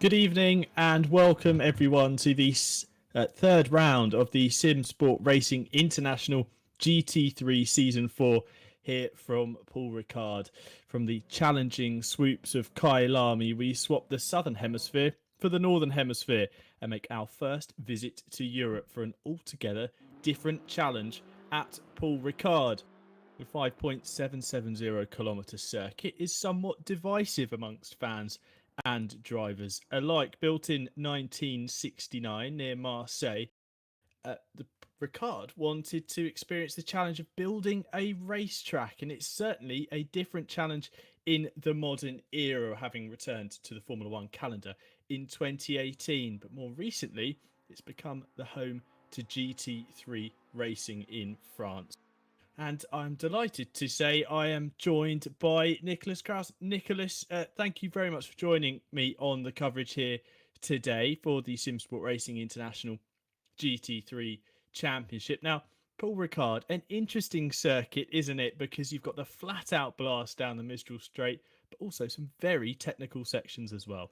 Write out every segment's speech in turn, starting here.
Good evening and welcome everyone to the third round of the Simsport Racing International GT3 Season 4 here from Paul Ricard. From the challenging swoops of Kyalami, we swap the Southern Hemisphere for the Northern Hemisphere and make our first visit to Europe for an altogether different challenge at Paul Ricard. The 5.770 kilometre circuit is somewhat divisive amongst fans and drivers alike. Built in 1969 near Marseille, the Ricard wanted to experience the challenge of building a racetrack, and it's certainly a different challenge in the modern era, having returned to the Formula One calendar in 2018. But more recently, it's become the home to GT3 racing in France. And I'm delighted to say I am joined by Nicholas Kraus. Nicholas, thank you very much for joining me on the coverage here today for the Simsport Racing International GT3 Championship. Now, Paul Ricard, an interesting circuit, isn't it? Because you've got the flat-out blast down the Mistral Straight, but also some very technical sections as well.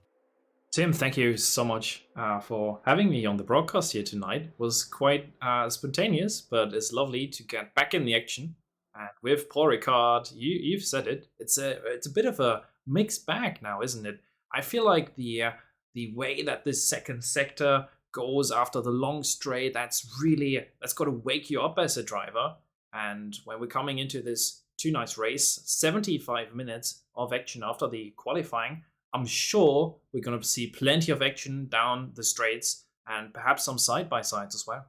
Tim, thank you so much for having me on the broadcast here tonight. It was quite spontaneous, but it's lovely to get back in the action. And with Paul Ricard, you've said it. It's a bit of a mixed bag now, isn't it? I feel like the way that this second sector goes after the long straight, that's got to wake you up as a driver. And when we're coming into this two nice race, 75 minutes of action after the qualifying, I'm sure we're going to see plenty of action down the straights and perhaps some side-by-sides as well.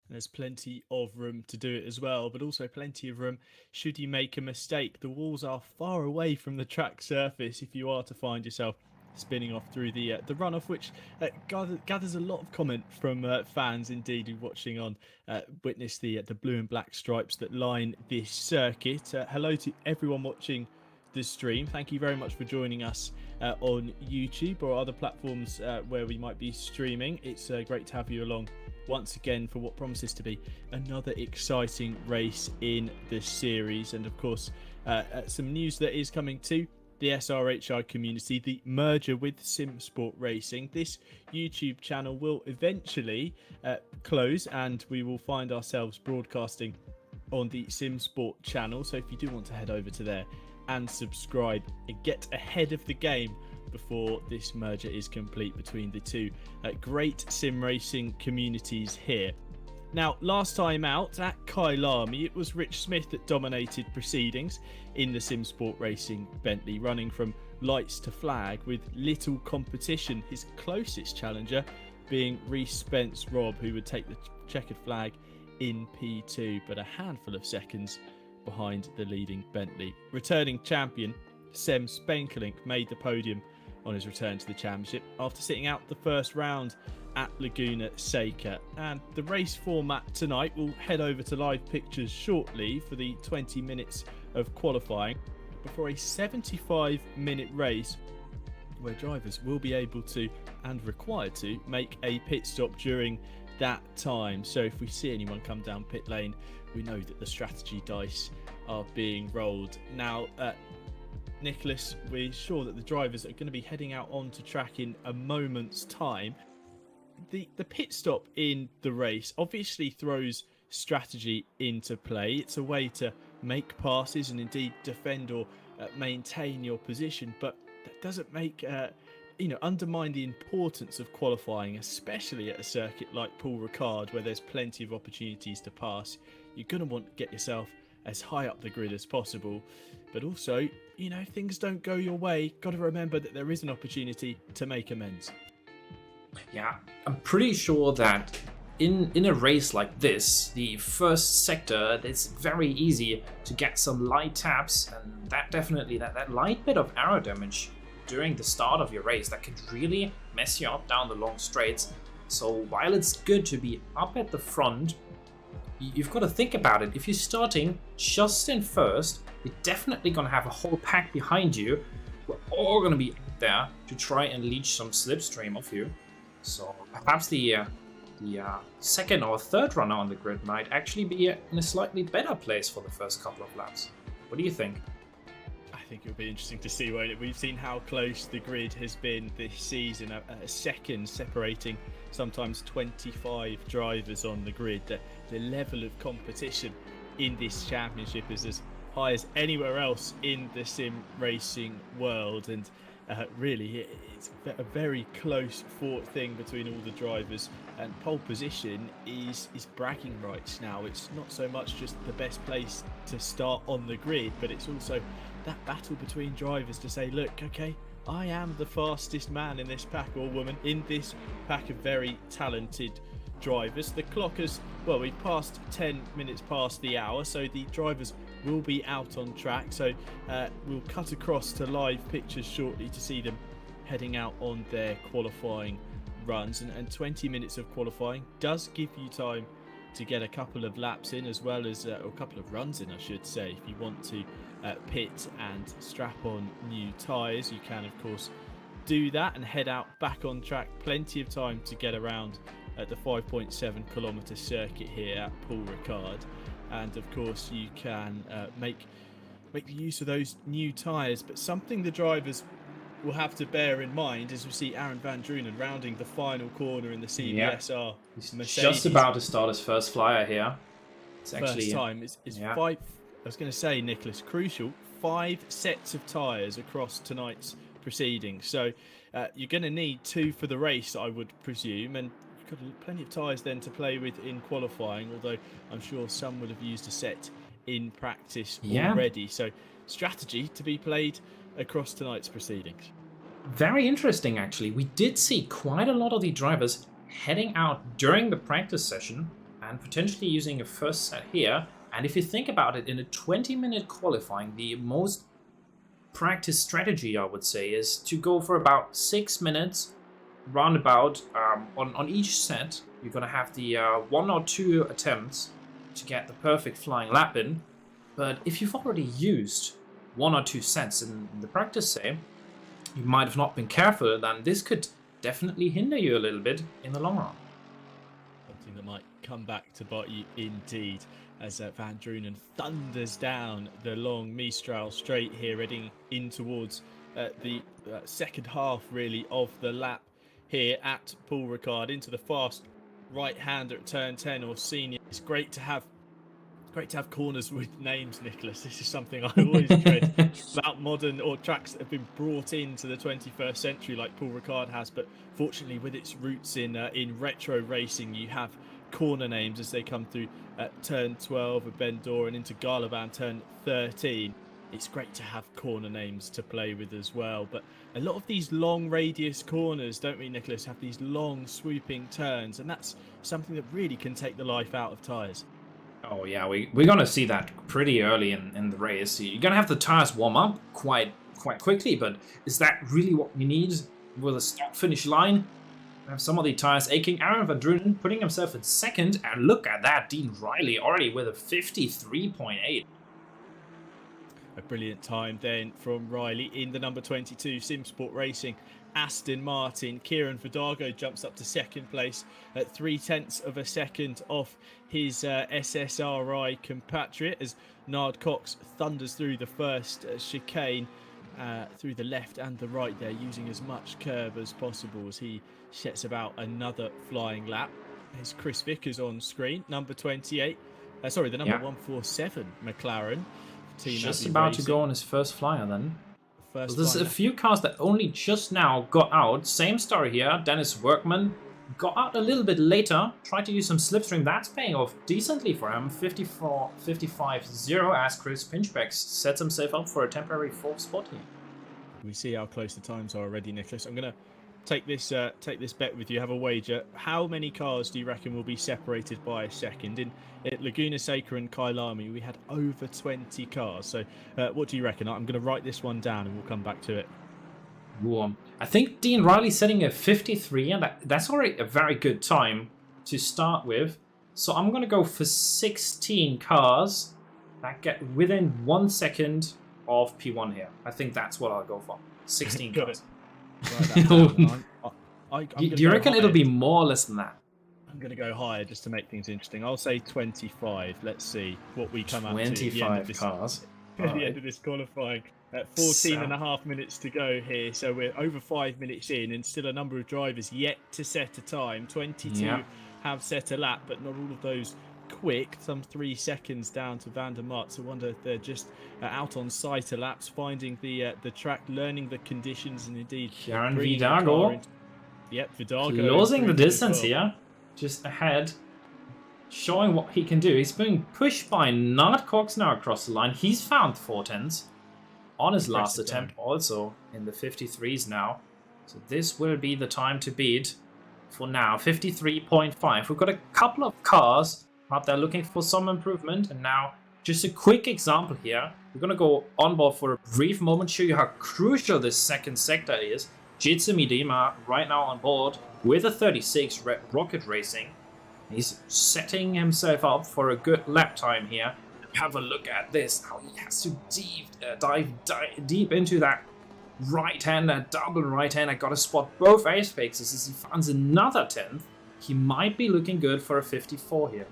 There's plenty of room to do it as well, but also plenty of room should you make a mistake. The walls are far away from the track surface if you are to find yourself spinning off through the runoff, which gathers a lot of comment from fans indeed who watching on witness the blue and black stripes that line this circuit. Hello to everyone watching the stream. Thank you very much for joining us on YouTube or other platforms where we might be streaming. It's great to have you along once again for what promises to be another exciting race in the series. And of course, some news that is coming to the SRi community, the merger with Simsport Racing. This YouTube channel will eventually close and we will find ourselves broadcasting on the Simsport channel. So if you do want to head over to there and subscribe and get ahead of the game before this merger is complete between the two great sim racing communities here. Now, last time out at Kyalami, it was Rich Smith that dominated proceedings in the Simsport Racing Bentley, running from lights to flag with little competition, his closest challenger being Reece Spence Robb, who would take the checkered flag in P2, but a handful of seconds behind the leading Bentley. Returning champion Sem Spenkelink made the podium on his return to the championship after sitting out the first round at Laguna Seca. And the race format tonight, we'll head over to live pictures shortly for the 20 minutes of qualifying before a 75-minute race where drivers will be able to and required to make a pit stop during that time. So if we see anyone come down pit lane, we know that the strategy dice are being rolled. Now, Nicholas, we're sure that the drivers are going to be heading out onto track in a moment's time. The pit stop in the race obviously throws strategy into play. It's a way to make passes and indeed defend or maintain your position, but that doesn't make undermine the importance of qualifying, especially at a circuit like Paul Ricard where there's plenty of opportunities to pass. You're going to want to get yourself as high up the grid as possible, but also, if things don't go your way, got to remember that there is an opportunity to make amends. Yeah, I'm pretty sure that in a race like this, the first sector, it's very easy to get some light taps, and that light bit of aero damage during the start of your race that can really mess you up down the long straights. So while it's good to be up at the front, you've got to think about it. If you're starting just in first, you're definitely going to have a whole pack behind you. We're all going to be up there to try and leech some slipstream off you. So perhaps the second or third runner on the grid might actually be in a slightly better place for the first couple of laps. What do you think? I think it'll be interesting to see, won't it? We've seen how close the grid has been this season, a second separating sometimes 25 drivers on the grid. The level of competition in this championship is as high as anywhere else in the sim racing world, and really it's a very close fought thing between all the drivers, and pole position is bragging rights now. It's not so much just the best place to start on the grid, but it's also that battle between drivers to say, look, okay, I am the fastest man in this pack, or woman in this pack of very talented drivers. The clock has, well, we've passed 10 minutes past the hour, so the drivers will be out on track. So we'll cut across to live pictures shortly to see them heading out on their qualifying runs, and 20 minutes of qualifying does give you time to get a couple of laps in, as well as or a couple of runs in, I should say. If you want to pit and strap on new tyres, you can of course do that and head out back on track. Plenty of time to get around at the 5.7 kilometre circuit here at Paul Ricard, and of course you can make use of those new tyres. But something the drivers will have to bear in mind as we see Aaron van Drunen rounding the final corner in the CBSR. He's Mercedes. just about to start his first flyer here. It's actually First time. It's 5. I was going to say, Nicholas, crucial 5 sets of tyres across tonight's proceedings. So you're going to need 2 for the race, I would presume, and you've got plenty of tyres then to play with in qualifying, although I'm sure some will have used a set in practice already. So strategy to be played across tonight's proceedings. Very interesting, actually. We did see quite a lot of the drivers heading out during the practice session and potentially using a first set here. And if you think about it, in a 20-minute qualifying, the most practice strategy, I would say, is to go for about 6 minutes roundabout on each set. You're going to have the 1 or 2 attempts to get the perfect flying lap in. But if you've already used 1 or 2 sets in the practice, say, you might have not been careful, then this could definitely hinder you a little bit in the long run. Something that might come back to bite you indeed, as Van Drunen thunders down the long Mistral straight here, heading in towards the second half, really, of the lap here at Paul Ricard, into the fast right-hander at turn 10 or senior. It's great to have corners with names, Nicholas. This is something I always dread about modern or tracks that have been brought into the 21st century like Paul Ricard has. But fortunately, with its roots in retro racing, you have corner names as they come through turn 12 of Bendor and into Garlaban turn 13. It's great to have corner names to play with as well. But a lot of these long radius corners, don't we, Nicholas, have these long swooping turns, and that's something that really can take the life out of tyres. Oh yeah, we're gonna see that pretty early in the race. You're gonna have the tires warm up quite quickly, but is that really what we need with a start finish line? We have some of the tires aching. Aaron van Drunen putting himself in second, and look at that, Dean Riley already with a 53.8. A brilliant time then from Riley in the number 22 Simsport Racing Aston Martin. Kieran Vidago jumps up to second place at 0.3 of a second off his SSRi compatriot, as Nard Cox thunders through the first chicane through the left and the right there, using as much curb as possible as he sets about another flying lap. There's Chris Vickers on screen, number 28. The number 147 McLaren. Team just about to go on his first flyer then. There's a few cars that only just now got out. Same story here. Dennis Workman got out a little bit later, tried to use some slipstream. That's paying off decently for him. 55.0 as Chris Pinchbeck sets himself up for a temporary 4th spot here. We see how close the times are already, Nicholas. I'm going to take this bet with you, have a wager. How many cars do you reckon will be separated by a second? In Laguna Seca and Kailami, we had over 20 cars. So what do you reckon? I'm going to write this one down and we'll come back to it. I think Dean Riley's setting a 53, and that's already a very good time to start with. So I'm going to go for 16 cars that get within 1 second of P1 here. I think that's what I'll go for. 16 cars. Do you reckon it'll be more or less than that? I'm going to go higher just to make things interesting. I'll say 25. Let's see what we come out to. 25 cars. At the end of this qualifying 14 and a half minutes to go here, so we're over 5 minutes in, and still a number of drivers yet to set a time. 22 have set a lap, but not all of those quick. Some 3 seconds down to Van der Marts. I wonder if they're just out on sighter laps, finding the track, learning the conditions, and indeed Kieran Vidago. Yep, Vidago Closing the distance here, just ahead, showing what he can do. He's being pushed by Nard Cox now across the line. He's found 410s on his last attempt, also in the 53s now. So this will be the time to beat for now. 53.5. We've got a couple of cars out there looking for some improvement, and now just a quick example here. We're going to go on board for a brief moment, show you how crucial this second sector is. Jitsu Midima right now on board with a 36 Red Rocket Racing. He's setting himself up for a good lap time here. Have a look at this, how he has to dive deep into that right-hander, double right-hander. Got to spot both ace fixes as he finds another 10th. He might be looking good for a 54 here.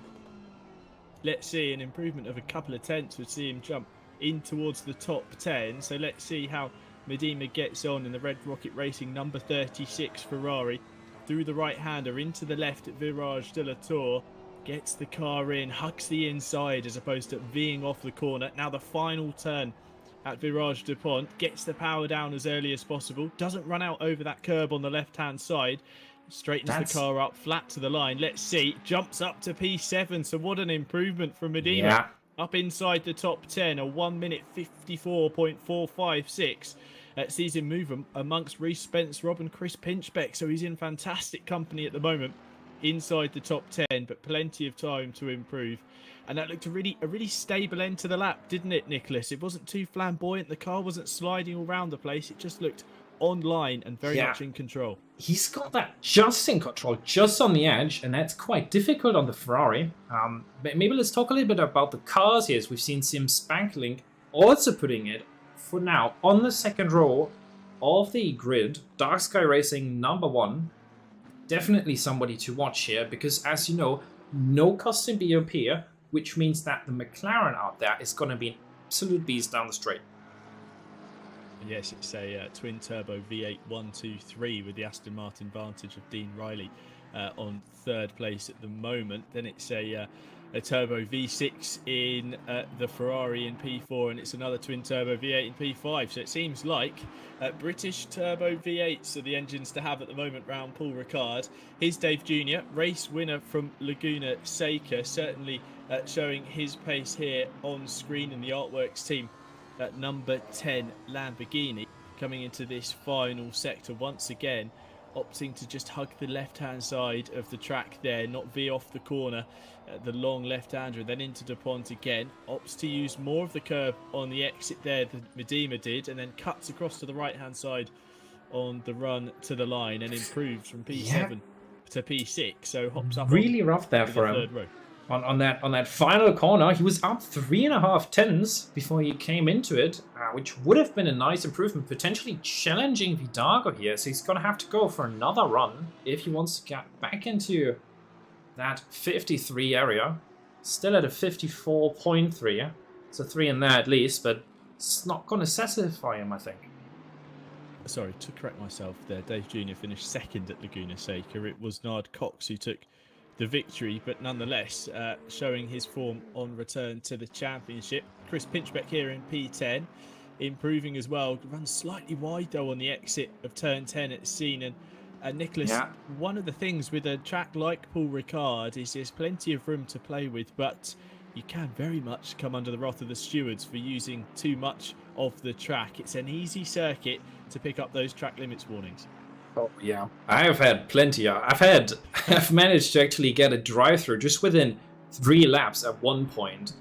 Let's see, an improvement of a couple of tenths would see him jump in towards the top 10. So let's see how Medina gets on in the Red Rocket Racing number 36 Ferrari. Through the right-hander into the left at Virage de la Tour. Gets the car in, hugs the inside as opposed to veering off the corner. Now the final turn at Virage de Pont. Gets the power down as early as possible. Doesn't run out over that curb on the left-hand side. Straightens the car up flat to the line. Let's see. Jumps up to P7. So what an improvement from Medina. Yeah. Up inside the top 10. A 1 minute 54.456. Sees him move amongst Reece Spence, Rob and Chris Pinchbeck. So he's in fantastic company at the moment. Inside the top 10, but plenty of time to improve. And that looked a really stable end to the lap, didn't it, Nicholas? It wasn't too flamboyant. The car wasn't sliding all around the place. It just looked online and very much in control. He's got that just in control, just on the edge, and that's quite difficult on the Ferrari. Maybe let's talk a little bit about the cars here, as we've seen Sim Spankling also putting it, for now, on the second row of the grid. Dark Sky Racing number 1. Definitely somebody to watch here, because as you know, no custom BOP, which means that the McLaren out there is going to be an absolute beast down the straight. Yes, it's a twin-turbo V8 123 with the Aston Martin Vantage of Dean Riley on third place at the moment. Then it's a turbo V6 in the Ferrari in P4, and it's another twin-turbo V8 in P5. So it seems like British turbo V8s are the engines to have at the moment round Paul Ricard. Here's Dave Jr., race winner from Laguna Seca, certainly showing his pace here on screen in the Artworks team at number 10 Lamborghini. Coming into this final sector once again, opting to just hug the left-hand side of the track there, not veer off the corner, the long left-hander, then into DuPont again. Opts to use more of the curb on the exit there than Medina did, and then cuts across to the right-hand side on the run to the line and improves from P7 to P6. So hops up really rough there for him. Third row. On that final corner, he was up 3.5 tenths before he came into it, which would have been a nice improvement, potentially challenging Vidago here. So he's going to have to go for another run if he wants to get back into that 53 area. Still at a 54.3, so 3 in there at least, but it's not going to satisfy him, I think. Sorry, to correct myself there, Dave Jr. finished second at Laguna Seca. It was Nard Cox who took the victory, but nonetheless showing his form on return to the championship. Chris Pinchbeck here in P10, improving as well. Runs slightly wide though on the exit of turn 10 at Scene. And Nicholas, one of the things with a track like Paul Ricard is there's plenty of room to play with, but you can very much come under the wrath of the stewards for using too much of the track. It's an easy circuit to pick up those track limits warnings. Oh yeah, I have had plenty. I've managed to actually get a drive-through just within 3 laps at one point.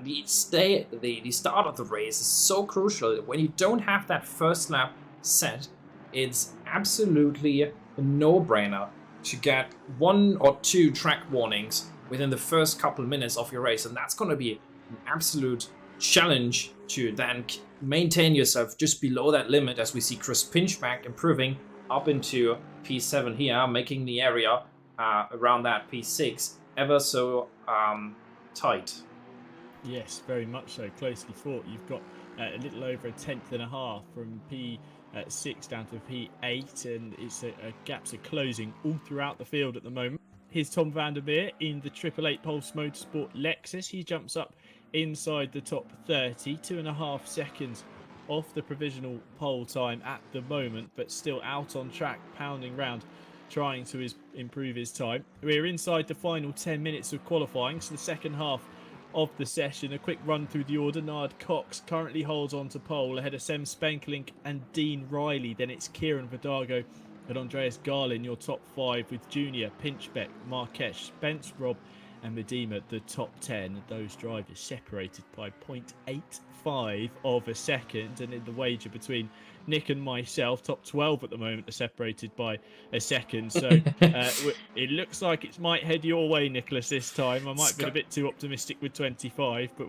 The start of the race is so crucial. When you don't have that first lap set, it's absolutely a no-brainer to get 1 or 2 track warnings within the first couple minutes of your race, and that's going to be an absolute challenge to then maintain yourself just below that limit, as we see Chris Pinchbeck improving up into P7 here, making the area around that P6 ever so tight. Yes, very much so. Closely fought. You've got a little over a tenth and a half from P6 down to P8, and gaps are closing all throughout the field at the moment. Here's Tom van der Meer in the 888 Pulse Motorsport Lexus. He jumps up inside the top 30, 2.5 seconds off the provisional pole time at the moment, but still out on track, pounding round, trying to improve his time. We're inside the final 10 minutes of qualifying, so the second half of the session. A quick run through the order. Nard Cox currently holds on to pole ahead of Sem Spenkelink and Dean Riley. Then it's Kieran Vidago and Andreas Garlin, your top 5, with Junior, Pinchbeck, Marquez, Spence, Rob and Medema, the top 10. Those drivers separated by 0.85 of a second, and in the wager between Nick and myself, top 12 at the moment, are separated by a second. So it looks like it might head your way, Nicholas, this time. I might have been a bit too optimistic with 25, but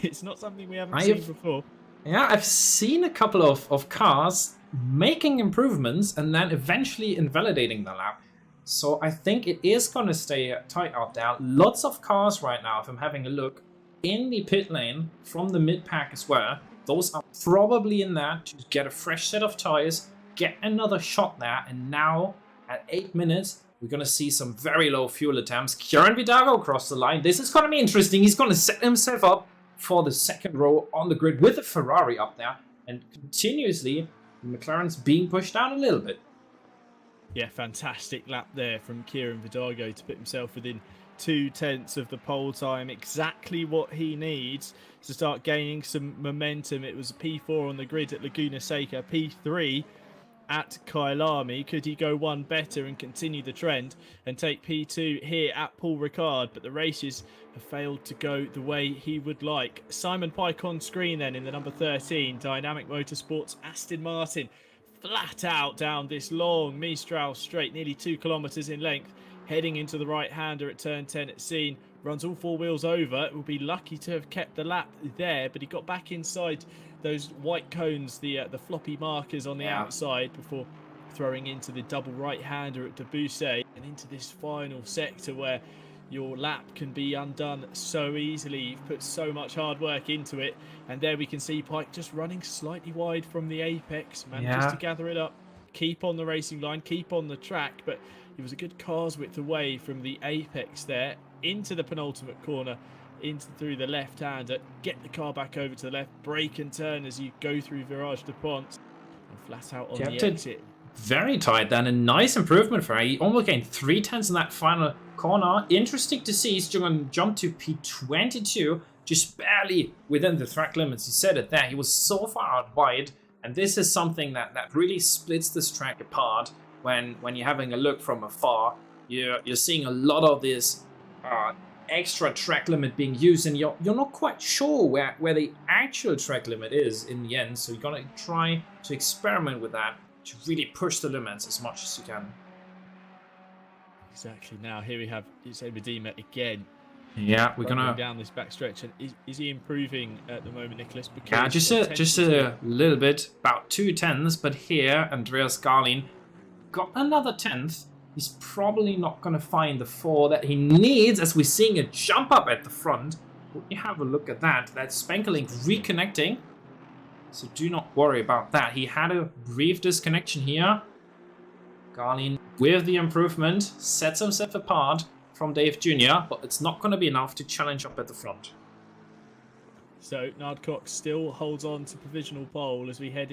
it's not something we haven't seen before. Yeah, I've seen a couple of cars making improvements and then eventually invalidating the lap. So I think it is going to stay tight out there. Lots of cars right now, if I'm having a look, in the pit lane from the mid-pack as well. Those are probably in there to get a fresh set of tires, get another shot there, and now at 8 minutes, we're going to see some very low fuel attempts. Kieran Vidago across the line. This is going to be interesting. He's going to set himself up for the second row on the grid with a Ferrari up there, and continuously, the McLaren's being pushed down a little bit. Yeah, fantastic lap there from Kieran Vidago to put himself within 0.2 of the pole time. Exactly what he needs to start gaining some momentum. It was a P4 on the grid at Laguna Seca, P3 at Kyalami. Could he go one better and continue the trend and take P2 here at Paul Ricard? But the races have failed to go the way he would like. Simon Pike on screen then in the number 13, Dynamic Motorsports Aston Martin. Flat out down this long Mistral straight, nearly 2 kilometres in length, heading into the right-hander at turn 10 at Scene. Runs all 4 wheels over. Will be lucky to have kept the lap there, but he got back inside those white cones, the floppy markers on the outside, before throwing into the double right-hander at Debussy and into this final sector where your lap can be undone so easily. You've put so much hard work into it, and there we can see Pike just running slightly wide from the apex, manages to gather it up, keep on the racing line, keep on the track, but he was a good car's width away from the apex there, into the penultimate corner, through the left-hander, get the car back over to the left, brake and turn as you go through Virage de Pont, and flat out on the exit. Very tight then, a nice improvement for him. He almost gained 0.3 in that final corner. Interesting to see, he's going to jump to P22, just barely within the track limits. He said it there, he was so far out wide, and this is something that really splits this track apart. When you're having a look from afar, you're seeing a lot of this extra track limit being used, and you're not quite sure where the actual track limit is in the end, so you're going to try to experiment with that to really push the limits as much as you can. Exactly. Now here we have Medema again. Yeah, we're gonna down this back stretch, and is he improving at the moment, Nicholas? Yeah, just a little bit, about 0.2, but here Andreas Garlin got another 10th. He's probably not going to find the 4 that he needs, as we're seeing a jump up at the front. But you have a look at that. That's Spenkelink reconnecting. So do not worry about that. He had a brief disconnection here. Garlin, with the improvement, sets himself apart from Dave Jr., but it's not going to be enough to challenge up at the front. So Nard Cox still holds on to provisional pole as we head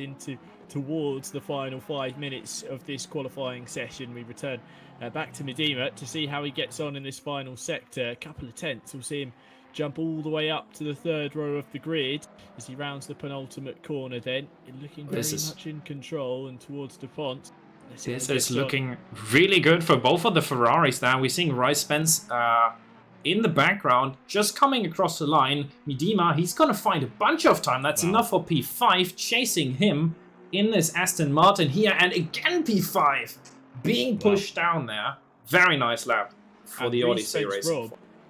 towards the final 5 minutes of this qualifying session. We return back to Medema to see how he gets on in this final sector. A couple of tenths will see him jump all the way up to the 3rd row of the grid as he rounds the penultimate corner then, looking very much in control and towards DuPont. This is looking really good for both of the Ferraris now. We're seeing Rice Spence in the background, just coming across the line. Medema, he's going to find a bunch of time. That's enough for P5, chasing him in this Aston Martin here. And again, P5 being pushed down there. Very nice lap for the Odyssey race.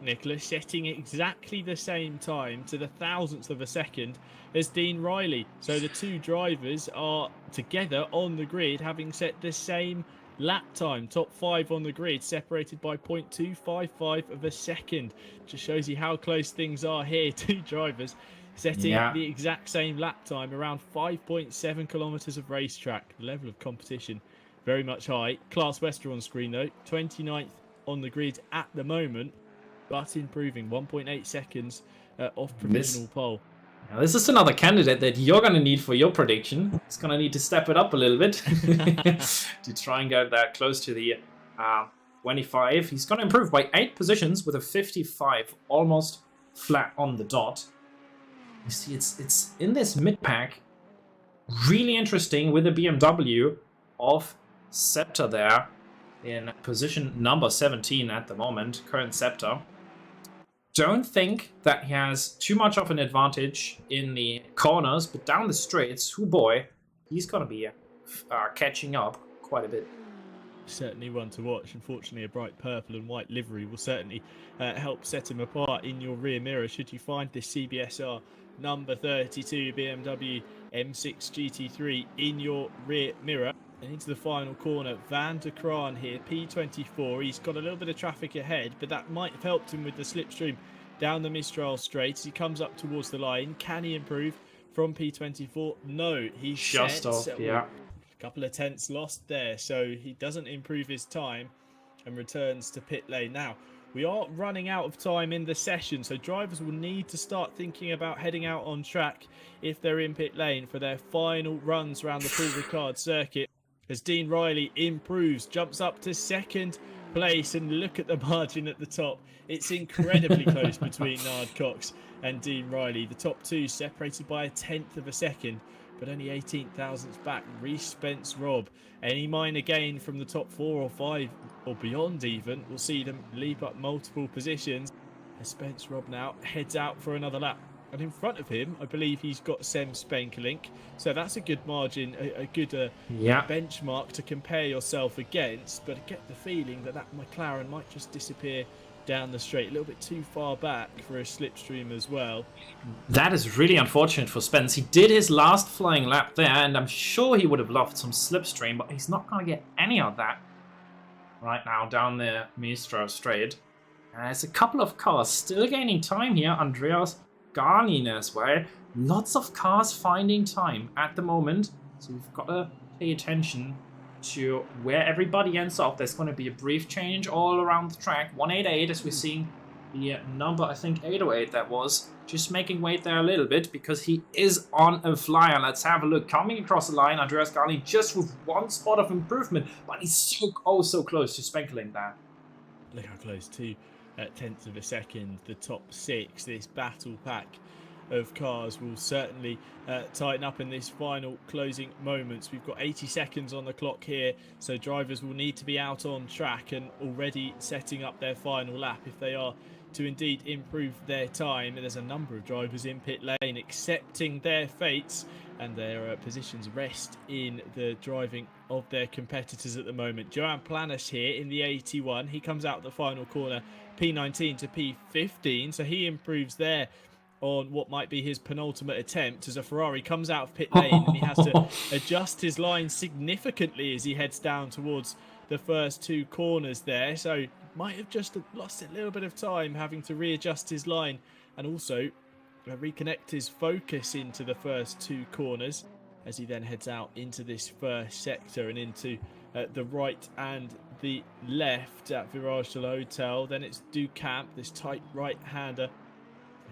Nicholas setting exactly the same time to the 1,000th of a second as Dean Riley. So the two drivers are together on the grid, having set the same lap time. Top 5 on the grid, separated by 0.255 of a second. Just shows you how close things are here. Two drivers setting Yeah. the exact same lap time, around 5.7 kilometers of racetrack. The level of competition very much high. Class Wester on screen though, 29th on the grid at the moment, but improving 1.8 seconds off provisional pole. Now this is another candidate that you're going to need for your prediction. It's going to need to step it up a little bit to try and get that close to the 25. He's going to improve by 8 positions with a 55, almost flat on the dot. You see, it's in this mid-pack. Really interesting with the BMW of Scepter there in position number 17 at the moment, current Scepter. Don't think that he has too much of an advantage in the corners, but down the straights, oh boy, he's going to be catching up quite a bit. Certainly one to watch. Unfortunately, a bright purple and white livery will certainly help set him apart in your rear mirror should you find this CBSR number 32 BMW M6 GT3 in your rear mirror. And into the final corner, Van der Kraan here, P24. He's got a little bit of traffic ahead, but that might have helped him with the slipstream down the Mistral straight. As he comes up towards the line, can he improve from P24? No, he's just off, yeah. A couple of tenths lost there, so he doesn't improve his time and returns to pit lane. Now, we are running out of time in the session, so drivers will need to start thinking about heading out on track if they're in pit lane for their final runs around the Paul Ricard circuit. As Dean Riley improves, jumps up to second place, and look at the margin at the top. It's incredibly close between Nard Cox and Dean Riley. The top two separated by a tenth of a second, but only 18 thousandths back. Reece Spence Rob, any minor gain from the top 4 or 5 or beyond even, will see them leap up multiple positions. As Spence Rob now heads out for another lap. And in front of him, I believe he's got Sem Spenkelink. So that's a good margin, a good benchmark to compare yourself against. But I get the feeling that that McLaren might just disappear down the straight, a little bit too far back for a slipstream as well. That is really unfortunate for Spence. He did his last flying lap there, and I'm sure he would have loved some slipstream, but he's not going to get any of that right now down the Mistral straight. There's a couple of cars still gaining time here. Andreas Garlin as well. Lots of cars finding time at the moment, so we've got to pay attention to where everybody ends up. There's going to be a brief change all around the track. 188 as we're seeing the number, I think 808 that was, just making weight there a little bit because he is on a flyer. Let's have a look. Coming across the line, Andreas Garlin just with one spot of improvement, but he's so close to Spenkelink there. Look how close, 2 tenths of a second. The top 6, this battle pack of cars will certainly tighten up in this final closing moments. We've got 80 seconds on the clock here, so drivers will need to be out on track and already setting up their final lap if they are to indeed improve their time. There's a number of drivers in pit lane accepting their fates and their positions rest in the driving of their competitors at the moment. Johan Planus here in the 81. He comes out the final corner, P19 to P15, so he improves there on what might be his penultimate attempt as a Ferrari comes out of pit lane and he has to adjust his line significantly as he heads down towards the first 2 corners there. So might have just lost a little bit of time having to readjust his line and also reconnect his focus into the first 2 corners as he then heads out into this first sector and into the right and the left at Virage de l'Hotel. Then it's Ducamp, this tight right-hander,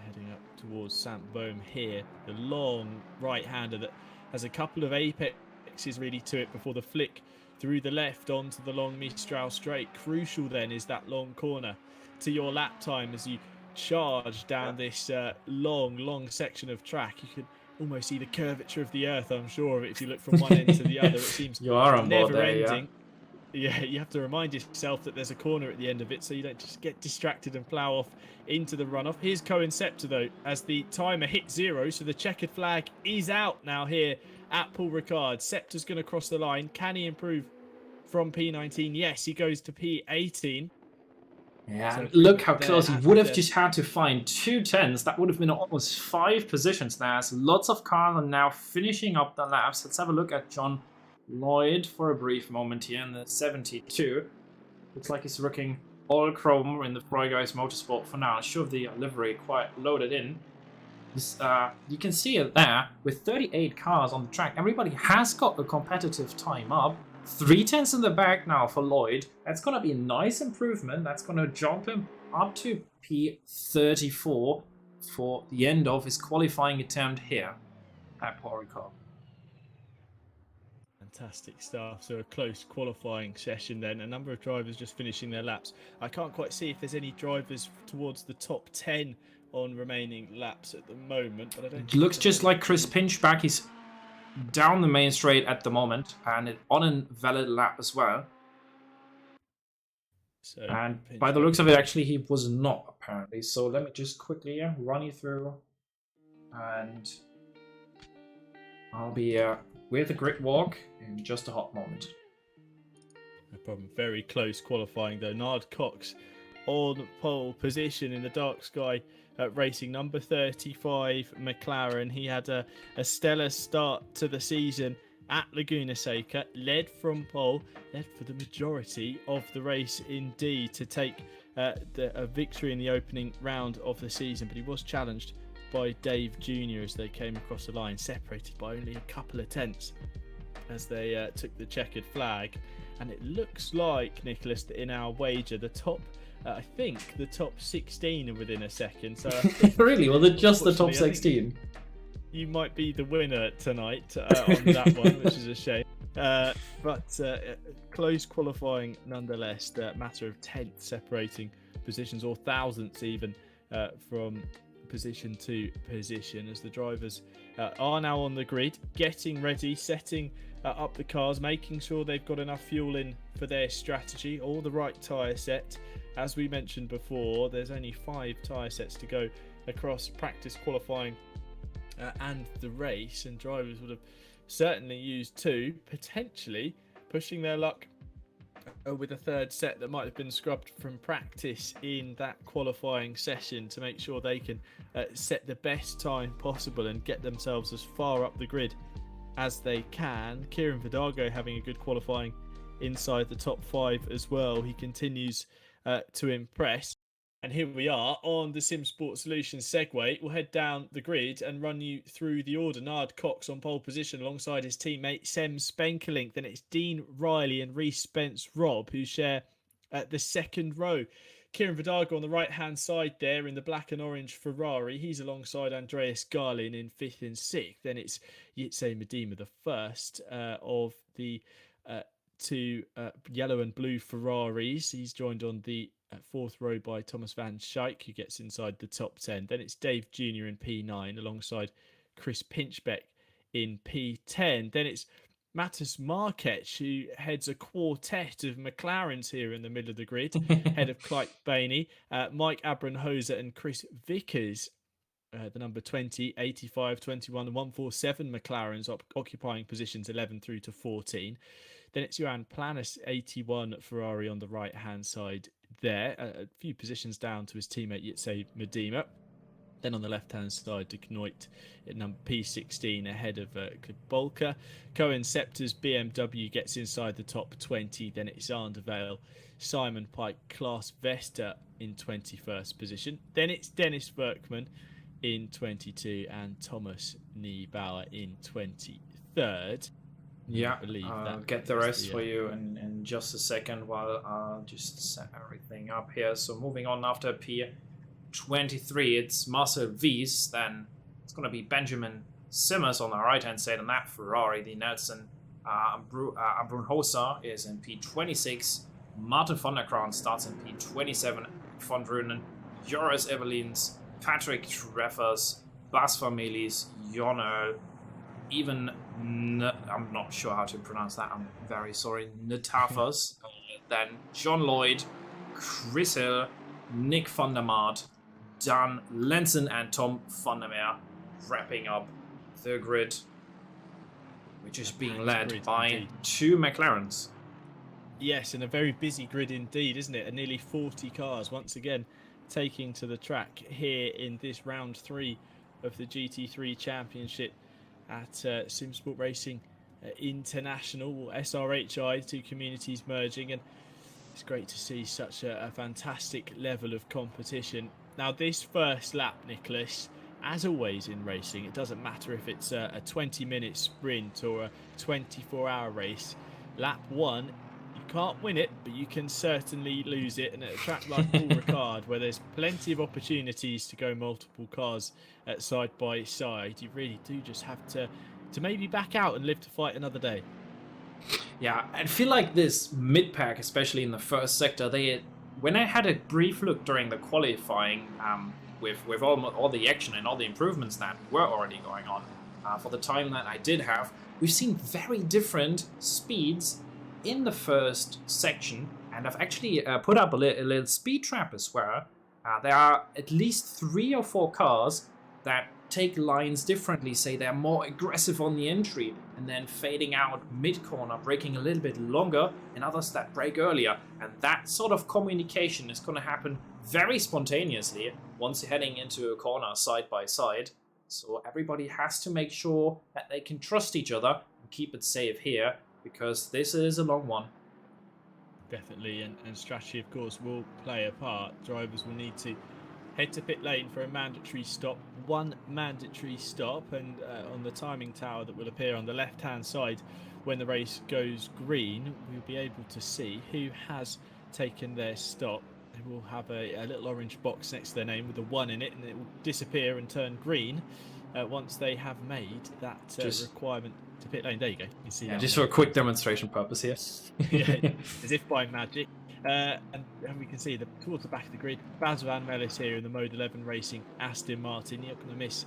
heading up towards Saint-Baume here. The long right-hander that has a couple of apexes really to it before the flick through the left onto the long Mistral straight. Crucial then is that long corner to your lap time as you charge down this long section of track. You can almost see the curvature of the earth, I'm sure of it, if you look from one end to the other. It seems you are on board never there, ending. Yeah, you have to remind yourself that there's a corner at the end of it so you don't just get distracted and plough off into the runoff. Here's Cohen Scepter though, as the timer hits 0, so the checkered flag is out now here at Paul Ricard. Scepter's going to cross the line. Can he improve from P19? Yes, he goes to P18. Yeah, so look how close. He would have just had to find 2 tenths. That would have been almost 5 positions there. So lots of cars are now finishing up the laps. Let's have a look at John Lloyd for a brief moment here in the 72. Looks like he's rocking all chrome in the Fry Guys Motorsport for now. Sure, the livery quite loaded in. You can see it there with 38 cars on the track. Everybody has got a competitive time up. 3 tenths in the back now for Lloyd. That's going to be a nice improvement. That's going to jump him up to P34 for the end of his qualifying attempt here at Paul Ricard. Fantastic stuff. So a close qualifying session then. A number of drivers just finishing their laps. I can't quite see if there's any drivers towards the top 10 on remaining laps at the moment. But I don't. It looks just like Chris Pinchback. He's down the main straight at the moment and on a valid lap as well. So and by the looks of it, actually, he was not, apparently. So let me just quickly run you through. And I'll be with the grid walk in just a hot moment. No problem. Very close qualifying, though. Nard Cox on pole position in the dark sky racing, number 35 McLaren. He had a stellar start to the season at Laguna Seca, led from pole, led for the majority of the race indeed to take a victory in the opening round of the season, but he was challenged by Dave Jr. as they came across the line, separated by only a couple of tenths as they took the checkered flag. And it looks like, Nicholas, that in our wager, the top I think the top 16 are within a second. So really? Well, they're just the top 16. You might be the winner tonight on that one, which is a shame. But close qualifying nonetheless. The matter of tenths separating positions, or thousandths even, from position to position, as the drivers are now on the grid, getting ready, setting up the cars, making sure they've got enough fuel in for their strategy, all the right tyre set. As we mentioned before, there's only 5 tyre sets to go across practice, qualifying and the race, and drivers would have certainly used 2, potentially pushing their luck with a third set that might have been scrubbed from practice in that qualifying session to make sure they can set the best time possible and get themselves as far up the grid as they can. Kieran Vidago having a good qualifying inside the top 5 as well. He continues to impress. And here we are on the Simsport Solutions Segway. We'll head down the grid and run you through the order. Nard Cox on pole position alongside his teammate Sem Spenkelink. Then it's Dean Riley and Reece Spence Robb who share the second row. Kieran Vidago on the right-hand side there in the black and orange Ferrari. He's alongside Andreas Garlin in 5th and 6th. Then it's Jitse Medema, the first of the 2 yellow and blue Ferraris. He's joined on the 4th row by Thomas Van Schaik, who gets inside the top 10. Then it's Dave Jr. in P9 alongside Chris Pinchbeck in P10. Then it's Mattis Marquez, who heads a quartet of McLarens here in the middle of the grid, head of Clyde Bainey, Mike Abranhoser and Chris Vickers, the number 20, 85, 21 and 147 McLarens occupying positions 11 through to 14. Then it's Johan Planus, 81 Ferrari on the right-hand side there, a few positions down to his teammate Jitse Medema. Then on the left-hand side, De Knoit at number P16 ahead of Bolka. Cohen Scepter's BMW gets inside the top 20. Then it's Arndevale, Simon Pike, Klaas Vester in 21st position. Then it's Dennis Berkman in 22 and Thomas Niebauer in 23rd. Yeah, I'll get the rest for you in just a second while I'll just set everything up here. So moving on after P23, it's Marcel Wies, then it's going to be Benjamin Simmers on the right-hand side on that Ferrari. The Nelson Brunhosa is in P26, Martin van der Kraan starts in P27, Van Drunen, Joris Evelins, Patrick Treffers, Bas Vermelis, Jon Earl, even I'm not sure how to pronounce that, I'm very sorry, Natafas, then John Lloyd, Chris Hill, Nick van der Maat, Dan Lenson and Tom van der Meer wrapping up the grid, which is being led by indeed 2 McLarens. Yes, and a very busy grid indeed, isn't it? And nearly 40 cars once again taking to the track here in this round 3 of the GT3 Championship at Simsport Racing International, SRHI, 2 communities merging, and it's great to see such a fantastic level of competition. Now this first lap, Nicholas, as always in racing, it doesn't matter if it's a 20-minute sprint or a 24-hour race. Lap 1, you can't win it, but you can certainly lose it. And at a track like Paul Ricard, where there's plenty of opportunities to go multiple cars side by side, you really do just have to maybe back out and live to fight another day. Yeah, I feel like this mid-pack, especially in the first sector, when I had a brief look during the qualifying, with all the action and all the improvements that were already going on, for the time that I did have, we've seen very different speeds in the first section, and I've actually put up a little speed trap as well. There are at least 3 or 4 cars that take lines differently, say they're more aggressive on the entry and then fading out mid-corner, braking a little bit longer, and others that brake earlier. And that sort of communication is going to happen very spontaneously once you're heading into a corner side by side. So everybody has to make sure that they can trust each other and keep it safe here, because this is a long one. Definitely, and strategy, of course, will play a part. Drivers will need to head to pit lane for a mandatory stop, 1 mandatory stop, and on the timing tower that will appear on the left-hand side when the race goes green, we'll be able to see who has taken their stop. They will have a little orange box next to their name with a 1 in it, and it will disappear and turn green once they have made that requirement to pit lane. There you go. You see that just for a quick demonstration purpose here. Yeah, as if by magic. And we can see towards the back of the grid, Baz Van Mellis here in the Mode 11 Racing Aston Martin. You're not going to miss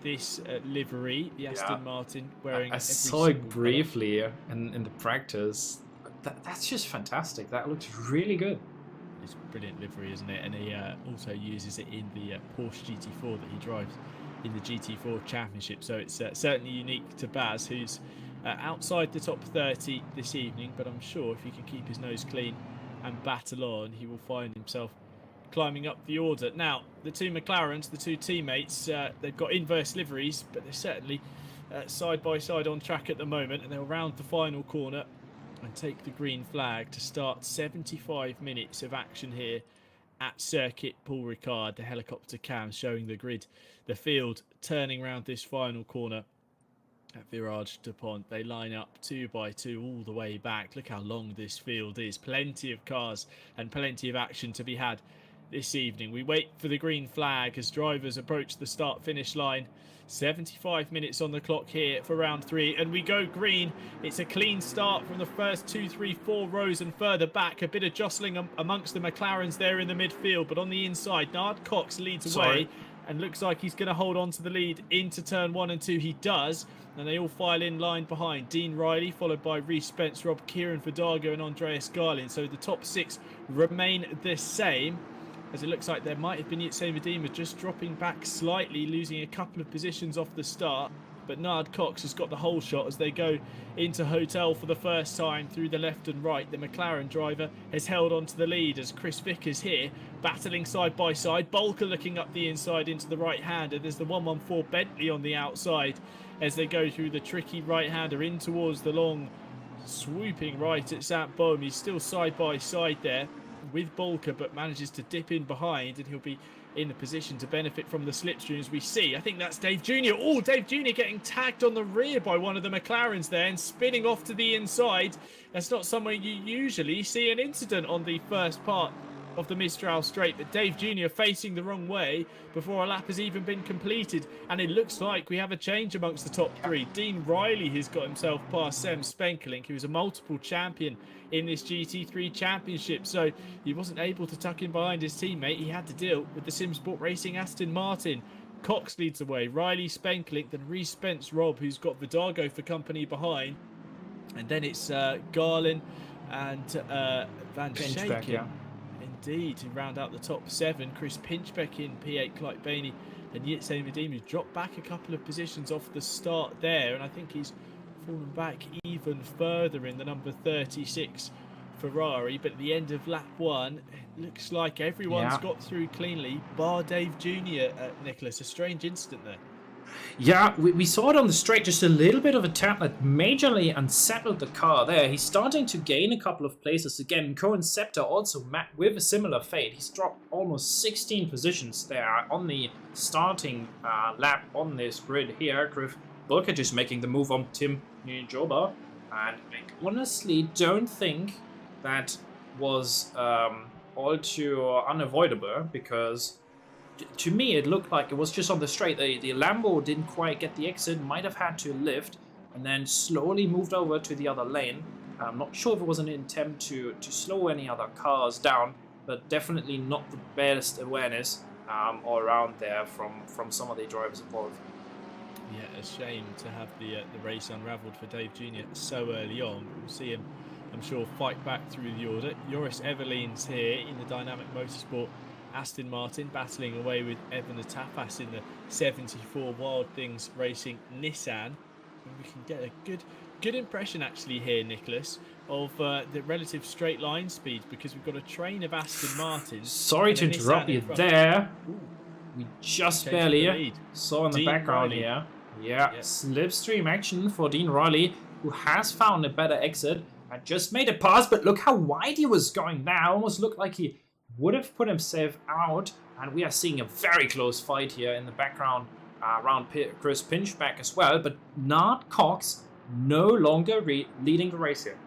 this livery, the Aston Martin wearing. I saw it briefly in the practice. That's just fantastic. That looks really good. It's brilliant livery, isn't it? And he also uses it in the Porsche GT4 that he drives in the GT4 Championship. So it's certainly unique to Baz, who's outside the top 30 this evening. But I'm sure if he can keep his nose clean and battle on, he will find himself climbing up the order. Now, the 2 McLarens, the 2 teammates, they've got inverse liveries, but they're certainly side by side on track at the moment, and they'll round the final corner and take the green flag to start 75 minutes of action here at Circuit Paul Ricard. The helicopter cam showing the grid, the field turning round this final corner at Virage de Pont. They line up 2 by 2 all the way back. Look how long this field is. Plenty of cars and plenty of action to be had this evening. We wait for the green flag as drivers approach the start-finish line. 75 minutes on the clock here for round 3, and we go green. It's a clean start from the first 2, 3, 4 rows and further back. A bit of jostling amongst the McLarens there in the midfield, but on the inside, Nard Cox leads away and looks like he's going to hold on to the lead into turn 1 and 2. He does, and they all file in line behind. Dean Riley, followed by Reece Spence, Rob Kieran Vidago and Andreas Garlin. So the top 6 remain the same, as it looks like there might have been Yitzhak Medina just dropping back slightly, losing a couple of positions off the start. But Nard Cox has got the whole shot as they go into Hotel for the first time through the left and right. The McLaren driver has held on to the lead as Chris Vickers here battling side by side. Bolker looking up the inside into the right hand, and there's the 114 Bentley on the outside as they go through the tricky right-hander in towards the long swooping right at Zap Bohm. He's still side by side there with Bolker, but manages to dip in behind, and he'll be in the position to benefit from the slipstream as we see. I think that's Dave Jr. Oh, Dave Jr. getting tagged on the rear by one of the McLarens there and spinning off to the inside. That's not somewhere you usually see an incident on the first part of the Mistral Straight, but Dave Jr. facing the wrong way before a lap has even been completed, and it looks like we have a change amongst the top 3. Dean Riley has got himself past Sam Spenkelink, who is a multiple champion in this GT3 championship, so he wasn't able to tuck in behind his teammate. He had to deal with the Simsport Racing Aston Martin. Cox leads away, Riley, Spenkelink, then Reece Spence, Rob, who's got Vidago for company behind, and then it's Garlin and Van Schaken. Indeed, to round out the top 7. Chris Pinchbeck in P8, Clyde Bainey and Yitzhak Medina dropped back a couple of positions off the start there, and I think he's fallen back even further in the number 36 Ferrari. But at the end of lap 1, it looks like everyone's got through cleanly, bar Dave Jr. Nicholas. A strange incident there. Yeah, we saw it on the straight, just a little bit of a tap that majorly unsettled the car there. He's starting to gain a couple of places again. Cohen Scepter also met with a similar fate. He's dropped almost 16 positions there on the starting lap on this grid here. Griff Bulker just making the move on Tim Njoba. And I honestly don't think that was all too unavoidable, because to me it looked like it was just on the straight. The Lambo didn't quite get the exit, might have had to lift, and then slowly moved over to the other lane. I'm not sure if it was an attempt to slow any other cars down, but definitely not the best awareness all around there from some of the drivers involved. Yeah, a shame to have the race unravelled for Dave Jr. so early on. We'll see him, I'm sure, fight back through the order. Joris Everleen's here in the Dynamic Motorsport Aston Martin, battling away with Evan Atapas in the 74 Wild Things Racing Nissan. And we can get a good impression actually here, Nicholas, of the relative straight line speed, because we've got a train of Aston Martins. Sorry to interrupt you there. Ooh. We just barely saw in the background here. Yeah, slipstream action for Dean Riley, who has found a better exit and just made a pass, but look how wide he was going there. Almost looked like he would have put himself out, and we are seeing a very close fight here in the background around Chris Pinchback as well, but Nard Cox no longer leading the race here.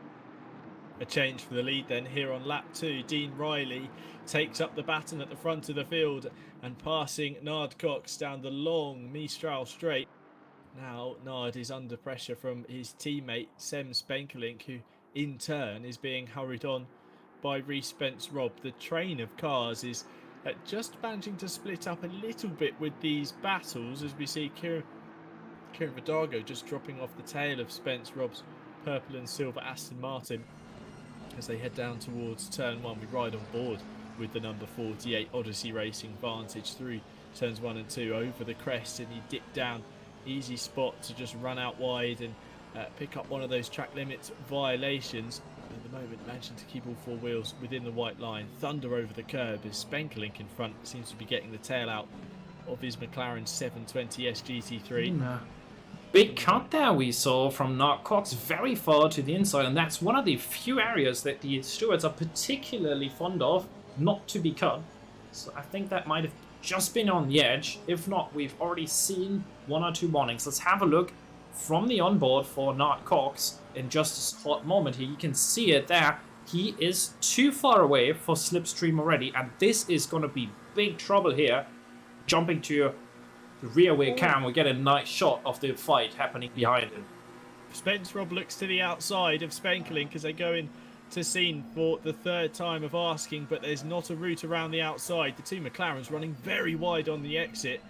A change for the lead then here on lap 2. Dean Riley takes up the baton at the front of the field and passing Nard Cox down the long Mistral straight. Now Nard is under pressure from his teammate Sem Spenkelink, who in turn is being hurried on by Reece Spence-Robb. The train of cars is just managing to split up a little bit with these battles, as we see Kieran Vidago just dropping off the tail of Spence-Robb's purple and silver Aston Martin. As they head down towards turn 1, we ride on board with the number 48 Odyssey Racing Vantage through turns 1 and 2 over the crest, and you dip down. Easy spot to just run out wide and pick up one of those track limits violations. At the moment, managing to keep all four wheels within the white line. Thunder over the curb as Spenkelink in front seems to be getting the tail out of his McLaren 720S GT3. Big cut there we saw from Nard Cox very far to the inside, and that's one of the few areas that the stewards are particularly fond of not to be cut. So I think that might have just been on the edge. If not, we've already seen one or two warnings. Let's have a look from the onboard for Nard Cox in just a hot moment here. You can see it there. He is too far away for slipstream already, and this is going to be big trouble here. Jumping to the rear wheel cam, we get a nice shot of the fight happening behind him. Spence-Robb looks to the outside of Spenkelink as they go in to scene for the third time of asking, but there's not a route around the outside. The two McLarens running very wide on the exit,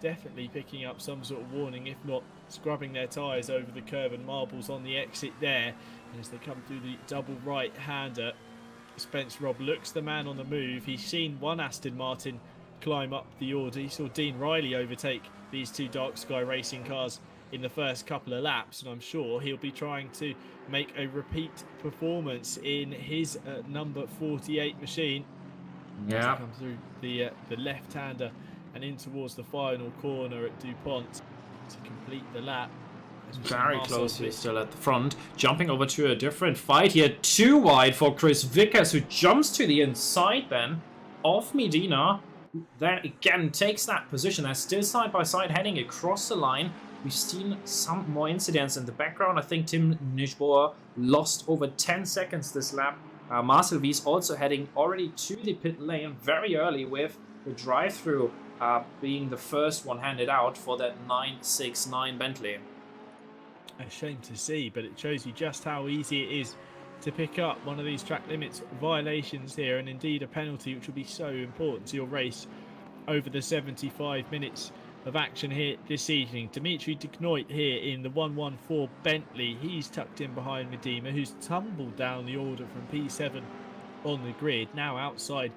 definitely picking up some sort of warning, if not scrubbing their tyres over the curb, and marbles on the exit there. And as they come through the double right-hander, Spence-Robb looks the man on the move. He's seen one Aston Martin climb up the order. He saw Dean Riley overtake these two Dark Sky Racing cars in the first couple of laps, and I'm sure he'll be trying to make a repeat performance in his number 48 machine. Yeah. To come through the left-hander and in towards the final corner at DuPont to complete the lap. Very closely still at the front. Jumping over to a different fight here. Too wide for Chris Vickers, who jumps to the inside then of Medina. Then again takes that position. They're still side by side heading across the line. We've seen some more incidents in the background. I think Tim Nijboer lost over 10 seconds this lap. Marcel Wies also heading already to the pit lane very early, with the drive-through being the first one handed out for that 969 Bentley. A shame to see, but it shows you just how easy it is to pick up one of these track limits violations here, and indeed a penalty which will be so important to your race over the 75 minutes of action here this evening. Dimitri Degnoit here in the 114 Bentley. He's tucked in behind Medina, who's tumbled down the order from P7 on the grid, now outside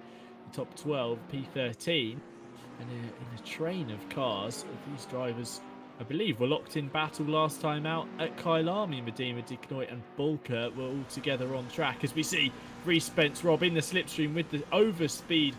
the top 12, P13. And in a train of cars, these drivers, I believe, were locked in battle last time out at Kyalami. Medina, Degnoit and Bulker were all together on track, as we see Reece Spence-Robb in the slipstream with the overspeed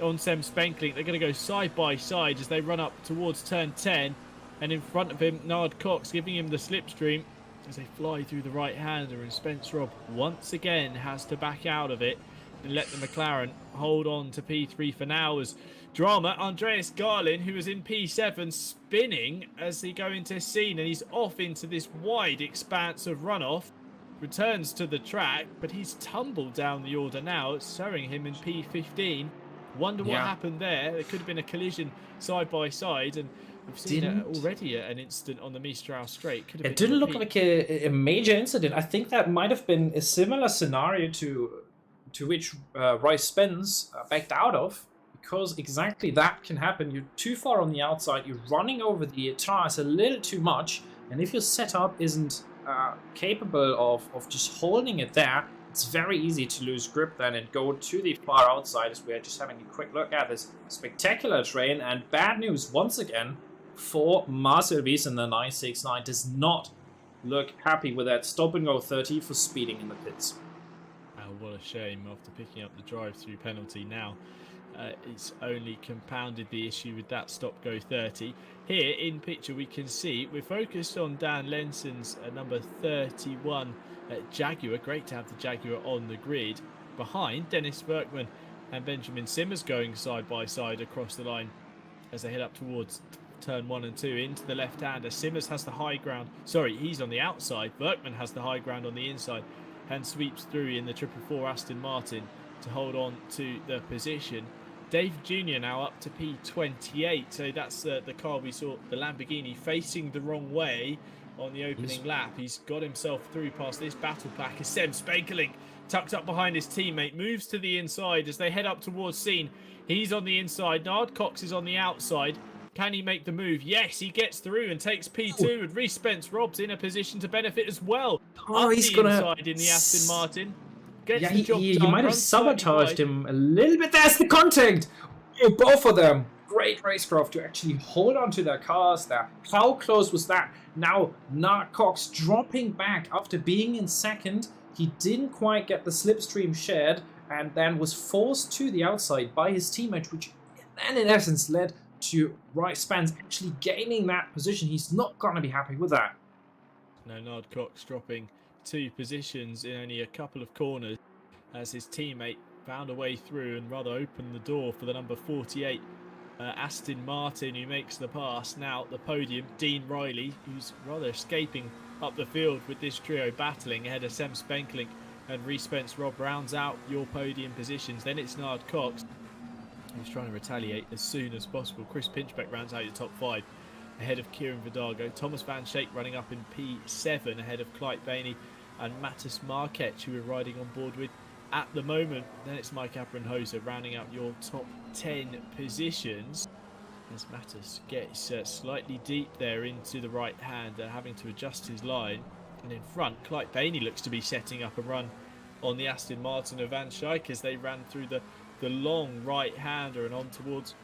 on Sem Spenkelink. They're going to go side by side as they run up towards turn 10. And in front of him, Nard Cox giving him the slipstream as they fly through the right-hander, and Spence Robb once again has to back out of it and let the McLaren hold on to P3 for now. As drama, Andreas Garlin, who was in P7, spinning as they go into scene, and he's off into this wide expanse of runoff. Returns to the track, but he's tumbled down the order now, showing him in P15. Wonder what happened there. There could have been a collision side by side, and we've seen already an incident on the Mistral Straight. It didn't look like a major incident. I think that might have been a similar scenario to which Rice Spence backed out of, because exactly that can happen. You're too far on the outside, you're running over the tires a little too much, and if your setup isn't capable of just holding it there, it's very easy to lose grip then and go to the far outside, as we're just having a quick look at this spectacular train. And bad news once again for Marcel Wies in the 969. Does not look happy with that stop and go 30 for speeding in the pits. Oh, what a shame after picking up the drive-through penalty. Now it's only compounded the issue with that stop-go 30. Here in picture we can see we're focused on Dan Lenson's number 31 Jaguar. Great to have the Jaguar on the grid. Behind, Dennis Berkman and Benjamin Simmers going side by side across the line as they head up towards turn 1 and 2 into the left-hander. Simmers has the high ground. Sorry, he's on the outside. Berkman has the high ground on the inside and sweeps through in the 444 Aston Martin to hold on to the position. Dave Jr. now up to P28, so that's the car we saw, the Lamborghini, facing the wrong way on the opening lap. He's got himself through past this battle pack as Sem Spankeling, tucked up behind his teammate, moves to the inside as they head up towards scene. He's on the inside, Nard Cox is on the outside. Can he make the move? Yes, he gets through and takes P2, and Rhys Spence Robb's in a position to benefit as well. He's the gonna inside in the Aston Martin. He might have sabotaged him a little bit. There's the contact! Oh, both of them. Great racecraft to actually hold on to their cars there. How close was that? Now, Nard Cox dropping back after being in second. He didn't quite get the slipstream shared, and then was forced to the outside by his teammate, which then in essence led to Rice Spence actually gaining that position. He's not going to be happy with that. No, Nard Cox dropping 2 positions in only a couple of corners as his teammate found a way through and rather opened the door for the number 48 Aston Martin, who makes the pass. Now the podium, Dean Riley, who's rather escaping up the field with this trio battling ahead of Sem Spankeling and Rhys Spence Robb rounds out your podium positions. Then it's Nard Cox, who's trying to retaliate as soon as possible. Chris Pinchbeck rounds out your top 5 ahead of Kieran Vidago. Thomas Van Schaik running up in P7 ahead of Clyde Bainey and Mattis Marquette, who we're riding on board with at the moment. Then it's Mike Abramhosa rounding out your top 10 positions as Mattis gets slightly deep there into the right hand, having to adjust his line. And in front, Clyde Bainey looks to be setting up a run on the Aston Martin of Van Schaik as they ran through the long right-hander and on towards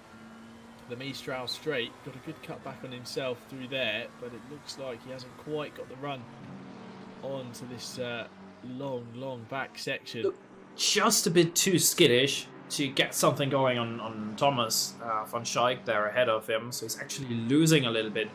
the Mistral Straight. Got a good cut back on himself through there, but it looks like he hasn't quite got the run onto this long back section. Look, just a bit too skittish to get something going on Thomas Van Schaik there ahead of him, so he's actually losing a little bit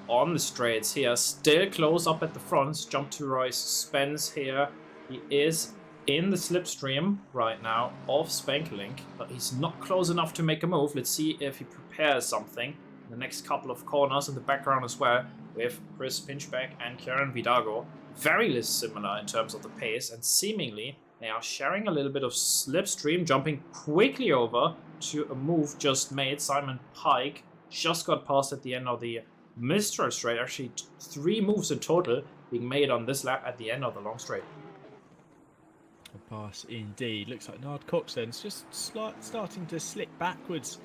on the straights here. Still close up at the front. Jump to Rice Spence here. He is in the slipstream right now of Spankeling, but he's not close enough to make a move. Let's see if he prepares something in the next couple of corners in the background as well, with Chris Pinchbeck and Kieran Vidago. Very similar in terms of the pace, and seemingly they are sharing a little bit of slipstream, jumping quickly over to a move just made. Simon Pike just got past at the end of the Mistral Straight. Actually 3 moves in total being made on this lap at the end of the long straight. A pass indeed. Looks like Nard Cox then is just starting to slip backwards,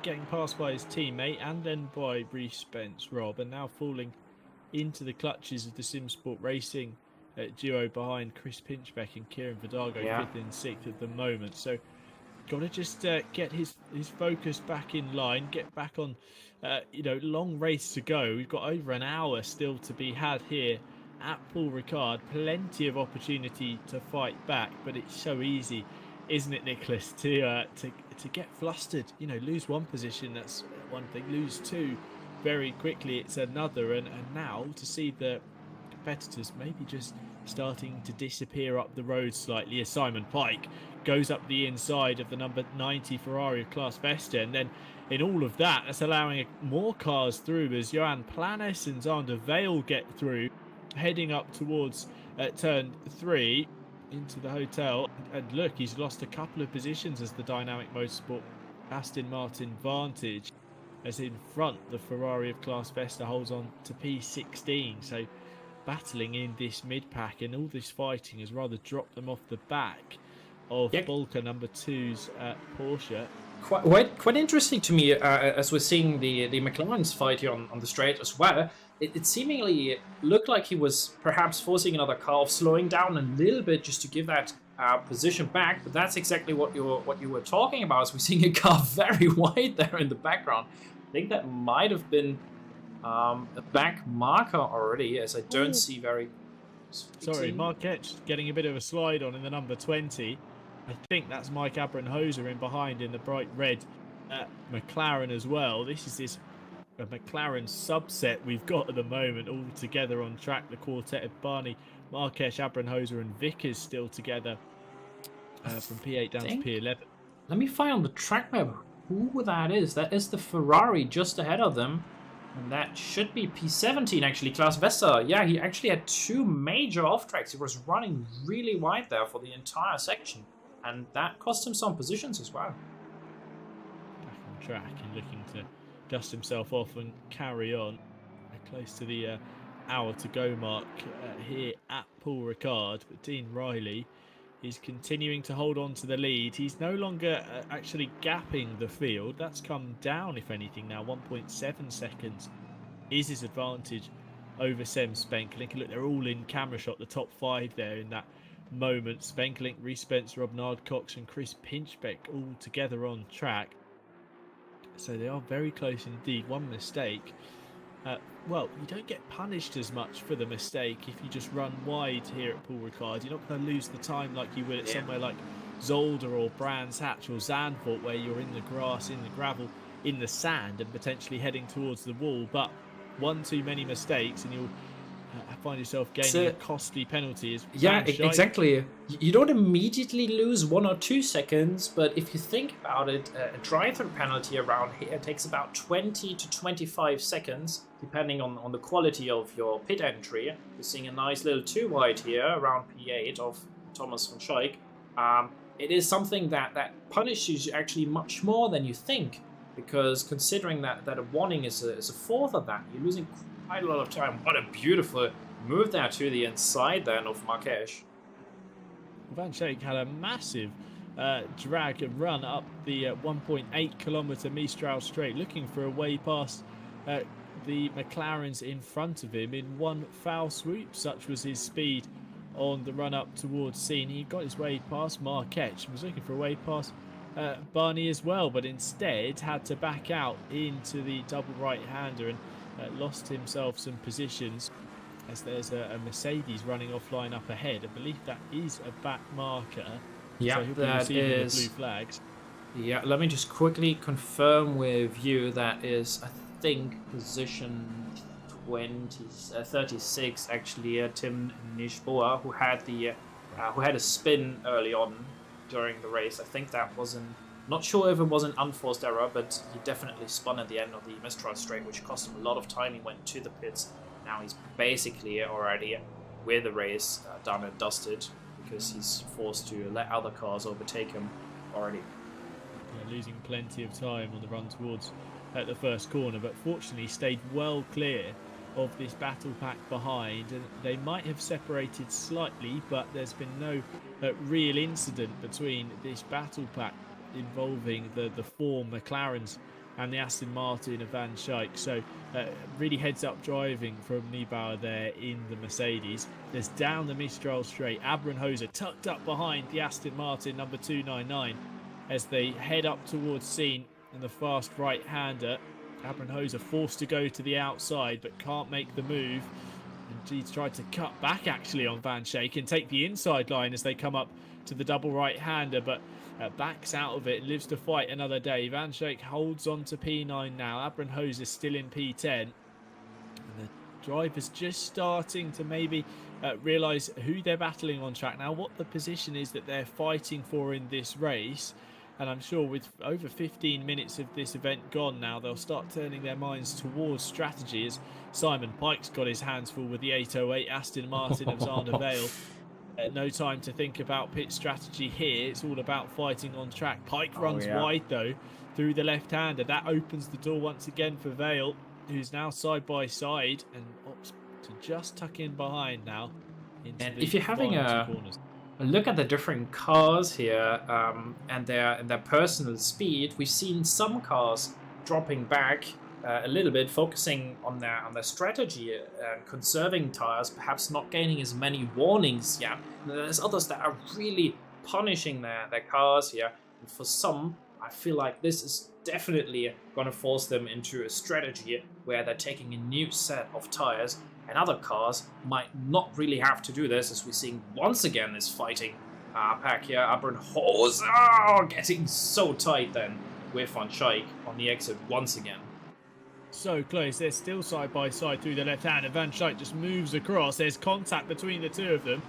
getting passed by his teammate and then by Rhys Spence Robb, and now falling into the clutches of the Simsport Racing duo behind Chris Pinchbeck and Kieran Vidago, 5th and 6th at the moment. So got to just get his focus back in line, get back on, long race to go. We've got over an hour still to be had here at Paul Ricard. Plenty of opportunity to fight back, but it's so easy, isn't it, Nicholas, to get flustered. Lose 1 position, that's one thing. Lose 2, very quickly it's another, and now to see the competitors maybe just starting to disappear up the road slightly as Simon Pike goes up the inside of the number 90 Ferrari of Class Vesta, and then in all of that, that's allowing more cars through as Johan Planes and Zander Vale get through, heading up towards turn 3 into the hotel. And look, he's lost a couple of positions as the Dynamic Motorsport Aston Martin Vantage, as in front the Ferrari of Class Vesta holds on to P16. So battling in this mid-pack, and all this fighting has rather dropped them off the back of Bulka number 2's Porsche. Quite interesting to me, as we're seeing the McLaren's fight here on the straight as well. It seemingly looked like he was perhaps forcing another car off, slowing down a little bit just to give that position back. But that's exactly what you were talking about. As we're seeing a car very wide there in the background. I think that might have been a back marker already, as I don't see very. Sorry, Marquette getting a bit of a slide on in the number 20. I think that's Mike Abrenhoser in behind in the bright red McLaren as well. This is a McLaren subset we've got at the moment, all together on track. The quartet of Barney, Marquez, Abrenhoser and Vickers still together from P8 down to P11. Let me find on the track map who that is. That is the Ferrari just ahead of them. And that should be P17 actually, Class Vesta. Yeah, he actually had 2 major off-tracks. He was running really wide there for the entire section. And that cost him some positions as well. Back on track and looking to dust himself off and carry on. Close to the hour to go mark here at Paul Ricard. But Dean Riley is continuing to hold on to the lead. He's no longer actually gapping the field. That's come down, if anything, now. 1.7 seconds is his advantage over Sem Spenkelink. Look, they're all in camera shot, the top 5 there in that moment. Spenkelink, Reece Spencer, Rob Nardcox and Chris Pinchbeck all together on track. So they are very close indeed. One mistake. Well, you don't get punished as much for the mistake if you just run wide here at Paul Ricard. You're not going to lose the time like you would at somewhere like Zolder or Brands Hatch or Zandvoort, where you're in the grass, in the gravel, in the sand and potentially heading towards the wall. But one too many mistakes and you'll find yourself gaining a costly penalty. Exactly. You don't immediately lose 1 or 2 seconds, but if you think about it, a drive-through penalty around here takes about 20 to 25 seconds, depending on the quality of your pit entry. You're seeing a nice little 2 wide here around P8 of Thomas van Schaik. It is something that punishes you actually much more than you think, because considering that a warning is a fourth of that, you're losing quite a lot of time. What a beautiful move there to the inside then of Marquez. Van Schaik had a massive drag and run up the 1.8 kilometre Mistral straight, looking for a way past the McLarens in front of him in one foul swoop. Such was his speed on the run up towards Scene. He got his way past Marquez, was looking for a way past Barney as well, but instead had to back out into the double right-hander and lost himself some positions, as there's a Mercedes running offline up ahead. I believe that is a back marker. Yeah, so that is. The blue flags. Yeah, let me just quickly confirm with you. That is, I think, position 36 actually. Tim Nishboa, who had a spin early on during the race. I think that wasn't. Not sure if it was an unforced error, but he definitely spun at the end of the Mistral straight, which cost him a lot of time. He went to the pits. Now he's basically already with the race done and dusted, because he's forced to let other cars overtake him already. Yeah, losing plenty of time on the run towards the first corner, but fortunately stayed well clear of this battle pack behind, and they might have separated slightly, but there's been no real incident between this battle pack involving the 4 McLarens and the Aston Martin of Van Schaik. So really heads up driving from Niebauer there in the Mercedes. There's down the Mistral straight. Abrenhoser tucked up behind the Aston Martin number 299 as they head up towards Scene and the fast right-hander. Abrenhoser forced to go to the outside but can't make the move. And He's tried to cut back actually on Van Schaik and take the inside line as they come up to the double right-hander, but backs out of it, lives to fight another day. Van Schaik holds on to P9 now. Abranhose is still in P10. And the driver's just starting to maybe realise who they're battling on track now, what the position is that they're fighting for in this race. And I'm sure with over 15 minutes of this event gone now, they'll start turning their minds towards strategy, as Simon Pike's got his hands full with the 808 Aston Martin of Xander Vale. No time to think about pit strategy here. It's all about fighting on track. Pike runs wide though through the left-hander. That opens the door once again for Vale, who's now side by side and opts to just tuck in behind now. And if you're having a look at the different cars here and their personal speed, we've seen some cars dropping back a little bit, focusing on their strategy and conserving tires, perhaps not gaining as many warnings yet. There's others that are really punishing their cars here, and for some, I feel like this is definitely going to force them into a strategy where they're taking a new set of tires, and other cars might not really have to do this, as we're seeing once again this fighting pack here. Abranhose getting so tight then with Van Schaik on the exit once again. So close, they're still side by side through the left hand, and Van Schaik just moves across. There's contact between the two of them.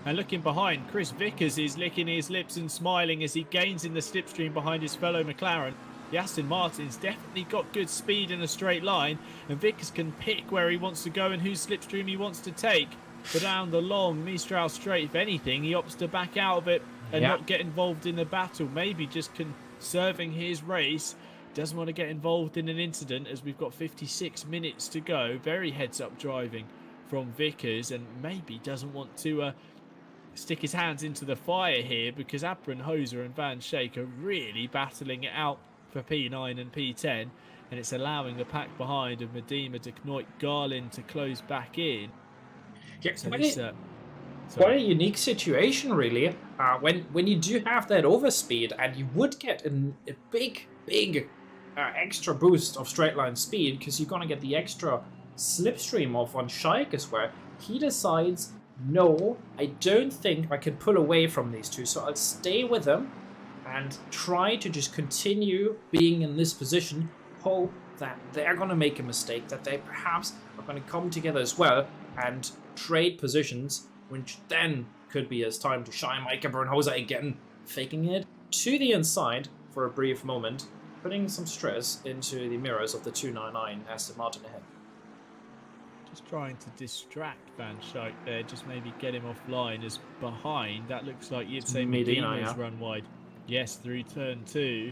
And looking behind, Chris Vickers is licking his lips and smiling as he gains in the slipstream behind his fellow McLaren. The Aston Martin's definitely got good speed in a straight line, and Vickers can pick where he wants to go and whose slipstream he wants to take. But down the long Mistral straight, if anything, he opts to back out of it and not get involved in the battle. Maybe just conserving his race. Doesn't want to get involved in an incident, as we've got 56 minutes to go. Very heads-up driving from Vickers, and maybe doesn't want to stick his hands into the fire here, because Abranhose and Van Schaik are really battling it out for P9 and P10, and it's allowing the pack behind of Medema, De Knoit, Garlin to close back in. Yeah, so quite a unique situation, really, when you do have that overspeed, and you would get a big extra boost of straight line speed, because you're going to get the extra slipstream of Van Schaik as well. He decides, no, I don't think I can pull away from these two, so I'll stay with them and try to just continue being in this position, hope that they're going to make a mistake, that they perhaps are going to come together as well and trade positions, which then could be his time to shine. Mike Abranhose again faking it to the inside for a brief moment, putting some stress into the mirrors of the 299 Aston Martin ahead. Just trying to distract Van Schaik there, just maybe get him offline, as behind, that looks like you'd say Medena's run wide. Yes, through turn 2,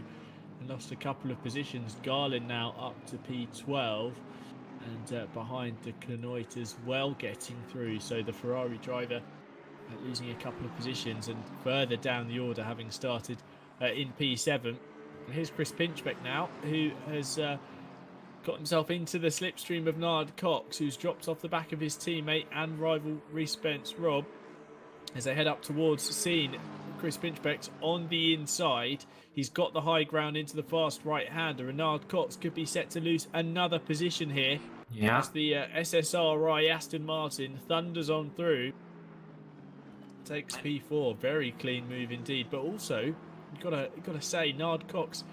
and lost a couple of positions. Garlin now up to P12, and behind De Knoit as well getting through. So the Ferrari driver losing a couple of positions, and further down the order, having started in P7. And here's Chris Pinchbeck now, who has got himself into the slipstream of Nard Cox, who's dropped off the back of his teammate and rival Reece Spence Rob as they head up towards scene. Chris Pinchbeck's on the inside. He's got the high ground into the fast right-hander, and Nard Cox could be set to lose another position here. Yeah. As the SSRi Aston Martin thunders on through. Takes P4. Very clean move indeed. But also, you've got to say, Nard Cox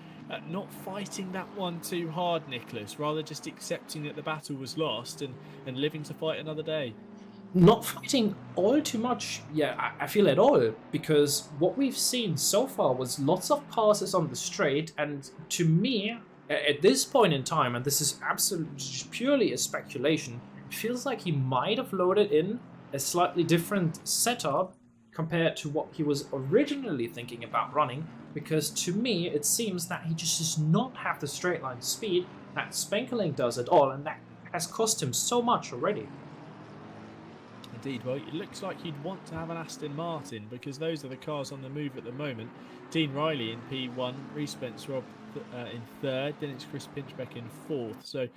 not fighting that one too hard, Nicholas. Rather just accepting that the battle was lost and living to fight another day. Not fighting all too much, I feel at all, because what we've seen so far was lots of passes on the straight, and to me, at this point in time, and this is absolutely purely a speculation, it feels like he might have loaded in a slightly different setup compared to what he was originally thinking about running, because to me, it seems that he just does not have the straight line speed that Spenkeling does at all, and that has cost him so much already. Indeed, well, it looks like you'd want to have an Aston Martin, because those are the cars on the move at the moment. Dean Riley in P1, Reece Spence Rob in 3rd, then it's Chris Pinchbeck in 4th. So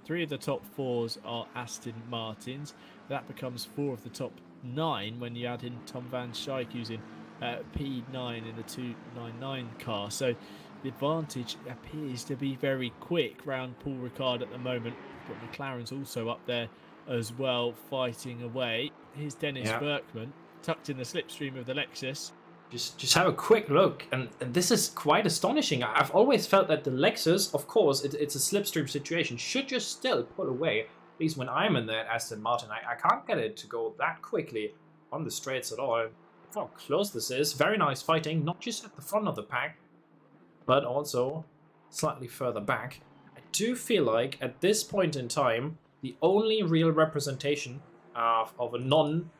3 of the top 4s are Aston Martins. That becomes 4 of the top 9 when you add in Tom Van Schaik, who's in P9 in the 299 car. So the advantage appears to be very quick round Paul Ricard at the moment, but McLaren's also up there as well, fighting away. Here's Dennis Yeah. Berkman, tucked in the slipstream of the Lexus. Just have a quick look, and this is quite astonishing. I've always felt that the Lexus, of course, it's a slipstream situation, should just still pull away. At least when I'm in that Aston Martin, I can't get it to go that quickly on the straights at all. How close this is. Very nice fighting, not just at the front of the pack, but also slightly further back. I do feel like at this point in time, the only real representation of a non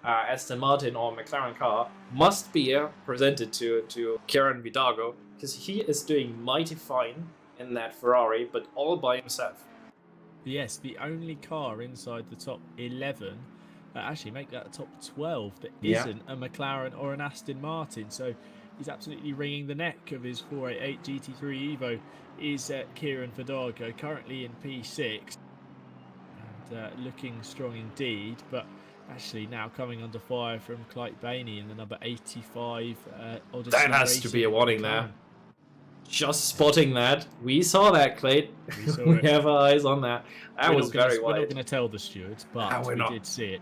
Aston Martin or McLaren car must be presented to Kieran Vidago, because he is doing mighty fine in that Ferrari, but all by himself. Yes, the only car inside the top 11, actually make that top 12, that isn't a McLaren or an Aston Martin. So he's absolutely wringing the neck of his 488 GT3 Evo, is Kieran Vidago, currently in P6, and looking strong indeed, but actually now coming under fire from Clyde Bainey in the number 85 Odyssey. That has to be a warning there. Just spotting that. We saw that, Clayt. We have our eyes on that. That was very wide. We're not going to tell the stewards, but we did see it.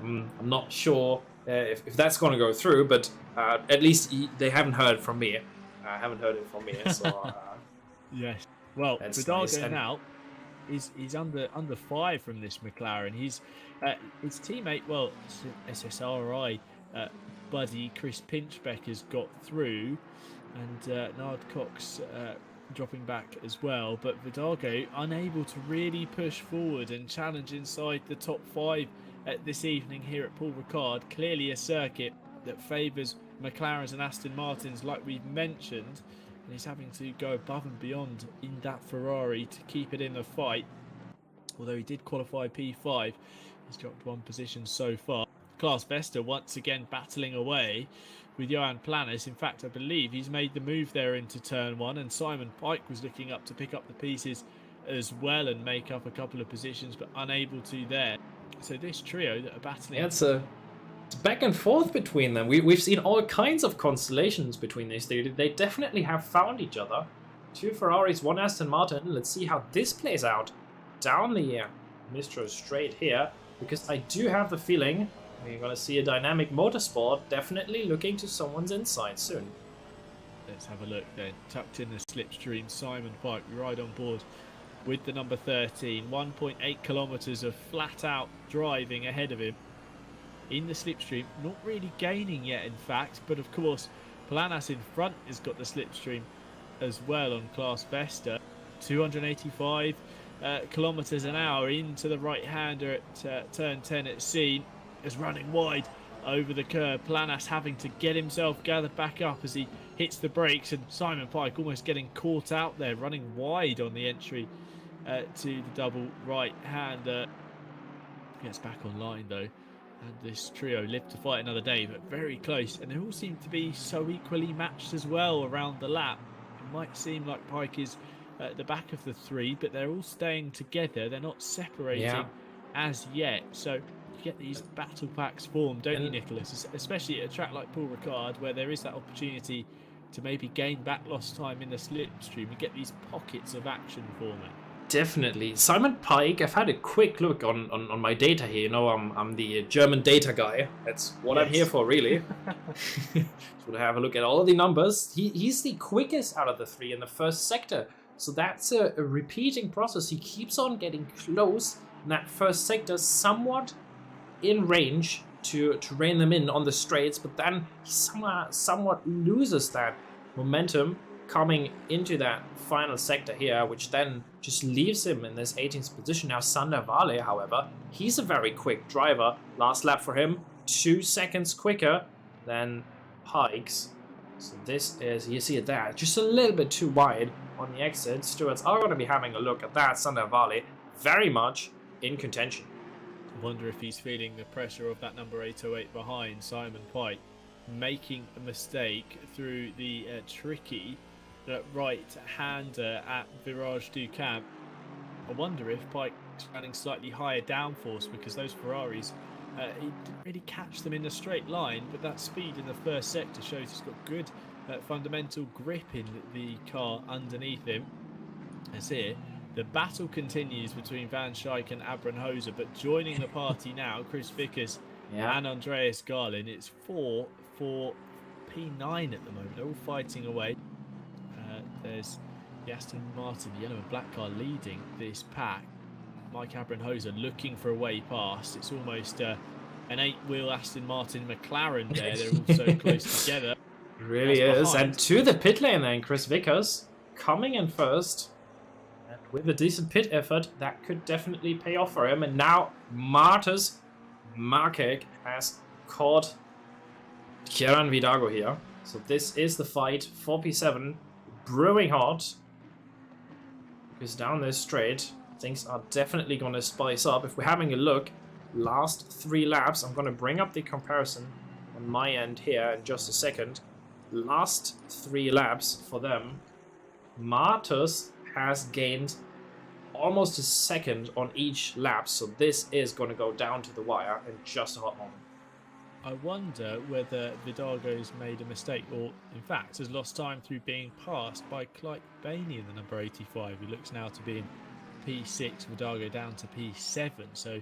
I'm not sure if that's going to go through, but at least they haven't heard from me. I haven't heard it from me, so... yes. Well, Vidago nice. now... He's under 5 from this McLaren. He's his teammate, well, SSRi buddy Chris Pinchbeck has got through, and Nard Cox dropping back as well. But Vidago unable to really push forward and challenge inside the top 5 this evening here at Paul Ricard. Clearly a circuit that favours McLarens and Aston Martins, like we've mentioned. And he's having to go above and beyond in that Ferrari to keep it in the fight. Although he did qualify P5, he's dropped 1 position so far. Klaas Vester once again battling away with Johan Plannis. In fact, I believe he's made the move there into turn 1, and Simon Pike was looking up to pick up the pieces as well and make up a couple of positions, but unable to there. So this trio that are battling... Yeah, it's back and forth between them. We've seen all kinds of constellations between these two. They definitely have found each other. 2 Ferraris, 1 Aston Martin. Let's see how this plays out down the Mistro straight here, because I do have the feeling we're going to see a dynamic motorsport definitely looking to someone's inside soon. Let's have a look then. Tucked in the slipstream, Simon Pike right on board with the number 13. 1.8 kilometres of flat out driving ahead of him. In the slipstream, not really gaining yet in fact, but of course Planas in front has got the slipstream as well on Klaas Vester. 285 kilometres an hour into the right hander at turn 10 at Scene, is running wide over the curb. Planas having to get himself gathered back up as he hits the brakes, and Simon Pike almost getting caught out there, running wide on the entry to the double right hander. Gets back online though. And this trio live to fight another day, but very close. And they all seem to be so equally matched as well around the lap. It might seem like Pike is at the back of the 3, but they're all staying together. They're not separating as yet. So you get these battle packs formed, don't you, Nicholas? Especially at a track like Paul Ricard, where there is that opportunity to maybe gain back lost time in the slipstream. You get these pockets of action forming. Definitely. Simon Pike, I've had a quick look on my data here. You know, I'm the German data guy. That's what I'm here for, really. Just want to have a look at all the numbers. He's the quickest out of the 3 in the first sector. So that's a repeating process. He keeps on getting close in that first sector, somewhat in range to rein them in on the straights, but then he somewhat loses that momentum coming into that final sector here, which then just leaves him in this 18th position. Now Sander Vale, however, he's a very quick driver. Last lap for him, 2 seconds quicker than Pike's. So this is, you see it there, just a little bit too wide on the exit. Stewards are going to be having a look at that. Sander Vale very much in contention. I wonder if he's feeling the pressure of that number 808 behind Simon Pike, making a mistake through the tricky right hander at Virage du Camp. I wonder if Pike's running slightly higher downforce, because those Ferraris, he didn't really catch them in a straight line, but that speed in the first sector shows he's got good fundamental grip in the car underneath him. As here, The battle continues between Van Schaik and Abramhoser, but joining the party now, Chris Vickers and Andreas Garlin. It's 4 for P9 at the moment. They're all fighting away. There's the Aston Martin, the yellow and black car, leading this pack. Mike Abramhoser looking for a way past. It's almost an 8-wheel Aston Martin McLaren there. They're all so close together. It really is. And to the pit lane then, Chris Vickers coming in first. And with a decent pit effort, that could definitely pay off for him. And now Martus Markek has caught Kieran Vidago here. So this is the fight for P7. Brewing hot. Because down this straight, things are definitely going to spice up. If we're having a look, last 3 laps, I'm going to bring up the comparison on my end here in just a second. Last 3 laps for them, Martus has gained almost a second on each lap, so this is going to go down to the wire in just a hot moment. I wonder whether Vidago's made a mistake, or in fact has lost time through being passed by Clyde Bainey in the number 85, who looks now to be in P6, Vidago down to P7. So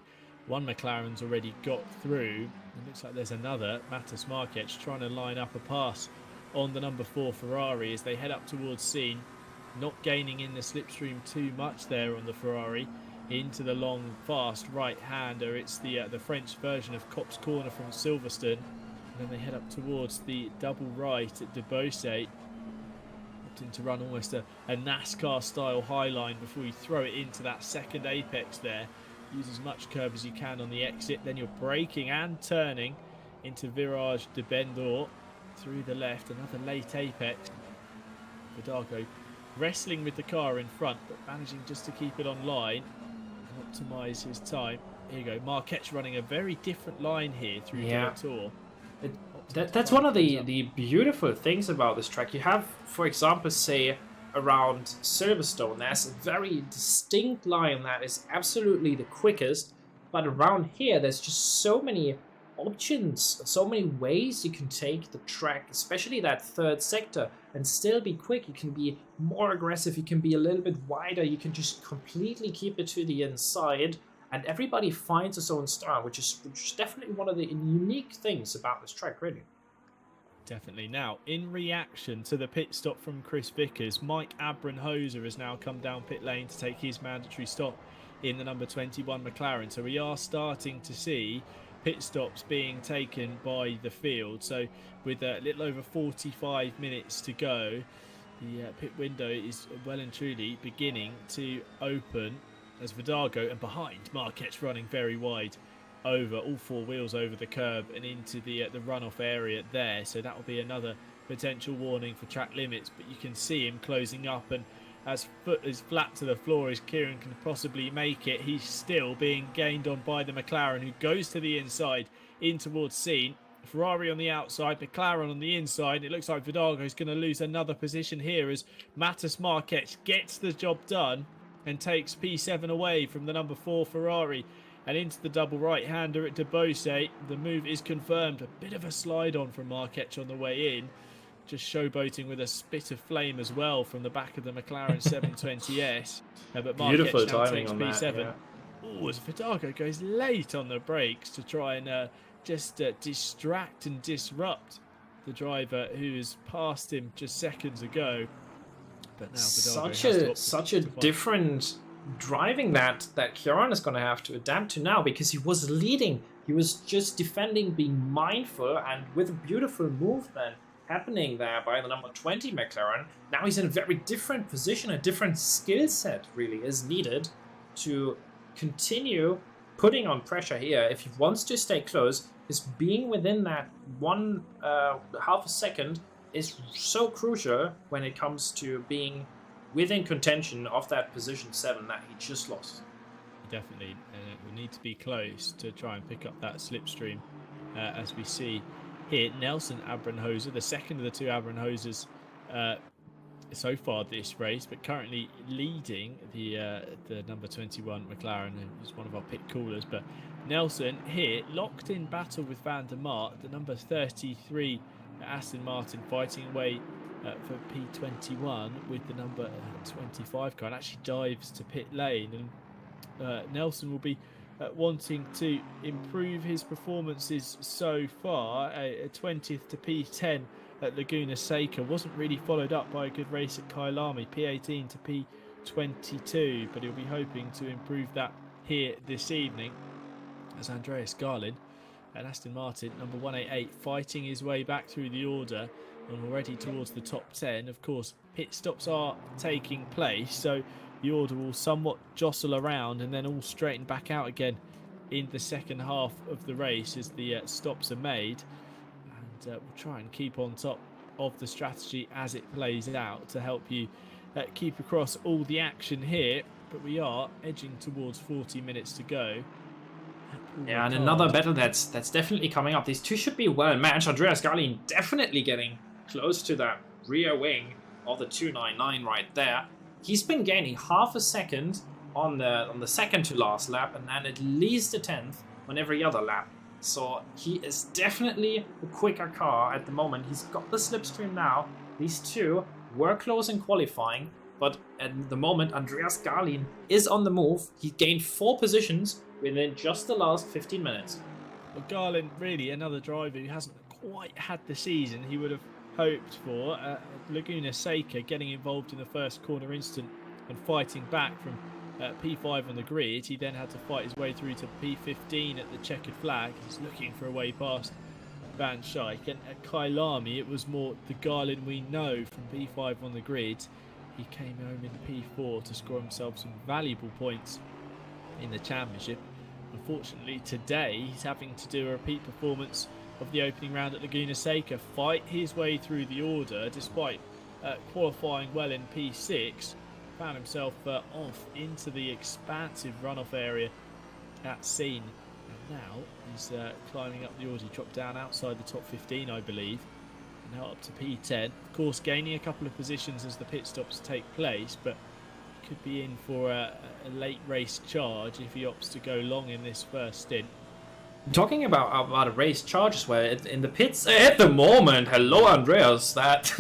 one McLaren's already got through. It looks like there's another, Matas Marquez, trying to line up a pass on the number 4 Ferrari as they head up towards Scene. Not gaining in the slipstream too much there on the Ferrari. Into the long, fast right-hander. It's the French version of Copse Corner from Silverstone. And then they head up towards the double right at De Beausset. Opting to run almost a NASCAR-style high line before you throw it into that second apex there. Use as much curb as you can on the exit. Then you're braking and turning into Virage de Bendor. Through the left, another late apex. Vidago wrestling with the car in front, but managing just to keep it on line and optimise his time. Here you go, Marquez running a very different line here through the Tour. That's one of the beautiful things about this track. You have, for example, say around Silverstone, there's a very distinct line that is absolutely the quickest, but around here there's just so many options, so many ways you can take the track, especially that third sector, and still be quick. You can be more aggressive, you can be a little bit wider, you can just completely keep it to the inside, and everybody finds his own style, which is definitely one of the unique things about this track, really. Definitely. Now, in reaction to the pit stop from Chris Vickers, Mike Abramhoser has now come down pit lane to take his mandatory stop in the number 21 McLaren. So we are starting to see pit stops being taken by the field. So with a little over 45 minutes to go, the pit window is well and truly beginning to open as Vidago, and behind Marquez running very wide over all 4 wheels over the curb and into the runoff area there. So that will be another potential warning for track limits, but you can see him closing up, and as foot is flat to the floor as Kieran can possibly make it, he's still being gained on by the McLaren, who goes to the inside in towards Scene. Ferrari on the outside, McLaren on the inside. It looks like Vidago is going to lose another position here as Matas Marquez gets the job done and takes P7 away from the number 4 Ferrari and into the double right-hander at De Beausset. The move is confirmed. A bit of a slide on from Marquez on the way in. Just showboating with a spit of flame as well from the back of the McLaren 720S. But Beautiful Marquez now timing takes on P7. that, Oh, as Vidago goes late on the brakes to try and just distract and disrupt the driver who has passed him just seconds ago. But now Vidago such a different driving that Kieran is going to have to adapt to now, because he was leading. He was just defending, being mindful, and with a beautiful movement happening there by the number 20 McLaren. Now he's in a very different position. A different skill set really is needed to continue putting on pressure here if he wants to stay close. Is being within that half a second is so crucial when it comes to being within contention of that position 7 that he just lost. Definitely, we need to be close to try and pick up that slipstream, as we see here. Nelson Abramhoser, the second of the 2 Abramhosers so far this race, but currently leading the number 21 McLaren, who's one of our pit callers. But Nelson here locked in battle with Van der Mark, the number 33 Aston Martin, fighting away for P21 with the number 25 car, and actually dives to pit lane. And Nelson will be wanting to improve his performances so far. A 20th to P10 at Laguna Seca wasn't really followed up by a good race at Kailami, P18 to P22, but he'll be hoping to improve that here this evening as Andreas Garlin and Aston Martin, number 188, fighting his way back through the order and already towards the top 10. Of course, pit stops are taking place, so the order will somewhat jostle around and then all straighten back out again in the second half of the race as the stops are made. And we'll try and keep on top of the strategy as it plays out to help you keep across all the action here. But we are edging towards 40 minutes to go. Yeah, and another battle that's definitely coming up. These two should be well matched. Andreas Garlin definitely getting close to that rear wing of the 299 right there. He's been gaining half a second on the second to last lap, and then at least a tenth on every other lap. So he is definitely a quicker car at the moment. He's got the slipstream now. These two were close in qualifying, but at the moment Andreas Garlin is on the move. He gained 4 positions within just the last 15 minutes. Well, Garlin, really another driver who hasn't quite had the season he would have hoped for. Laguna Seca getting involved in the first corner instant and fighting back from P5 on the grid. He then had to fight his way through to P15 at the checkered flag. He's looking for a way past Van Schaik. And at Kailami, it was more the Garlin we know from P5 on the grid. He came home in P4 to score himself some valuable points in the championship. Unfortunately, today he's having to do a repeat performance of the opening round at Laguna Seca, fight his way through the order despite qualifying well in P6. Found himself off into the expansive runoff area at Scene, and now he's climbing up the order. He dropped down outside the top 15, I believe, and now up to P10. Of course, gaining a couple of positions as the pit stops take place, but could be in for a late race charge if he opts to go long in this first stint. Talking about a race charge as well in the pits at the moment. Hello, Andreas. That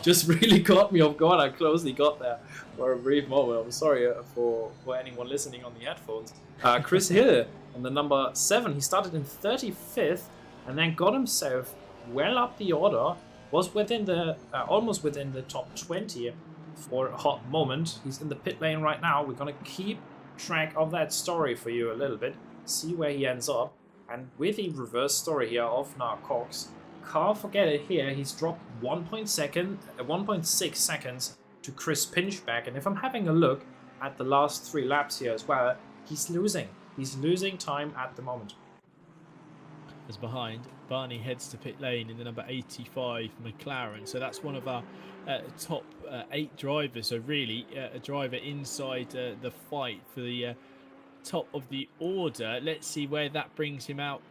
just really caught me off guard. I closely got there for a brief moment. I'm sorry for anyone listening on the headphones. Chris Hill on the number 7. He started in 35th and then got himself well up the order. Was within the almost within the top 20 for a hot moment. He's in the pit lane right now. We're gonna keep track of that story for you a little bit. See where he ends up, and with the reverse story here of Cox, can't forget it here. He's dropped 1.6 seconds to Chris Pinchback, and if I'm having a look at the last 3 laps here as well, he's losing. He's losing time at the moment. As behind, Barney heads to pit lane in the number 85 McLaren. So that's one of our top 8 drivers. So really a driver inside the fight for the top of the order. Let's see where that brings him out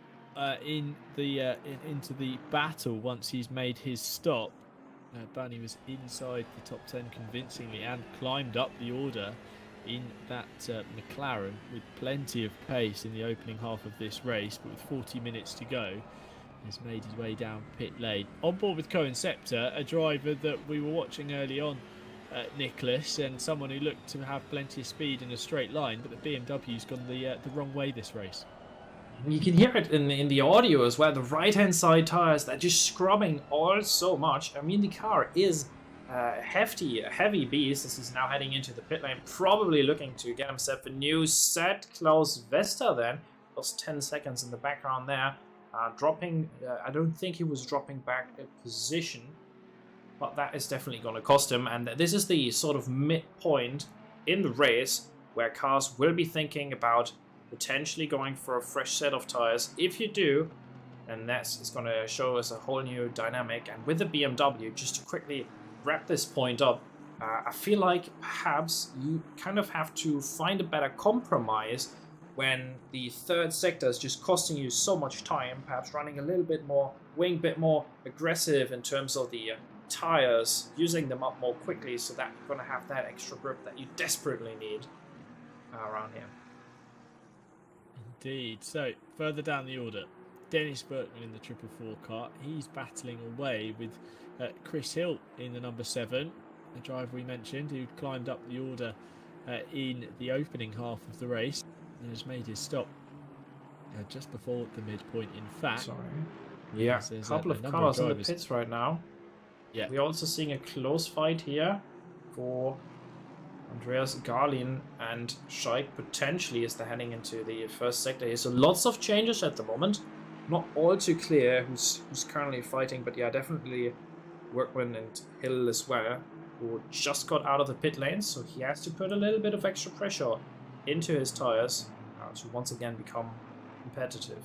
into the battle once he's made his stop. Barney was inside the top 10 convincingly and climbed up the order in that McLaren with plenty of pace in the opening half of this race, but with 40 minutes to go has made his way down pit lane. On board with Cohen Scepter, a driver that we were watching early on, Nicholas, and someone who looked to have plenty of speed in a straight line, but the BMW's gone the wrong way this race. You can hear it in the audio as well. The right-hand side tires, they're just scrubbing all so much. I mean, the car is a heavy beast as he's now heading into the pit lane, probably looking to get himself a new set. Klaus Vester then lost 10 seconds in the background there, dropping. I don't think he was dropping back a position, but that is definitely going to cost him. And this is the sort of midpoint in the race where cars will be thinking about potentially going for a fresh set of tires. If you do, then that's going to show us a whole new dynamic. And with the BMW, just to quickly wrap this point up, I feel like perhaps you kind of have to find a better compromise when the third sector is just costing you so much time, perhaps running a little bit more, being a bit more aggressive in terms of the tires, using them up more quickly so that you're going to have that extra grip that you desperately need around here. Indeed. So further down the order, Dennis Berkman in the 444 car. He's battling away with Chris Hill in the number 7, the driver we mentioned, who climbed up the order in the opening half of the race and has made his stop just before the midpoint, in fact. Sorry. Yeah, a couple of cars in the pits right now. Yeah. We're also seeing a close fight here for Andreas Garlin and Scheik potentially as they're heading into the first sector here. So lots of changes at the moment. Not all too clear who's currently fighting, but yeah, definitely Workman and Hill as well, who just got out of the pit lane, so he has to put a little bit of extra pressure into his tires to once again become competitive.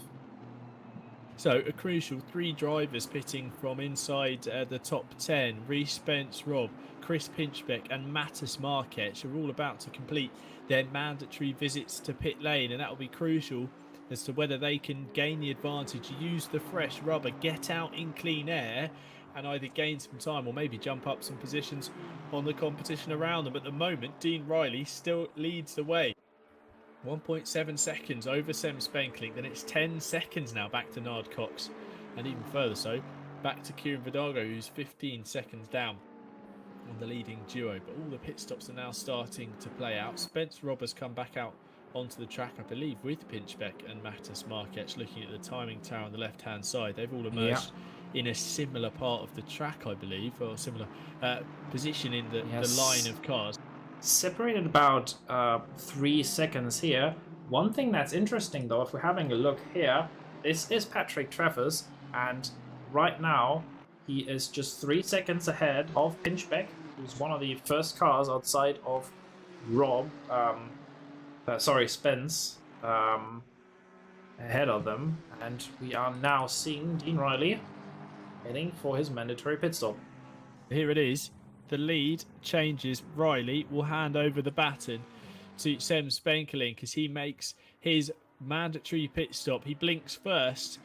So a crucial 3 drivers pitting from inside the top 10. Rhys Spence, Rob, Chris Pinchbeck and Mattis Marquez are all about to complete their mandatory visits to pit lane, and that will be crucial as to whether they can gain the advantage, use the fresh rubber, get out in clean air and either gain some time or maybe jump up some positions on the competition around them. At the moment, Dean Riley still leads the way. 1.7 seconds over Sem Spenkling, then it's 10 seconds now back to Nard Cox, and even further so back to Kieran Vidago, who's 15 seconds down on the leading duo. But all the pit stops are now starting to play out. Spence Robb has come back out onto the track, I believe, with Pinchbeck and Mattis Marquez. Looking at the timing tower on the left hand side, they've all emerged in a similar part of the track, I believe, or similar position in the line of cars. Separated about 3 seconds here. One thing that's interesting though, if we're having a look here, this is Patrick Travers, and right now he is just 3 seconds ahead of Pinchbeck, who's one of the first cars outside of Spence, ahead of them, and we are now seeing Dean Riley heading for his mandatory pit stop. Here it is. The lead changes. Riley will hand over the baton to Sem Spenkeling because he makes his mandatory pit stop. He blinks first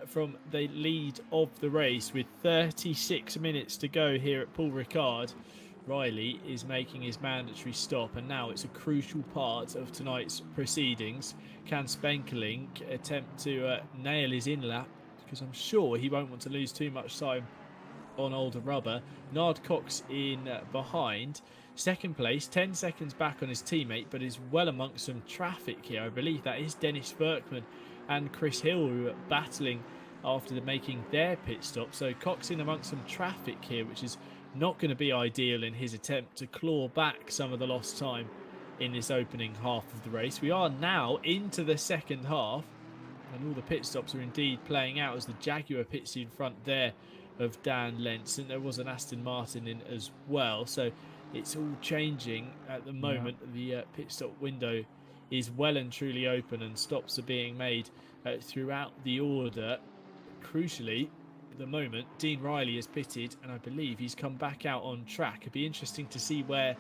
from the lead of the race with 36 minutes to go here at Paul Ricard. Riley is making his mandatory stop, and now it's a crucial part of tonight's proceedings. Can Spenkeling attempt to nail his in-lap? Because I'm sure he won't want to lose too much time on older rubber. Nard Cox in behind. Second place, 10 seconds back on his teammate, but is well amongst some traffic here. I believe that is Dennis Berkman and Chris Hill who are battling after making their pit stop. So Cox in amongst some traffic here, which is not going to be ideal in his attempt to claw back some of the lost time in this opening half of the race. We are now into the second half, and all the pit stops are indeed playing out as the Jaguar pits in front there of Dan Lentz, and there was an Aston Martin in as well. So it's all changing at the moment. The pit stop window is well and truly open, and stops are being made throughout the order. Crucially, at the moment, Dean Riley has pitted, and I believe he's come back out on track. It'd be interesting to see where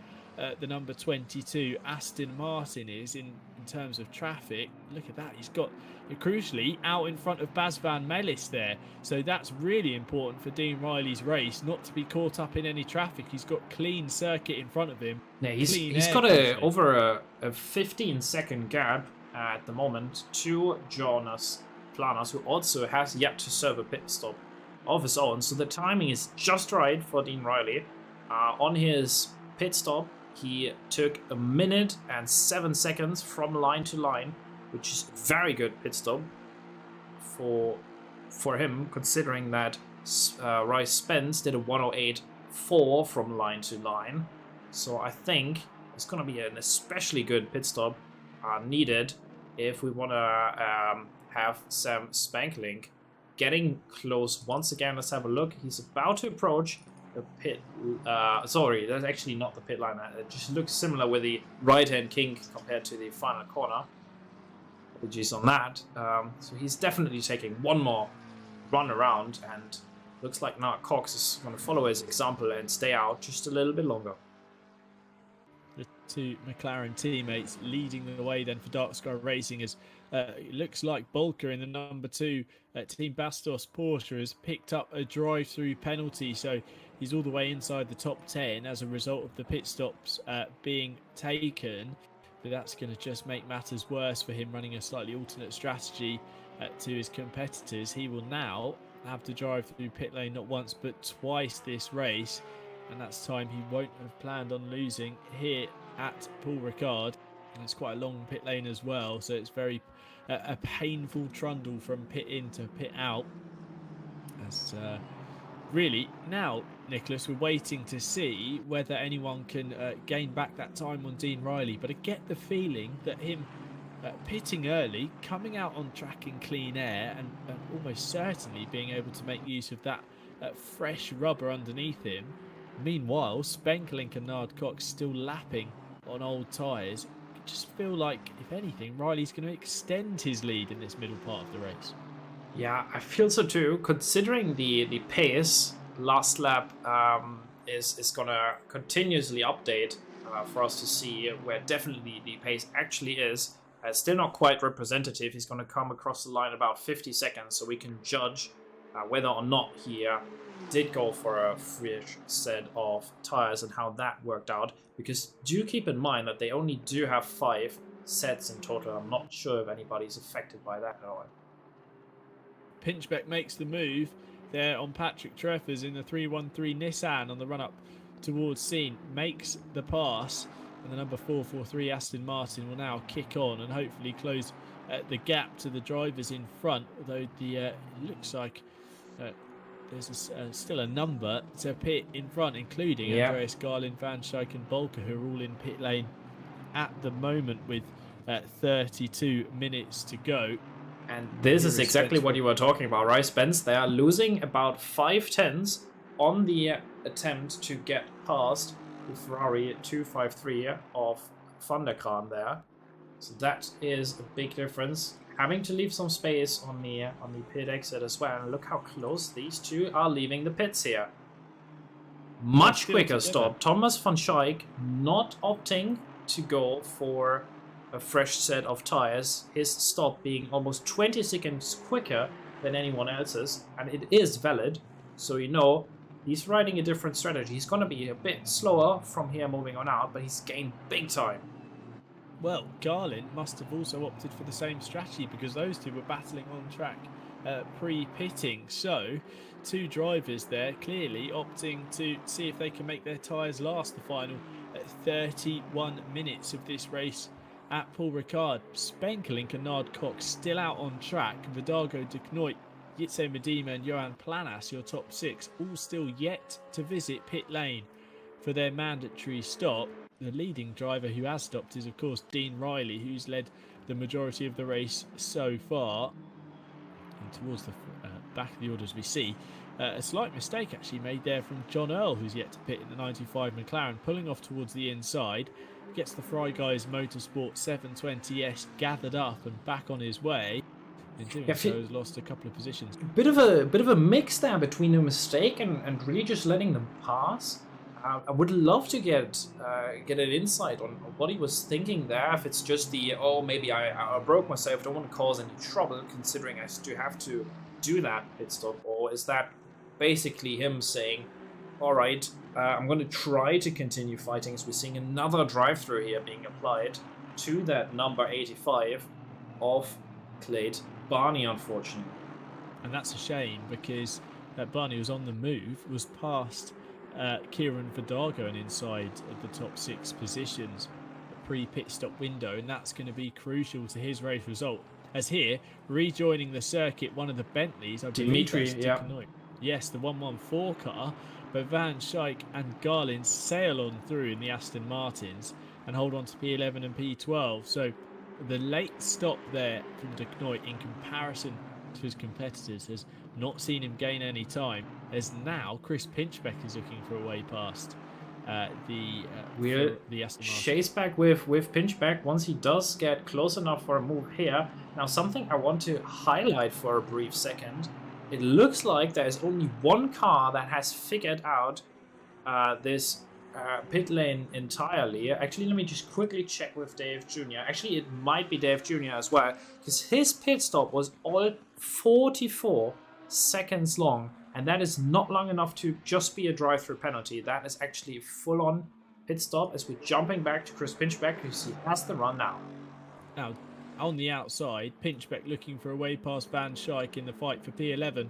the number 22 Aston Martin is in terms of traffic. Look at that, he's got crucially out in front of Bas van Melis there, so that's really important for Dean Riley's race, not to be caught up in any traffic. He's got clean circuit in front of him. Yeah, he's got over a 15-second gap at the moment to Jonas Planas, who also has yet to serve a pit stop of his own, so the timing is just right for Dean Riley. On his pit stop, he took 1 minute and 7 seconds from line to line, which is a very good pit stop for him, considering that Rhys Spence did a 1:08.4 from line to line. So I think it's going to be an especially good pit stop needed if we want to have Sam Spankling getting close once again. Let's have a look. He's about to approach the pit. Sorry, that's actually not the pit line. It just looks similar with the right-hand kink compared to the final corner. Apologies on that. So he's definitely taking one more run around, and looks like now Cox is going to follow his example and stay out just a little bit longer. The two McLaren teammates leading the way then for Dark Sky Racing, as it looks like Bolker in the number 2 Team Bastos Porsche has picked up a drive-through penalty, so he's all the way inside the top 10 as a result of the pit stops being taken. But that's going to just make matters worse for him, running a slightly alternate strategy to his competitors. He will now have to drive through pit lane not once but twice this race, and that's time he won't have planned on losing here at Paul Ricard. And it's quite a long pit lane as well, so it's very a painful trundle from pit in to pit out. As really now, Nicholas, we're waiting to see whether anyone can gain back that time on Dean Riley, but I get the feeling that him pitting early, coming out on track in clean air, and almost certainly being able to make use of that fresh rubber underneath him. Meanwhile, Spenkelink and Nard Cox still lapping on old tyres. I just feel like, if anything, Riley's going to extend his lead in this middle part of the race. Yeah, I feel so too. Considering the pace, last lap is going to continuously update for us to see where definitely the pace actually is. Still not quite representative. He's going to come across the line about 50 seconds, so we can judge whether or not he did go for a fresh set of tires and how that worked out. Because do keep in mind that they only do have 5 sets in total. I'm not sure if anybody's affected by that at all. Pinchbeck makes the move there on Patrick Treffers in the 313 Nissan on the run-up towards Scene. Makes the pass, and the number 443 Aston Martin will now kick on and hopefully close the gap to the drivers in front, although it looks like there's still a number to pit in front, including Andreas Garlin, Van Schijk and Bolker, who are all in pit lane at the moment with 32 minutes to go. And this is exactly what you were talking about, right, Spence? They are losing about 5 tenths on the attempt to get past the Ferrari 253 of Van der Kraan there. So that is a big difference. Having to leave some space on the pit exit as well. And look how close these two are leaving the pits here. Much quicker stop. Thomas Van Schijk not opting to go for a fresh set of tires, his stop being almost 20 seconds quicker than anyone else's, and it is valid, so you know he's riding a different strategy. He's going to be a bit slower from here moving on out, but he's gained big time. Well, Garlin must have also opted for the same strategy, because those two were battling on track pre-pitting, so 2 drivers there clearly opting to see if they can make their tyres last the final 31 minutes of this race at Paul Ricard. Spenkelink and Nard Cox still out on track. Vidago, De Knoit, Jitse Medema and Johan Planas, your top 6, all still yet to visit pit lane for their mandatory stop. The leading driver who has stopped is, of course, Dean Riley, who's led the majority of the race so far. And towards the back of the order, as we see, a slight mistake actually made there from John Earl, who's yet to pit in the 95 McLaren, pulling off towards the inside. Gets the Fry Guys Motorsport 720S gathered up and back on his way. In doing so, has lost a couple of positions. Bit of a mix there between a mistake and really just letting them pass. I would love to get an insight on what he was thinking there. If it's just maybe I broke myself, don't want to cause any trouble, considering I still have to do that pit stop, or is that basically him saying, all right, I'm going to try to continue fighting, as we're seeing another drive-through here being applied to that number 85 of Clayt Barney, unfortunately. And that's a shame, because Barney was on the move, was past Kieran Vidago and inside the top 6 positions pre-pit stop window, and that's going to be crucial to his race result. As here, rejoining the circuit, one of the Bentleys, I believe that's Knoit. Yes, the 114 car, but Van Schijk and Garlin sail on through in the Aston Martins and hold on to P11 and P12. So the late stop there from De Knoit in comparison to his competitors has not seen him gain any time, as now Chris Pinchbeck is looking for a way past the Aston Martin. Chase back with Pinchbeck once he does get close enough for a move here. Now, something I want to highlight for a brief second. It looks like there is only one car that has figured out this pit lane entirely. Actually, let me just quickly check with Dave Jr. Actually, it might be Dave Jr. as well, because his pit stop was all 44 seconds long, and that is not long enough to just be a drive-through penalty. That is actually a full-on pit stop, as we're jumping back to Chris Pinchbeck, who has the run now. Now, on the outside. Pinchbeck looking for a way past Van Schaik in the fight for P11.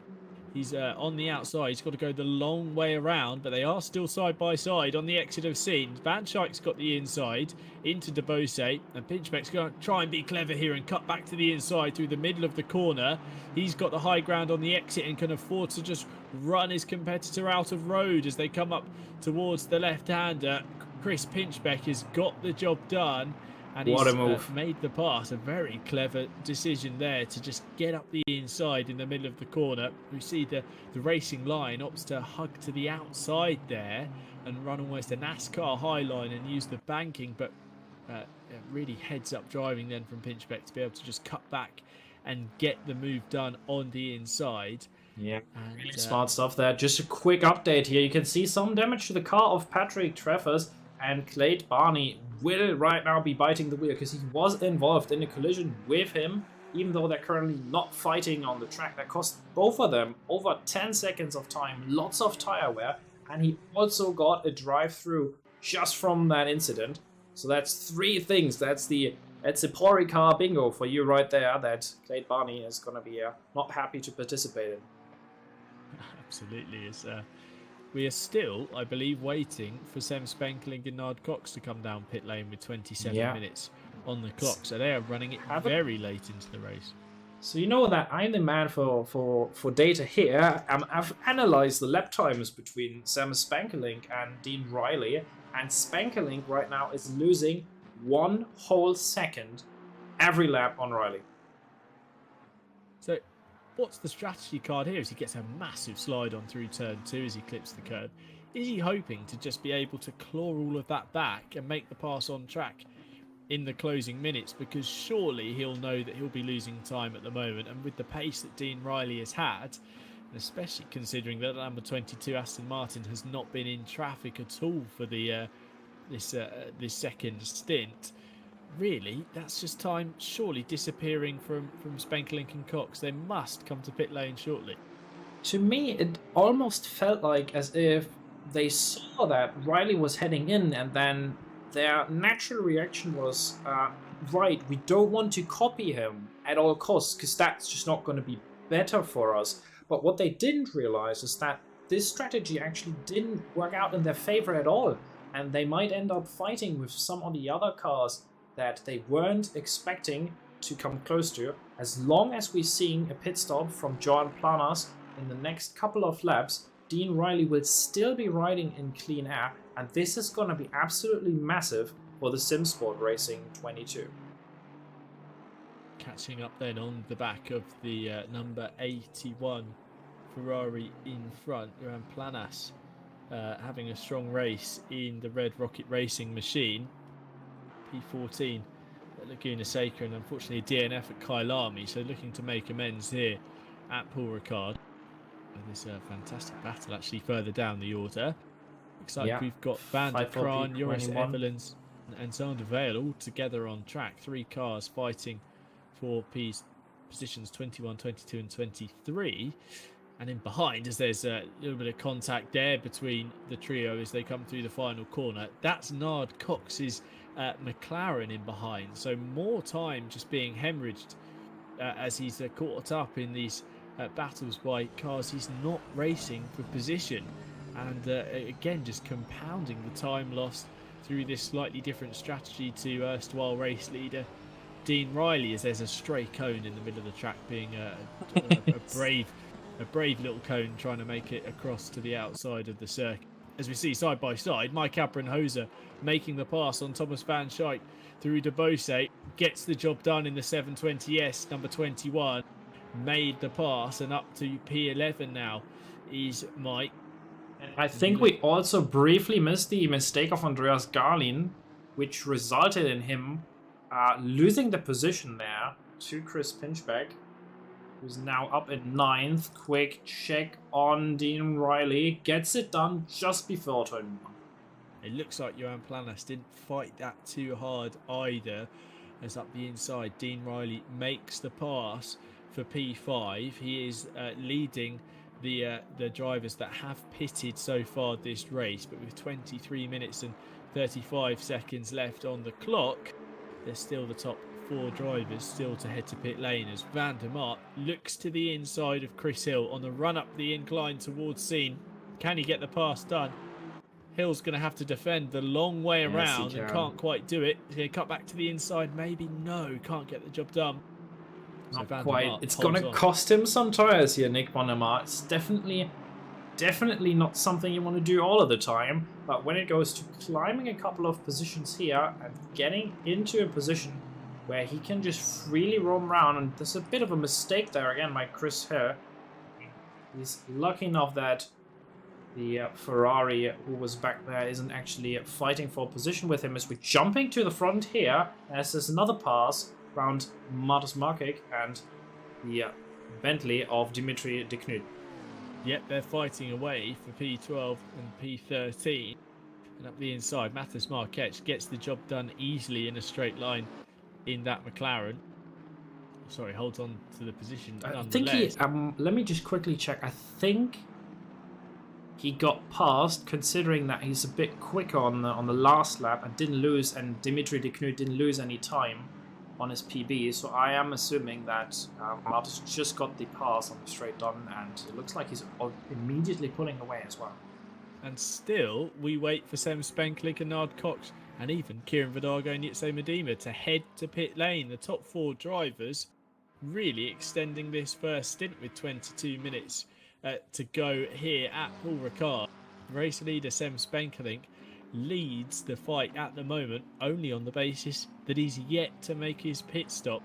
He's on the outside. He's got to go the long way around, but they are still side by side on the exit of scene. Van Schaik's got the inside into Debose, and Pinchbeck's going to try and be clever here and cut back to the inside through the middle of the corner. He's got the high ground on the exit and can afford to just run his competitor out of road as they come up towards the left-hander. Chris Pinchbeck has got the job done. And What he's a move. made the pass. A very clever decision there to just get up the inside in the middle of the corner. We see the racing line opts to hug to the outside there and run almost a NASCAR high line and use the banking, but really heads up driving then from Pinchbeck to be able to just cut back and get the move done on the inside. Yeah, and, really smart stuff there. Just a quick update here. You can see some damage to the car of Patrick Treffers, and Clayton Barney will right now be biting the wheel because he was involved in a collision with him, even though they're currently not fighting on the track. That cost both of them over 10 seconds of time, lots of tire wear, and he also got a drive-through just from that incident. So that's 3 things. That's a Paul Ricard bingo for you right there that Clayton Barney is going to be not happy to participate in. Absolutely. We are still, I believe, waiting for Sam Spankeling and Nard Cox to come down pit lane with 27 minutes on the clock. So they are running it very late into the race. So you know that I'm the man for data here. I've analyzed the lap times between Sam Spankeling and Dean Riley. And Spankeling right now is losing 1 whole second every lap on Riley. So what's the strategy card here as he gets a massive slide on through turn 2 as he clips the curb? Is he hoping to just be able to claw all of that back and make the pass on track in the closing minutes? Because surely he'll know that he'll be losing time at the moment, and with the pace that Dean Riley has had, and especially considering that number 22 Aston Martin has not been in traffic at all for the this second stint, really, that's just time surely disappearing from Spankeling and Cox. They must come to pit lane shortly. To me, it almost felt like as if they saw that Riley was heading in, and then their natural reaction was, right, we don't want to copy him at all costs, because that's just not going to be better for us. But what they didn't realize is that this strategy actually didn't work out in their favor at all, and they might end up fighting with some of the other cars that they weren't expecting to come close to. As long as we're seeing a pit stop from Joan Planas in the next couple of laps, Dean Riley will still be riding in clean air, and this is going to be absolutely massive for the Simsport Racing 22. Catching up then on the back of the number 81 Ferrari in front, Joan Planas having a strong race in the Red Rocket Racing machine. P14 at Laguna Seca, and unfortunately a DNF at Kyalami, so looking to make amends here at Paul Ricard. And this fantastic battle actually further down the order. Looks like we've got Van der Kraan, Joris Evelens and Sander Vale all together on track. 3 cars fighting for positions 21, 22 and 23. And in behind, as there's a little bit of contact there between the trio as they come through the final corner, that's Nard Cox's McLaren in behind. So more time just being hemorrhaged as he's caught up in these battles by cars he's not racing for position. And again, just compounding the time lost through this slightly different strategy to erstwhile race leader Dean Riley, as there's a stray cone in the middle of the track, being a brave little cone trying to make it across to the outside of the circuit. As we see side by side, Mike Abrenhoser making the pass on Thomas Van Schaik through Debose, gets the job done in the 720S, number 21, made the pass, and up to P11 now is Mike. And I think we also briefly missed the mistake of Andreas Garlin, which resulted in him losing the position there to Chris Pinchbeck, who's now up at 9th. Quick check on Dean Riley. Gets it done just before turn 1. It looks like Joan Planas didn't fight that too hard either, as up the inside Dean Riley makes the pass for P5. He is leading the drivers that have pitted so far this race, but with 23 minutes and 35 seconds left on the clock, they're still the top 4 drivers still to head to pit lane as Van der Mart looks to the inside of Chris Hill on the run up the incline towards Scene. Can he get the pass done? Hill's going to have to defend the long way around and can't quite do it. He's going to cut back to the inside. Maybe no, can't get the job done. Not quite. It's going to cost him some tires here, Nick Van der Mart. It's definitely not something you want to do all of the time. But when it goes to climbing a couple of positions here and getting into a position where he can just freely roam around, and there's a bit of a mistake there again by Chris Hill. He's lucky enough that the Ferrari who was back there isn't actually fighting for position with him, as we're jumping to the front here as there's another pass around Martus Markic and the Bentley of Dimitri de Knuth. Yep, they're fighting away for P12 and P13. And up the inside, Matthias Marquez gets the job done easily in a straight line in that McLaren. Sorry, holds on to the position I think he, let me just quickly check. I think he got past, considering that he's a bit quicker on the last lap and didn't lose, and Dimitri de Knuth didn't lose any time on his PB. So I am assuming that Martus just got the pass on the straight done, and it looks like he's immediately pulling away as well. And still, we wait for Sem Spenklik and Nard Cox and even Kieran Vidago and Jitse Medema to head to pit lane. The top 4 drivers really extending this first stint with 22 minutes to go here at Paul Ricard. Race leader Sem Spenklik leads the fight at the moment, only on the basis that he's yet to make his pit stop.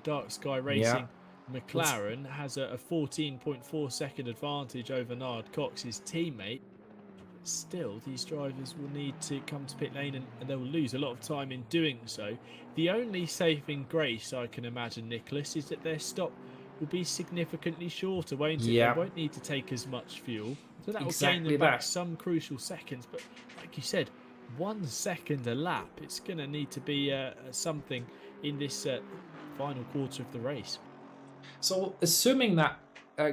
Dark Sky Racing McLaren has a 14.4 second advantage over Nard Cox, his teammate. Still, these drivers will need to come to pit lane and they will lose a lot of time in doing so. The only saving grace I can imagine, Nicholas, is that their stop will be significantly shorter, won't it? They won't need to take as much fuel, so that will gain them back some crucial seconds. But like you said, 1 second a lap, it's going to need to be something in this final quarter of the race. So assuming that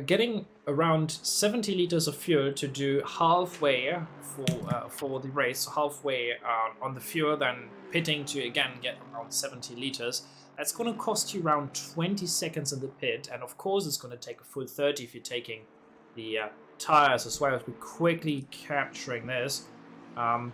getting around 70 liters of fuel to do halfway for the race, halfway on the fuel, then pitting to again get around 70 liters, that's going to cost you around 20 seconds in the pit, and of course it's going to take a full 30 if you're taking the tires as well. As we're quickly capturing this, I'm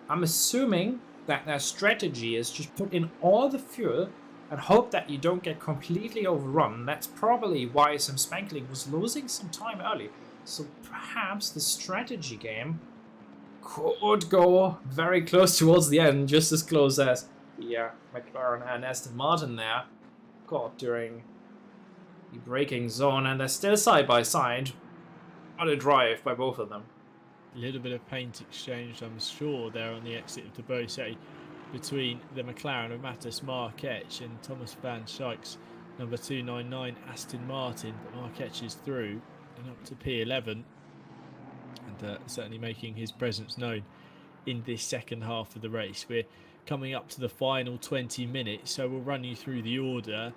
assuming that their strategy is just put in all the fuel and hope that you don't get completely overrun. That's probably why Sem Spenklik was losing some time early. So perhaps the strategy game could go very close towards the end, just as close as the McLaren and Aston Martin there got during the braking zone, and they're still side by side. What a drive by both of them. A little bit of paint exchange, I'm sure, there on the exit of De Beausset between the McLaren of Matthias Marquez and Thomas van Schijk's number 299 Aston Martin. But Marquez is through and up to P11, and certainly making his presence known in this second half of the race. We're coming up to the final 20 minutes, so we'll run you through the order,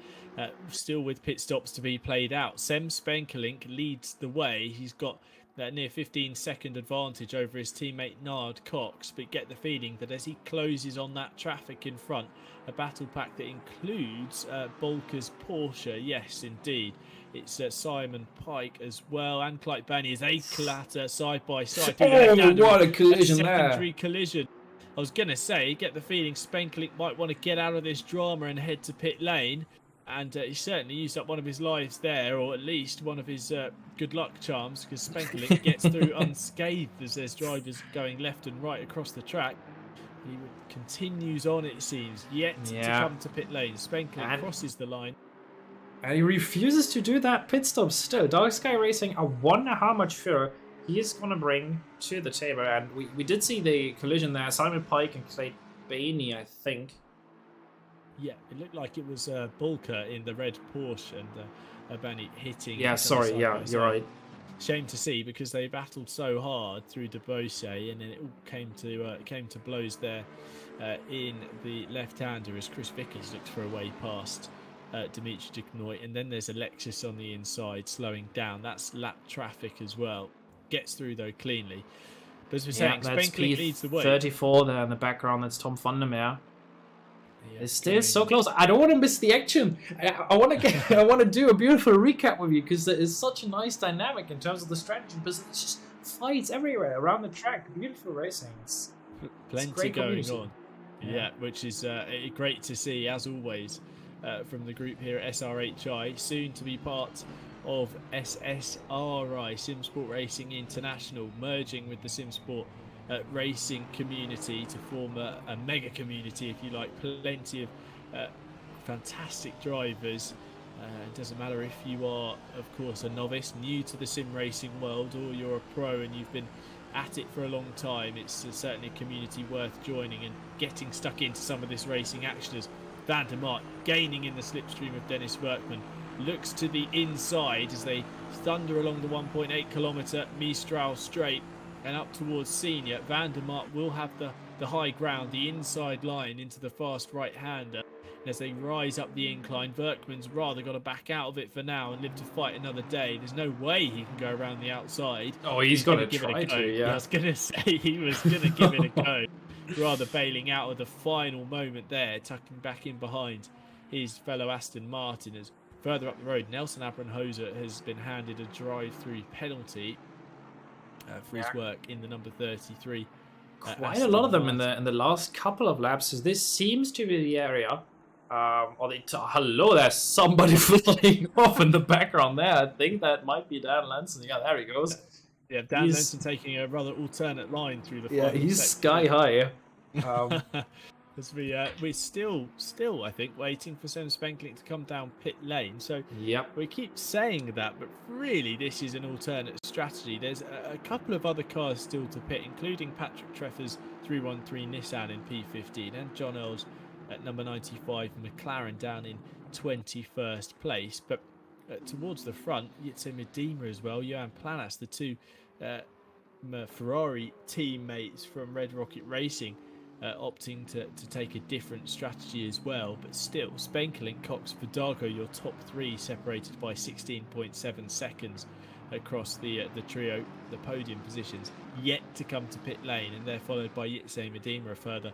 still with pit stops to be played out. Sem Spenklik leads the way. He's got that near 15-second advantage over his teammate Nard Cox, but get the feeling that as he closes on that traffic in front, a battle pack that includes Bolker's Porsche, yes indeed, it's Simon Pike as well, and Clyde Banney as they clatter side by side. Oh, what a collision there! Secondary collision. I was going to say, get the feeling Spenklik might want to get out of this drama and head to pit lane. And he certainly used up one of his lives there, or at least one of his good luck charms, because Spenklik gets through unscathed as there's drivers going left and right across the track. He continues on, it seems, yet to come to pit lane. Spenklik crosses the line. And he refuses to do that pit stop still. Dark Sky Racing, I wonder how much fuel he is going to bring to the table. And we did see the collision there. Simon Pike and Clyde Banney, I think. Yeah, it looked like it was Bulker in the red Porsche and Banney hitting. Yeah, sorry, yeah, you're right. Shame to see, because they battled so hard through De Beausset, and then it all came to blows there in the left-hander as Chris Vickers looked for a way past Dimitri de Knuth, and then there's a Lexus on the inside slowing down. That's lap traffic as well. Gets through though cleanly. But as we're saying, Spenklik leads the way. 34 there in the background. That's Tom van der Meer. It's still so close. I don't want to miss the action. I want to get. I want to do a beautiful recap with you because there is such a nice dynamic in terms of the strategy. Because it's just fights everywhere around the track. Beautiful racing. It's plenty going on. Yeah, which is great to see as always from the group here at SRHI, soon to be part of SSRi, Simsport Racing International, merging with the Simsport racing community to form a mega community, if you like. Plenty of fantastic drivers. It doesn't matter if you are, of course, a novice, new to the sim racing world, or you're a pro and you've been at it for a long time. It's certainly a community worth joining and getting stuck into some of this racing action. As Van der Mark gaining in the slipstream of Dennis Workman, looks to the inside as they thunder along the 1.8 kilometre Mistral straight and up towards Senior. Van der Mark will have the high ground, the inside line into the fast right-hander. And as they rise up the incline, Workman's rather got to back out of it for now and live to fight another day. There's no way he can go around the outside. Oh, he's got to give try it a go. to, yeah. I was going to say he was going to give it a go, rather bailing out of the final moment there, tucking back in behind his fellow Aston Martin. As further up the road, Nelson Abranhoser has been handed a drive-through penalty for his work in the number 33. Quite a lot of them in the last couple of laps. So this seems to be the area. Hello, there's somebody flying off in the background there. I think that might be Dan Lanson. Yeah, there he goes. Yeah, Dan Lanson taking a rather alternate line through the final he's sky high. As we're still I think waiting for Sam Spenkling to come down pit lane. So we keep saying that, but really this is an alternate strategy. There's a couple of other cars still to pit, including Patrick Treffer's 313 Nissan in P15 and John Earls at number 95 McLaren down in 21st place. But towards the front, Jitse Medema as well, Johan Planas, the two Ferrari teammates from Red Rocket Racing, opting to take a different strategy as well. But still, Spenkling, Cox, Vidago, your top three, separated by 16.7 seconds across the trio, the podium positions, yet to come to pit lane, and they're followed by Jitse Medema a further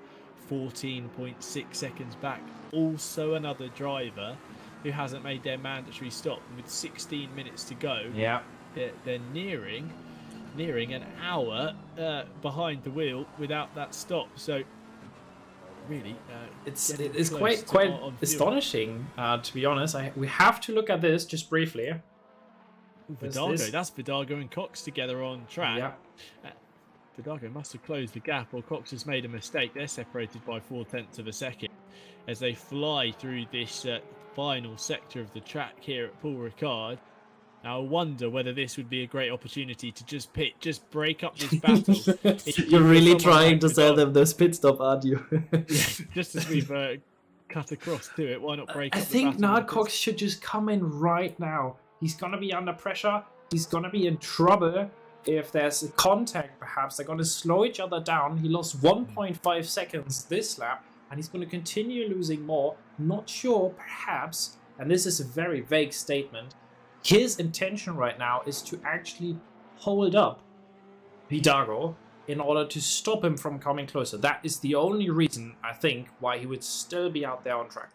14.6 seconds back. Also another driver who hasn't made their mandatory stop, and with 16 minutes to go, they're nearing an hour behind the wheel without that stop. So really, it's quite astonishing, to be honest. We have to look at this just briefly. Vidago, that's Vidago and Cox together on track. Vidago must have closed the gap, or Cox has made a mistake. They're separated by 0.4 of a second as they fly through this final sector of the track here at Paul Ricard. Now, I wonder whether this would be a great opportunity to just break up this battle. You're really trying to sell them this pit stop, aren't you? Just as we've cut across to it, why not break up I think Nard Cox should just come in right now. He's going to be under pressure. He's going to be in trouble. If there's a contact, perhaps they're going to slow each other down. He lost 1.5 seconds this lap, and he's going to continue losing more. Not sure, perhaps, and this is a very vague statement, his intention right now is to actually hold up Vidago in order to stop him from coming closer. That is the only reason, I think, why he would still be out there on track.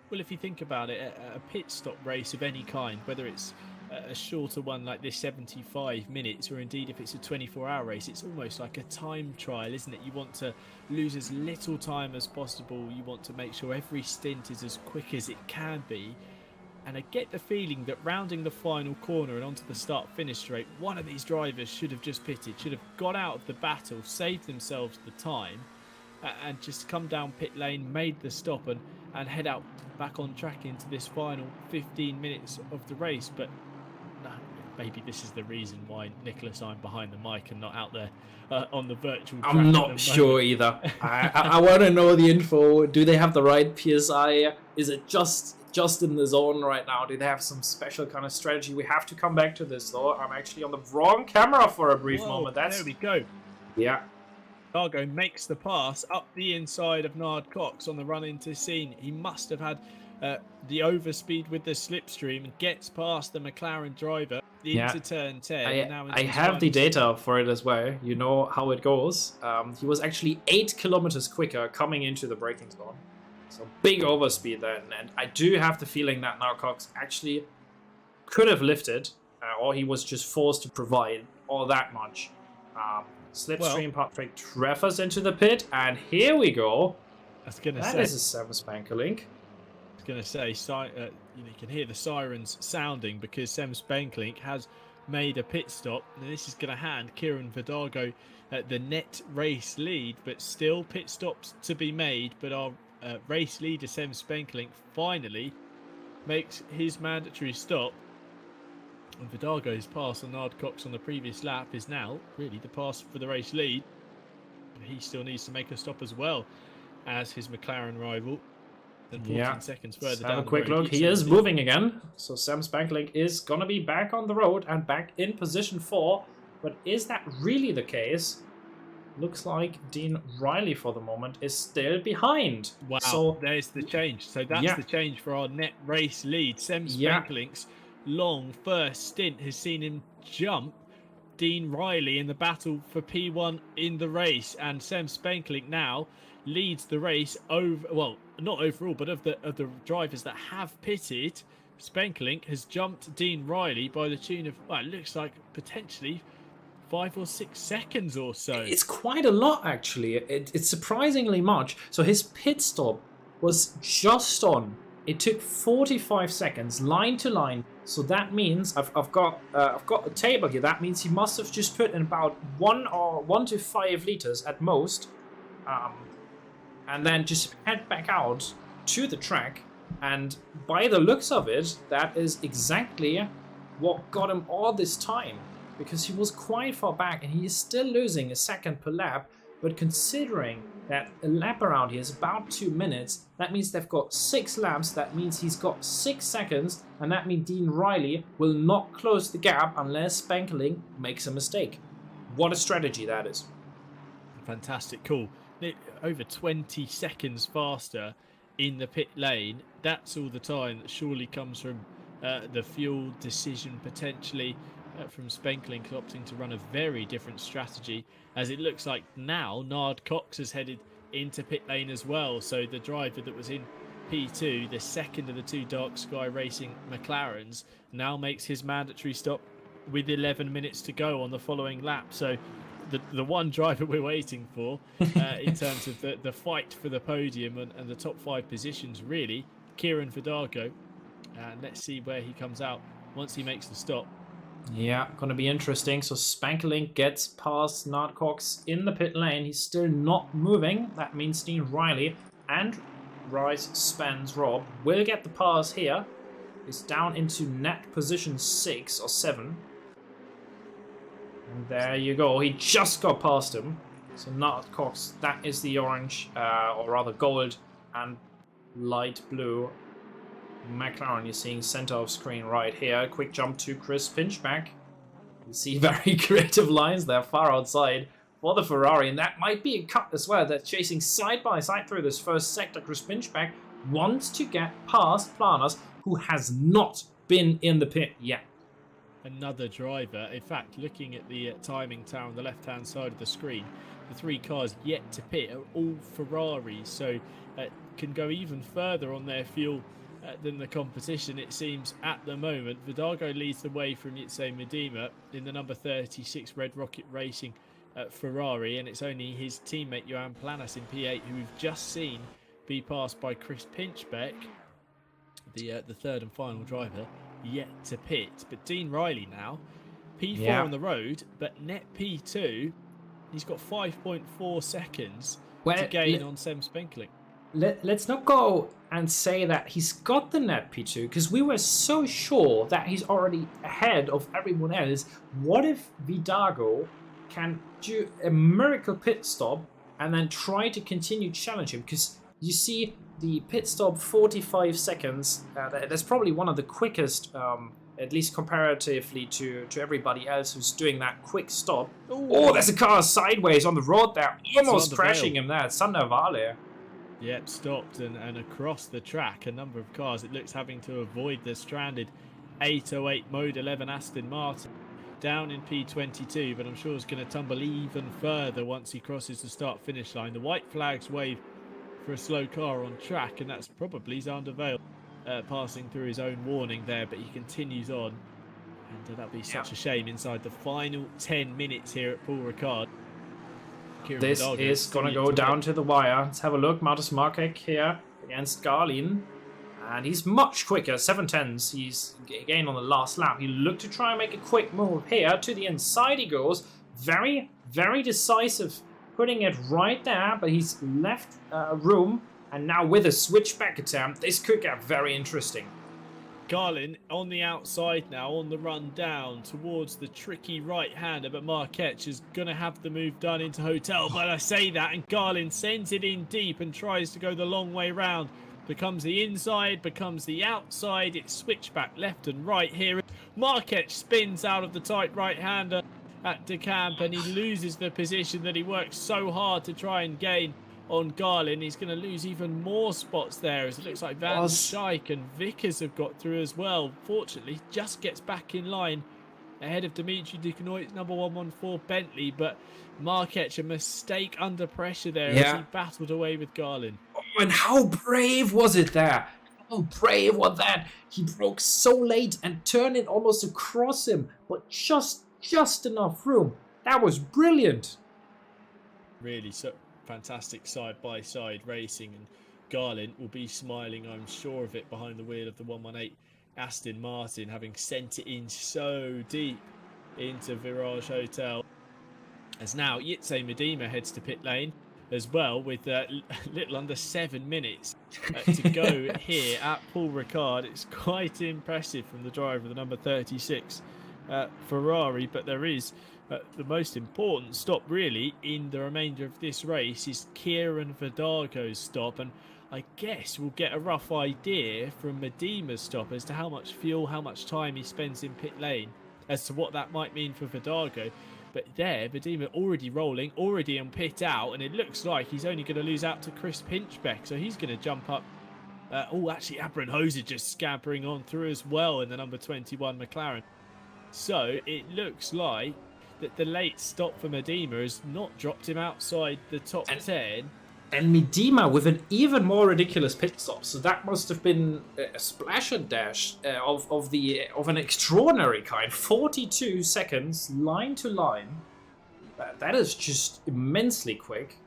Well, if you think about it, a pit stop race of any kind, whether it's a shorter one like this, 75 minutes, or indeed if it's a 24-hour race, it's almost like a time trial, isn't it? You want to lose as little time as possible. You want to make sure every stint is as quick as it can be. And I get the feeling that rounding the final corner and onto the start-finish straight, one of these drivers should have just pitted, should have got out of the battle, saved themselves the time, and just come down pit lane, made the stop, and head out back on track into this final 15 minutes of the race. But no, maybe this is the reason why Nicholas, I'm behind the mic and not out there on the virtual track. I'm not sure either. I want to know the info. Do they have the right PSI? Is it just in the zone right now? Do they have some special kind of strategy? We have to come back to this, though. I'm actually on the wrong camera for a brief moment. There we go. Yeah. Vidago makes the pass up the inside of Nard Cox on the run into Scene. He must have had the overspeed with the slipstream and gets past the McLaren driver into turn 10. I have the data for it as well. You know how it goes. He was actually 8 kilometers quicker coming into the braking zone. So big overspeed then, and I do have the feeling that now Cox actually could have lifted, or he was just forced to provide all that much. Slipstream Patrick Treffers into the pit, and here we go. That is a 7 Spanker Link. I was going to say, you can hear the sirens sounding because Sem Spanklink has made a pit stop, and this is going to hand Kieran Vidago the net race lead, but still pit stops to be made. But our race leader Sem Spanklink finally makes his mandatory stop, and Vidago's pass on Nard Cox on the previous lap is now really the pass for the race lead. He still needs to make a stop as well as his McLaren rival. And 14 seconds further down. Have a quick look. He is moving again. So Sem Spanklink is going to be back on the road and back in position 4. But is that really the case? Looks like Dean Riley for the moment is still behind. Wow, so there's the change. So that's the change for our net race lead. Sem Spanklink's long first stint has seen him jump Dean Riley in the battle for P1 in the race. And Sem Spanklink now leads the race over, well, not overall, but of the drivers that have pitted. Spanklink has jumped Dean Riley by the tune of, well, it looks like potentially 5 or 6 seconds or so. It's quite a lot, actually. It's surprisingly much. So his pit stop was just on. It took 45 seconds, line to line. So that means I've got a table here. That means he must have just put in about 1 to 5 liters at most. And then just head back out to the track, and by the looks of it, that is exactly what got him all this time, because he was quite far back and he is still losing a second per lap. But considering that a lap around here is about 2 minutes, that means they've got 6 laps, that means he's got 6 seconds, and that means Dean Riley will not close the gap unless Spanklink makes a mistake. What a strategy that is. Fantastic, cool. Over 20 seconds faster in the pit lane. That's all the time that surely comes from the fuel decision, potentially from Spanklink opting to run a very different strategy, as it looks like now Nard Cox has headed into pit lane as well. So the driver that was in P2, the second of the 2 Dark Sky Racing McLarens, now makes his mandatory stop with 11 minutes to go on the following lap. So the one driver we're waiting for in terms of the fight for the podium and the top 5 positions, really, Kieran Vidago. Let's see where he comes out once he makes the stop. Yeah, gonna be interesting. So Spanklink gets past Nard Cox in the pit lane. He's still not moving. That means Dean Riley and Rise Spence Rob will get the pass here. He's down into net position 6 or 7. And there you go. He just got past him. So Nard Cox, that is the orange, or rather gold and light blue McLaren you're seeing center of screen right here. Quick jump to Chris Pinchback. You see very creative lines there far outside for the Ferrari, and that might be a cut as well. They're chasing side by side through this first sector. Chris Pinchback wants to get past Planas, who has not been in the pit yet. Another driver, in fact, looking at the timing tower on the left hand side of the screen, the 3 cars yet to pit are all Ferraris, so can go even further on their fuel than the competition, it seems, at the moment. Vidago leads the way from Jitse Medema in the number 36 Red Rocket Racing Ferrari, and it's only his teammate Johan Planas in P8 who we've just seen be passed by Chris Pinchbeck, the third and final driver yet to pit. But Dean Riley now P4 on the road, but net P2. He's got 5.4 seconds to gain on Sem Spanklink. Let's not go and say that he's got the net P2, because we were so sure that he's already ahead of everyone else. What if Vidago can do a miracle pit stop and then try to continue challenging? Because you see the pit stop 45 seconds. That's probably one of the quickest, at least comparatively to everybody else who's doing that quick stop. Ooh. Oh, there's a car sideways on the road there, almost crashing him there. Sander Vale. Yep, stopped and across the track, a number of cars, it looks, having to avoid the stranded 808 Mode 11 Aston Martin down in P22, but I'm sure it's going to tumble even further once he crosses the start-finish line. The white flags wave for a slow car on track, and that's probably Zandervale passing through his own warning there, but he continues on. And that'd be such a shame inside the final 10 minutes here at Paul Ricard. This is going to go down to the wire. Let's have a look. Martus Markek here against Garlin. And he's much quicker, 7/10s. He's again on the last lap. He looked to try and make a quick move here. To the inside he goes. Very, very decisive. Putting it right there, but he's left room. And now with a switchback attempt, this could get very interesting. Garlin on the outside now, on the run down towards the tricky right-hander, but Marquette is going to have the move done into Hotel. But I say that, and Garlin sends it in deep and tries to go the long way round. Becomes the inside, becomes the outside. It's switchback left and right here. Marquette spins out of the tight right-hander at De Camp, and he loses the position that he worked so hard to try and gain on Garlin. He's going to lose even more spots there, as it looks like Van Schaik and Vickers have got through as well. Fortunately, just gets back in line ahead of Dimitri Ducanois, number 114 Bentley, but Marquette, a mistake under pressure there as he battled away with Garlin. Oh, and how brave was it there? How brave was that? He broke so late and turned it almost across him, but just enough room. That was brilliant. Really, so fantastic side-by-side racing, and Garlin will be smiling, I'm sure of it, behind the wheel of the 118 Aston Martin, having sent it in so deep into Virage Hotel. As now Jitse Medema heads to pit lane as well, with a little under 7 minutes to go here at Paul Ricard. It's quite impressive from the driver of the number 36 Ferrari, but there is the most important stop really in the remainder of this race is Kieran Vidago's stop, and I guess we'll get a rough idea from Medema's stop as to how much fuel, how much time he spends in pit lane, as to what that might mean for Vidago. But there, Medema already rolling, already on pit out, and it looks like he's only going to lose out to Chris Pinchbeck, so he's going to jump up. Actually, Abram Hoser just scampering on through as well in the number 21 McLaren. So it looks like that the late stop for Medema has not dropped him outside the top 10. And Medema with an even more ridiculous pit stop. So that must have been a splash and dash of an extraordinary kind. 42 seconds, line to line. That is just immensely quick.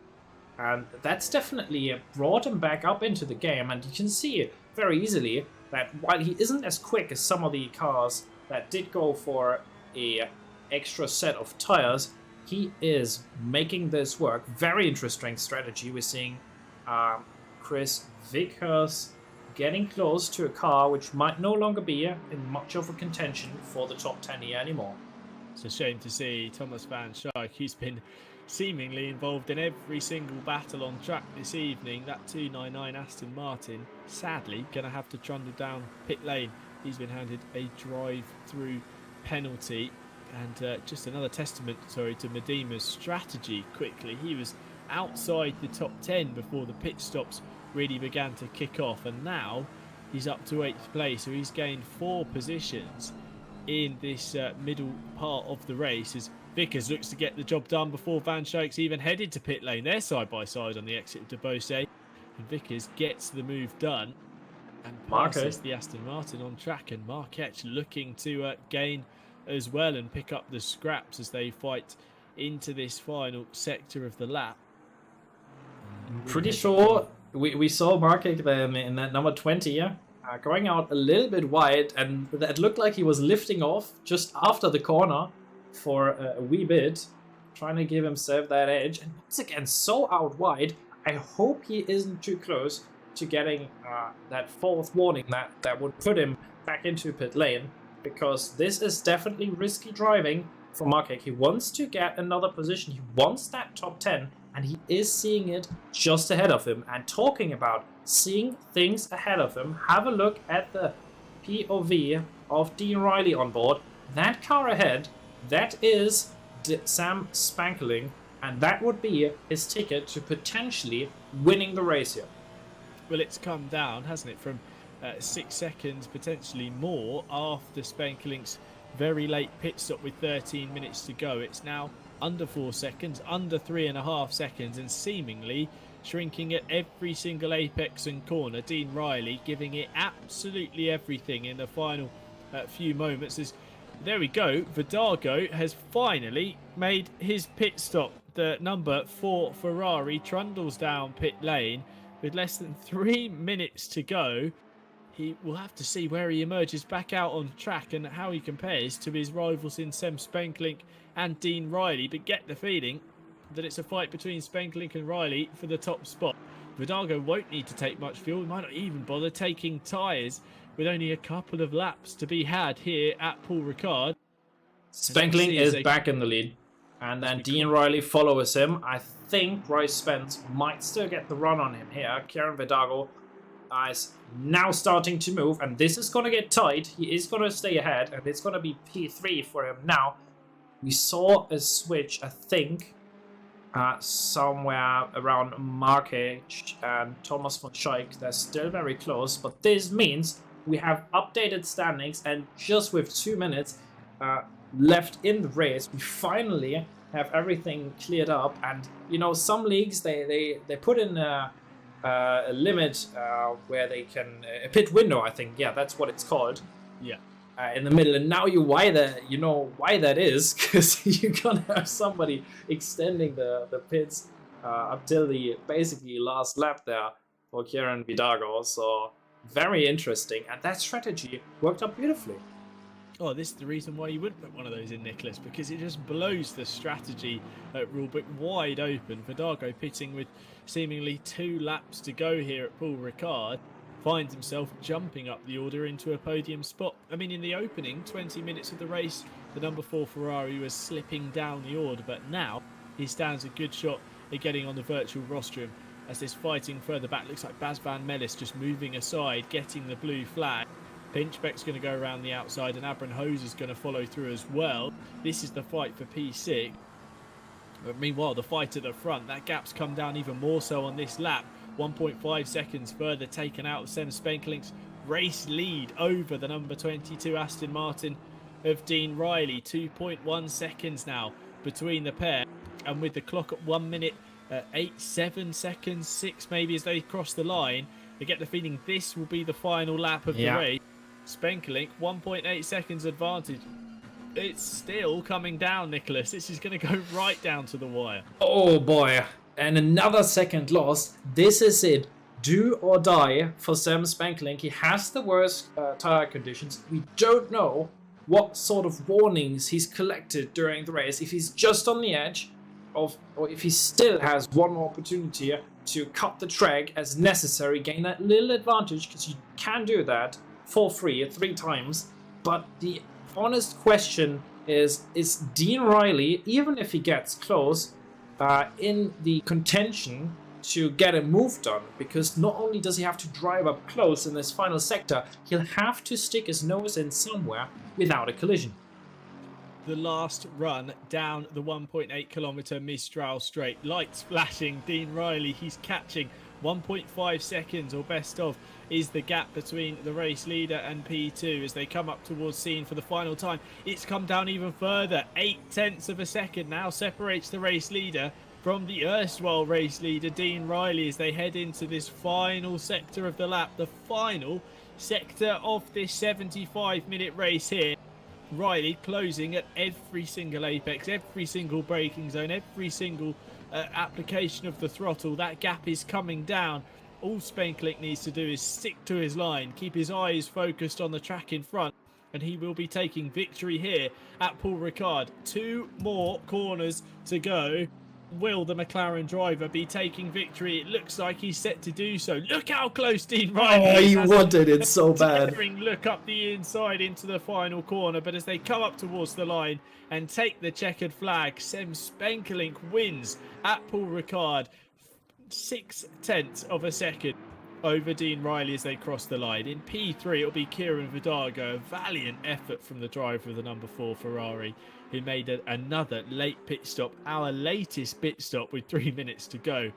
And that's definitely brought him back up into the game. And you can see very easily that while he isn't as quick as some of the cars that did go for a extra set of tires, he is making this work. Very interesting strategy. We're seeing Chris Vickers getting close to a car which might no longer be in much of a contention for the top 10 here anymore. It's a shame to see Thomas Van Schaik, who's been seemingly involved in every single battle on track this evening. That 299 Aston Martin, sadly, going to have to trundle down pit lane. He's been handed a drive-through penalty. And just another testament, to Medema's strategy quickly. He was outside the top 10 before the pit stops really began to kick off. And now he's up to 8th place. So he's gained 4 positions in this middle part of the race, as Vickers looks to get the job done before Van Schaik's even headed to pit lane. They're side by side on the exit of De Beausset. And Vickers gets the move done and passes the Aston Martin on track. And Marquette looking to gain as well and pick up the scraps as they fight into this final sector of the lap. I'm pretty sure we saw Marquette in that number 20 going out a little bit wide, and that looked like he was lifting off just after the corner for a wee bit, trying to give himself that edge. And once again, so out wide. I hope he isn't too close to getting that 4th warning that would put him back into pit lane, because this is definitely risky driving for Marquez. He wants to get another position. He wants that top 10, and he is seeing it just ahead of him. And talking about seeing things ahead of him, have a look at the POV of Dean Riley on board. That car ahead, that is Sam Spankling, and that would be his ticket to potentially winning the race here. Well, it's come down, hasn't it, from 6 seconds, potentially more, after Spankling's very late pit stop with 13 minutes to go. It's now under 4 seconds, under 3.5 seconds, and seemingly shrinking at every single apex and corner. Dean Riley giving it absolutely everything in the final few moments. There we go, Vidago has finally made his pit stop. The number 4 Ferrari trundles down pit lane with less than 3 minutes to go. He will have to see where he emerges back out on track and how he compares to his rivals in Sem Spenklink and Dean Riley, but get the feeling that it's a fight between Spenklink and Riley for the top spot. Vidago won't need to take much fuel, he might not even bother taking tyres with only a couple of laps to be had here at Paul Ricard. Spenklink is back in the lead, and then Dean Riley follows him. I think Bryce Spence might still get the run on him here. Kieran Vidago is now starting to move, and this is going to get tight. He is going to stay ahead, and it's going to be P3 for him now. We saw a switch, I think, somewhere around Markage and Thomas von Schaik. They're still very close, but this means we have updated standings, and just with 2 minutes left in the race, we finally have everything cleared up. And you know, some leagues they put in a limit where they can a pit window, I think, yeah, that's what it's called, yeah, in the middle. And now you know why that is, because you're gonna have somebody extending the pits up till the basically last lap there for Kieran Vidago. So very interesting, and that strategy worked out beautifully. Oh, this is the reason why you wouldn't put one of those in, Nicholas, because it just blows the strategy rulebook wide open. Vidago pitting with seemingly 2 laps to go here at Paul Ricard finds himself jumping up the order into a podium spot. I mean, in the opening 20 minutes of the race, the number 4 Ferrari was slipping down the order, but now he stands a good shot at getting on the virtual rostrum. As this fighting further back, looks like Bas van Mellis just moving aside, getting the blue flag. Pinchbeck's going to go around the outside, and Abron Hose is going to follow through as well. This is the fight for P6. But meanwhile, the fight at the front, that gap's come down even more so on this lap. 1.5 seconds further taken out of Sem Spenklink's race lead over the number 22 Aston Martin of Dean Riley. 2.1 seconds now between the pair, and with the clock at 1 minute 7 seconds, 6 maybe as they cross the line, I get the feeling this will be the final lap of the race. Spenklink 1.8 seconds advantage. It's still coming down, Nicholas. This is going to go right down to the wire. Oh boy, and another second loss. This is it, do or die for Sam Spenklink. He has the worst tire conditions. We don't know what sort of warnings he's collected during the race, if he's just on the edge of, or if he still has one more opportunity to cut the track as necessary, gain that little advantage, because you can do that for free 3 times. But the honest question is Dean Riley, even if he gets close, in the contention to get a move done? Because not only does he have to drive up close in this final sector, he'll have to stick his nose in somewhere without a collision. The last run down the 1.8 kilometre Mistral straight. Lights flashing. Dean Riley, he's catching 1.5 seconds, or best of, is the gap between the race leader and P2 as they come up towards scene for the final time. It's come down even further. 0.8 of a second now separates the race leader from the erstwhile race leader, Dean Riley, as they head into this final sector of the lap, the final sector of this 75-minute race here. Riley closing at every single apex, every single braking zone, every single application of the throttle. That gap is coming down. All Spenklink needs to do is stick to his line, keep his eyes focused on the track in front, and he will be taking victory here at Paul Ricard. 2 more corners to go. Will the McLaren driver be taking victory? It looks like he's set to do so. Look how close Dean Riley is. Oh, he wanted it so bad. Look up the inside into the final corner, but as they come up towards the line and take the checkered flag, Sem Spenklink wins at Paul Ricard. 0.6 of a second over Dean Riley as they cross the line. In P3, it'll be Kieran Vidago. A valiant effort from the driver of the number 4 Ferrari, who made another late pit stop, our latest pit stop with 3 minutes to go,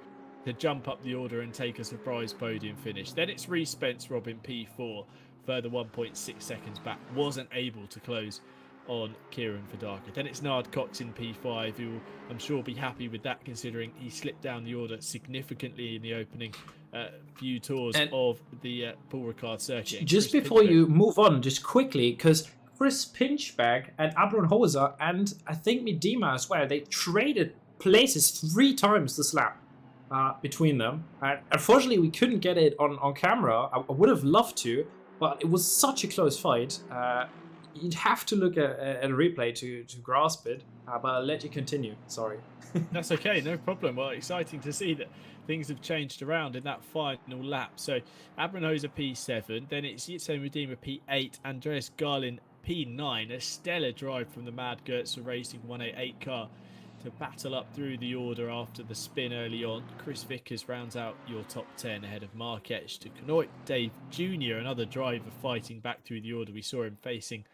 to jump up the order and take a surprise podium finish. Then it's Reece Spence, Robin P4, further 1.6 seconds back, wasn't able to close on Kieran Vidaka. Then it's Nard Cox in P5, who will, I'm sure, be happy with that, considering he slipped down the order significantly in the opening few tours of the Paul Ricard circuit. Just before you move on, just quickly, because Chris Pinchback and Abron Hoser and I think Midima as well, they traded places 3 times this lap between them. Unfortunately, we couldn't get it on camera. I would have loved to, but it was such a close fight. You'd have to look at a replay to grasp it, but I'll let you continue. Sorry. That's okay, no problem. Well, exciting to see that things have changed around in that final lap. So Abranhoser P7, then it's Yitzo Medema P8, Andreas Garlin P9. A stellar drive from the Mad Goetzer Racing 188 car to battle up through the order after the spin early on. Chris Vickers rounds out your top 10 ahead of Mark Etch to Knoit Dave Jr., another driver fighting back through the order. We saw him facing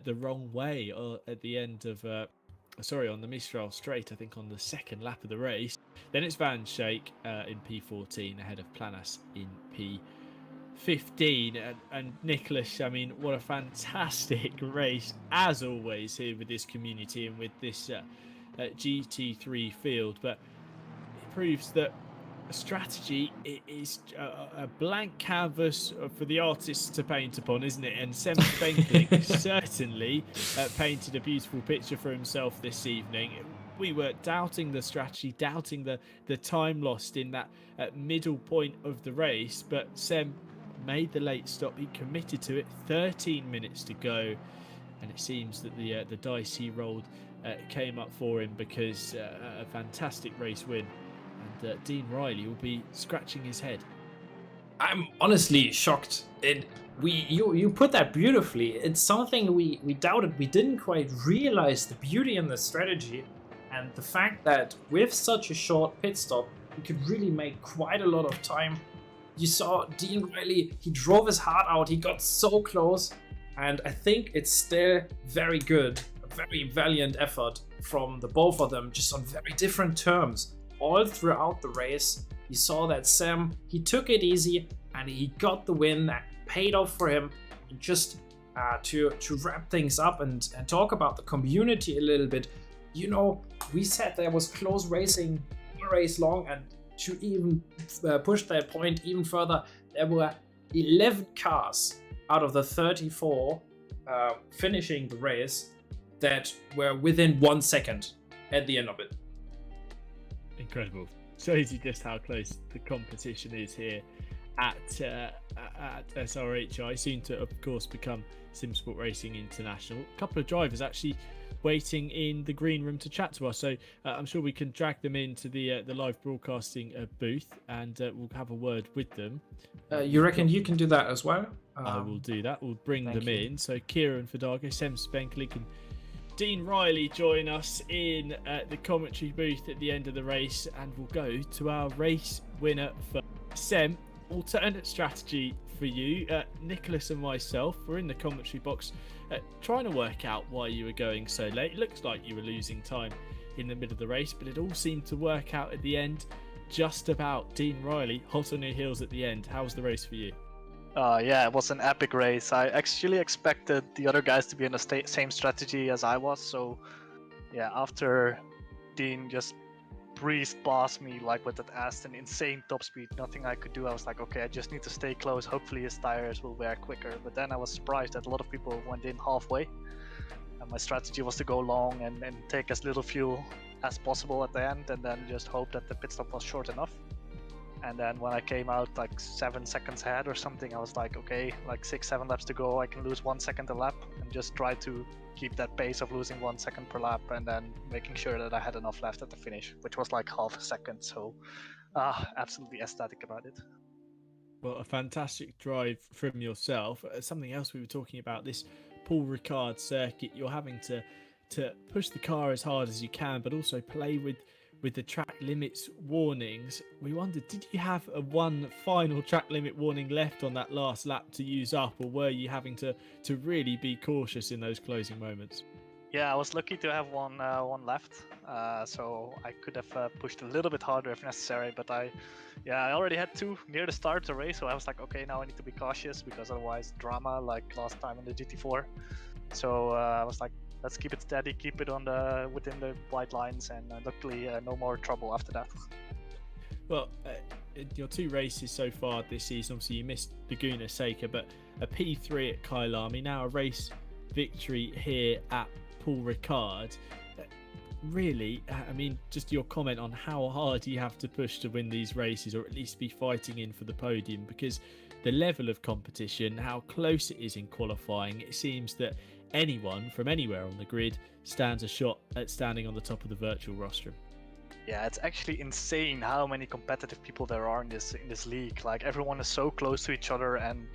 the wrong way at the end of on the Mistral straight, I think on the second lap of the race. Then it's Van Schaik in P14 ahead of Planas in P15. And Nicholas, I mean, what a fantastic race as always here with this community and with this GT3 field. But it proves that strategy is a blank canvas for the artists to paint upon, isn't it? And Sem Spenkling certainly painted a beautiful picture for himself this evening. We were doubting the strategy, doubting the time lost in that middle point of the race, but Sem made the late stop. He committed to it. 13 minutes to go, and it seems that the dice he rolled came up for him, because a fantastic race win. And Dean Riley will be scratching his head. I'm honestly shocked. You put that beautifully. It's something we doubted. We didn't quite realize the beauty in the strategy, and the fact that with such a short pit stop, we could really make quite a lot of time. You saw Dean Riley, he drove his heart out, he got so close, and I think it's still very good, a very valiant effort from the both of them, just on very different terms. All throughout the race, you saw that Sam, he took it easy and he got the win. That paid off for him. And just to wrap things up and talk about the community a little bit, you know, we said there was close racing all race long, and to even push that point even further, there were 11 cars out of the 34 finishing the race that were within 1 second at the end of it. Incredible. Shows you just how close the competition is here at SRHI, soon to of course become Simsport Racing International. A couple of drivers actually waiting in the green room to chat to us, so I'm sure we can drag them into the live broadcasting booth, and we'll have a word with them. You reckon you can do that as well? I will do that. We'll bring them in. So Kieran Fadago, Sem Spenkling, and Dean Riley join us in the commentary booth at the end of the race, and we'll go to our race winner for Sem. Alternate strategy for you. Nicholas and myself were in the commentary box trying to work out why you were going so late. It looks like you were losing time in the middle of the race, but it all seemed to work out at the end just about. Dean Riley, hot on your heels at the end. How was the race for you? Yeah, it was an epic race. I actually expected the other guys to be in the same strategy as I was. So, yeah, after Dean just breezed past me like with that Aston, insane top speed, nothing I could do. I was like, okay, I just need to stay close. Hopefully his tires will wear quicker. But then I was surprised that a lot of people went in halfway. And my strategy was to go long and take as little fuel as possible at the end, and then just hope that the pit stop was short enough. And then when I came out like 7 seconds ahead or something, I was like, okay, like 6-7 laps to go, I can lose 1 second a lap, and just try to keep that pace of losing 1 second per lap, and then making sure that I had enough left at the finish, which was like half a second. So absolutely ecstatic about it. Well, a fantastic drive from yourself. Something else we were talking about, this Paul Ricard circuit, you're having to push the car as hard as you can, but also play with the track limits warnings. We wondered, did you have one final track limit warning left on that last lap to use up, or were you having to really be cautious in those closing moments? Yeah, I was lucky to have one left, so I could have pushed a little bit harder if necessary, but I already had 2 near the start of the race, so I was like, okay, now I need to be cautious, because otherwise drama like last time in the GT4. So I was like, let's keep it steady, keep it within the white lines, and luckily no more trouble after that. Well, your 2 races so far this season, obviously you missed Laguna Seca, but a P3 at Kailami, now a race victory here at Paul Ricard. Really, I mean, just your comment on how hard you have to push to win these races, or at least be fighting in for the podium, because the level of competition, how close it is in qualifying, it seems that anyone from anywhere on the grid stands a shot at standing on the top of the virtual rostrum. Yeah, it's actually insane how many competitive people there are in this league. Like, everyone is so close to each other, and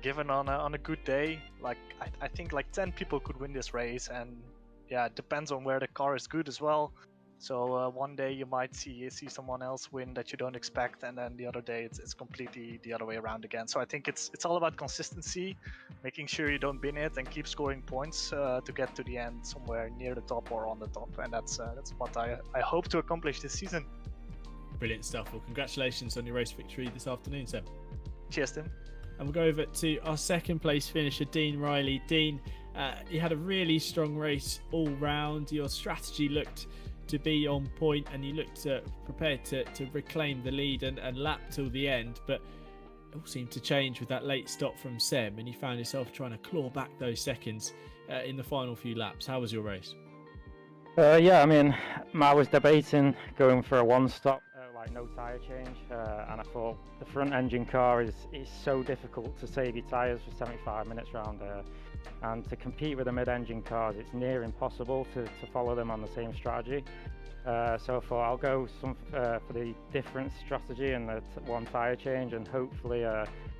given on a good day, like I think like 10 people could win this race, and yeah, it depends on where the car is good as well. So one day you might see someone else win that you don't expect, and then the other day it's completely the other way around again. So I think it's all about consistency, making sure you don't bin it and keep scoring points to get to the end somewhere near the top or on the top, and that's what I hope to accomplish this season. Brilliant stuff. Well, congratulations on your race victory this afternoon, Sam. Cheers, Tim. And we'll go over to our second place finisher, Dean Riley. Dean, you had a really strong race all round. Your strategy looked to be on point, and you looked prepared to reclaim the lead and lap till the end, but it all seemed to change with that late stop from Sem, and you found yourself trying to claw back those seconds in the final few laps. How was your race? Yeah, I mean, I was debating going for a one-stop, like no tyre change, and I thought the front engine car is so difficult to save your tyres for 75 minutes round there, and to compete with the mid-engine cars, it's near impossible to follow them on the same strategy. So I thought I'll go for the different strategy and the one tyre change, and hopefully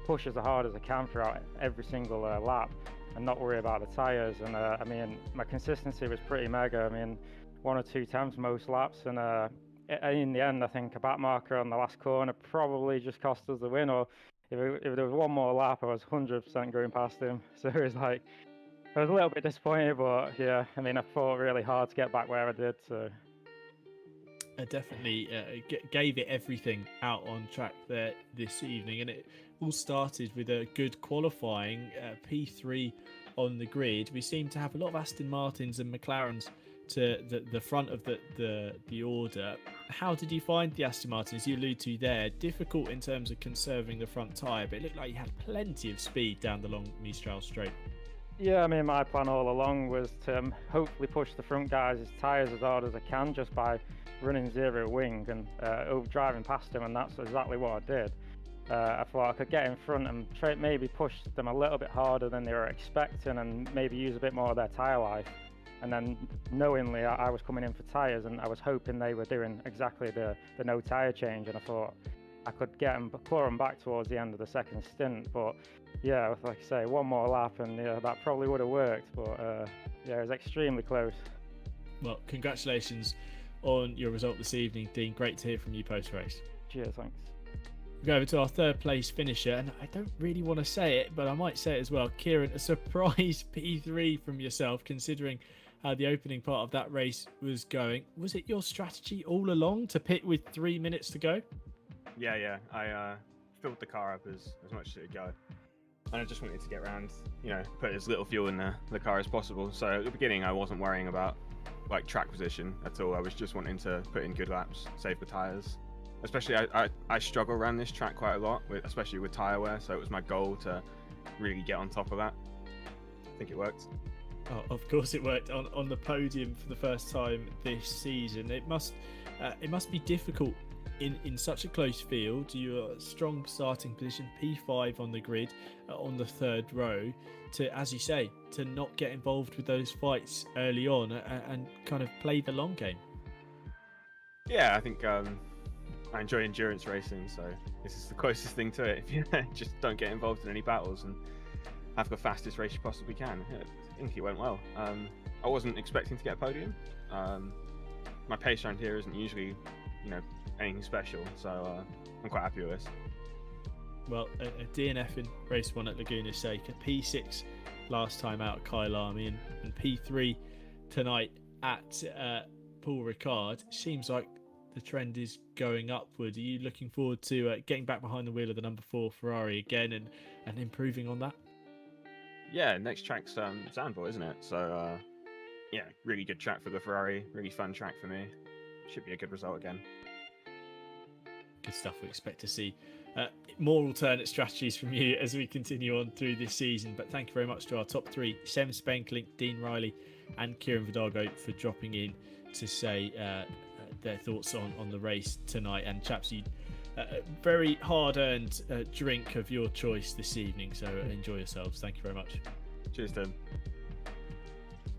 push as hard as I can throughout every single lap and not worry about the tyres. And I mean, my consistency was pretty mega. I mean, 1 or 2 times most laps, and in the end I think a back marker on the last corner probably just cost us the win, or if there was one more lap I was 100% going past him. So it was like, I was a little bit disappointed, but yeah, I mean, I fought really hard to get back where I did. So Definitely gave it everything out on track there this evening, and it all started with a good qualifying P3 on the grid. We seem to have a lot of Aston Martins and McLarens to the front of the order. How did you find the Aston Martin, as you allude to there? Difficult in terms of conserving the front tyre, but it looked like you had plenty of speed down the long Mistral straight. yeah, I mean, my plan all along was to hopefully push the front guys' tyres as hard as I can just by running zero wing and driving past them, and that's exactly what I did. I thought I could get in front and maybe push them a little bit harder than they were expecting, and maybe use a bit more of their tyre life. And then knowingly I was coming in for tyres, and I was hoping they were doing exactly the no tyre change, and I thought I could claw them back towards the end of the second stint. But yeah, like I say, one more lap and yeah, that probably would have worked, but yeah, it was extremely close. Well, congratulations on your result this evening, Dean. Great to hear from you post-race. Cheers, thanks. We go over to our third place finisher, and I don't really want to say it, but I might say it as well. Kieran, a surprise P3 from yourself, considering how the opening part of that race was going. Was it your strategy all along to pit with 3 minutes to go? Yeah. I filled the car up as much as it would go. And I just wanted to get around, put as little fuel in the car as possible. So at the beginning, I wasn't worrying about like track position at all. I was just wanting to put in good laps, save the tyres. Especially, I struggle around this track quite a lot, especially with tyre wear. So it was my goal to really get on top of that. I think it worked. Oh, of course it worked. On the podium for the first time this season. It must be difficult in such a close field. You're a strong starting position, P5 on the grid, on the third row, to, as you say, to not get involved with those fights early on and kind of play the long game. Yeah, I think I enjoy endurance racing, so this is the closest thing to it. If you just don't get involved in any battles and have the fastest race you possibly can. Yeah, I think it went well. I wasn't expecting to get a podium. My pace around here isn't usually, anything special, so I'm quite happy with this. Well, a DNF in race 1 at Laguna Seca, P6 last time out at Kailami, and P3 tonight at Paul Ricard. Seems like the trend is going upward. Are you looking forward to getting back behind the wheel of the number 4 Ferrari again and improving on that? Yeah, next track's Zandvoort, isn't it? So yeah, really good track for the Ferrari, really fun track for me. Should be a good result again. Good stuff. We expect to see more alternate strategies from you as we continue on through this season. But thank you very much to our top three, Sem Spenkelink, Dean Riley and Kieran Vidago, for dropping in to say their thoughts on the race tonight. And chaps, you very hard-earned drink of your choice this evening, so enjoy yourselves. Thank you very much. Cheers, Tim.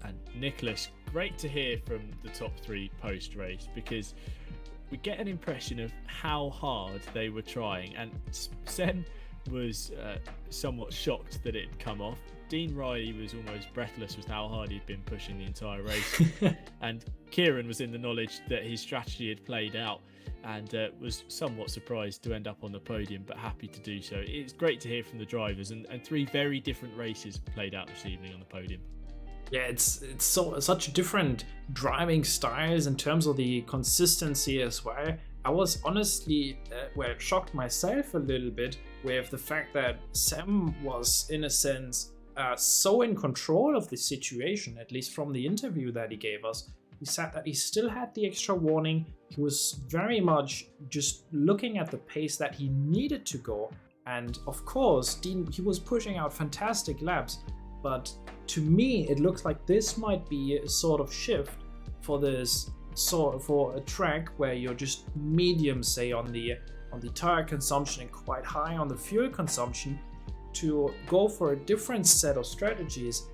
And Nicholas, great to hear from the top three post-race, because we get an impression of how hard they were trying, and Sem was somewhat shocked that it had come off. Dean Riley was almost breathless with how hard he'd been pushing the entire race, and Kieran was in the knowledge that his strategy had played out, and was somewhat surprised to end up on the podium, but happy to do so. It's great to hear from the drivers, and three very different races played out this evening on the podium. Yeah, it's such different driving styles in terms of the consistency as well. I was honestly shocked myself a little bit with the fact that Sam was, in a sense, so in control of the situation, at least from the interview that he gave us. He said that he still had the extra warning. He was very much just looking at the pace that he needed to go. And of course, Dean, he was pushing out fantastic laps, but to me, it looks like this might be a sort of shift for a track where you're just medium, say, on the tire consumption and quite high on the fuel consumption, to go for a different set of strategies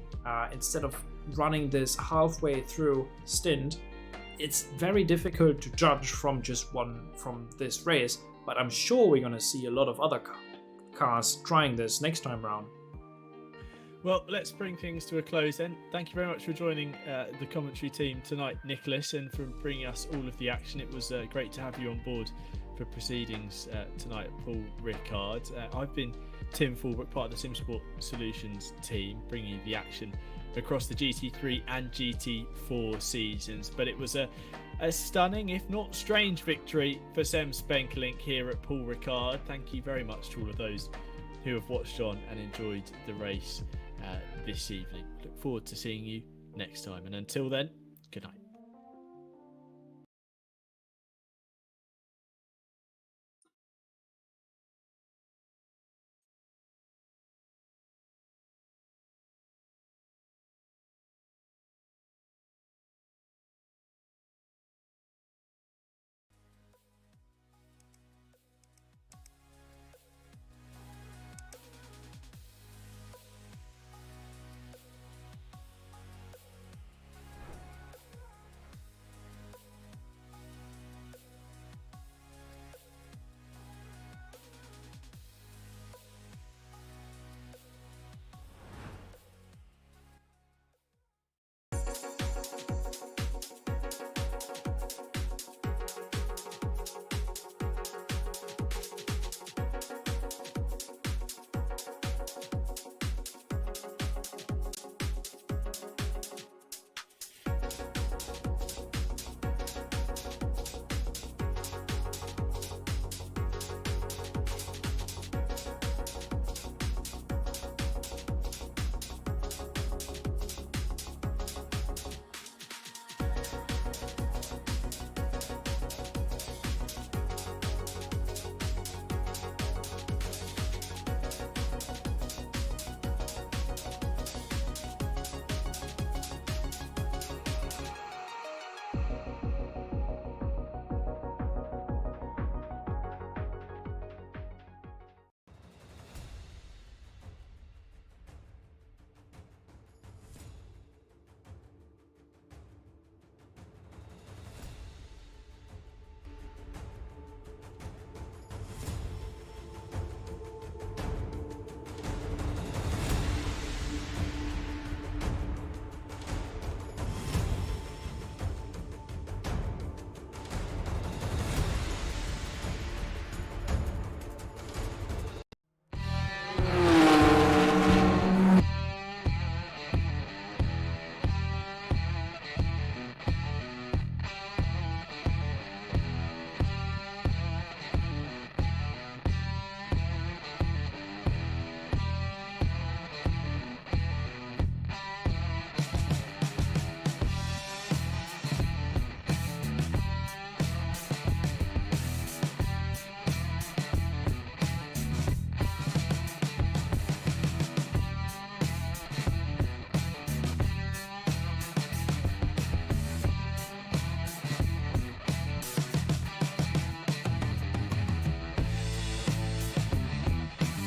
instead of running this halfway through stint. It's very difficult to judge from this race, but I'm sure we're going to see a lot of other cars trying this next time round. Well, let's bring things to a close then. Thank you very much for joining the commentary team tonight, Nicholas, and for bringing us all of the action. It was great to have you on board for proceedings tonight, Paul Ricard. I've been Tim Fulbrook, part of the Simsport Solutions team, bringing you the action across the GT3 and GT4 seasons. But it was a stunning, if not strange, victory for Sem Spenkelink here at Paul Ricard. Thank you very much to all of those who have watched on and enjoyed the race this evening. Look forward to seeing you next time, and until then,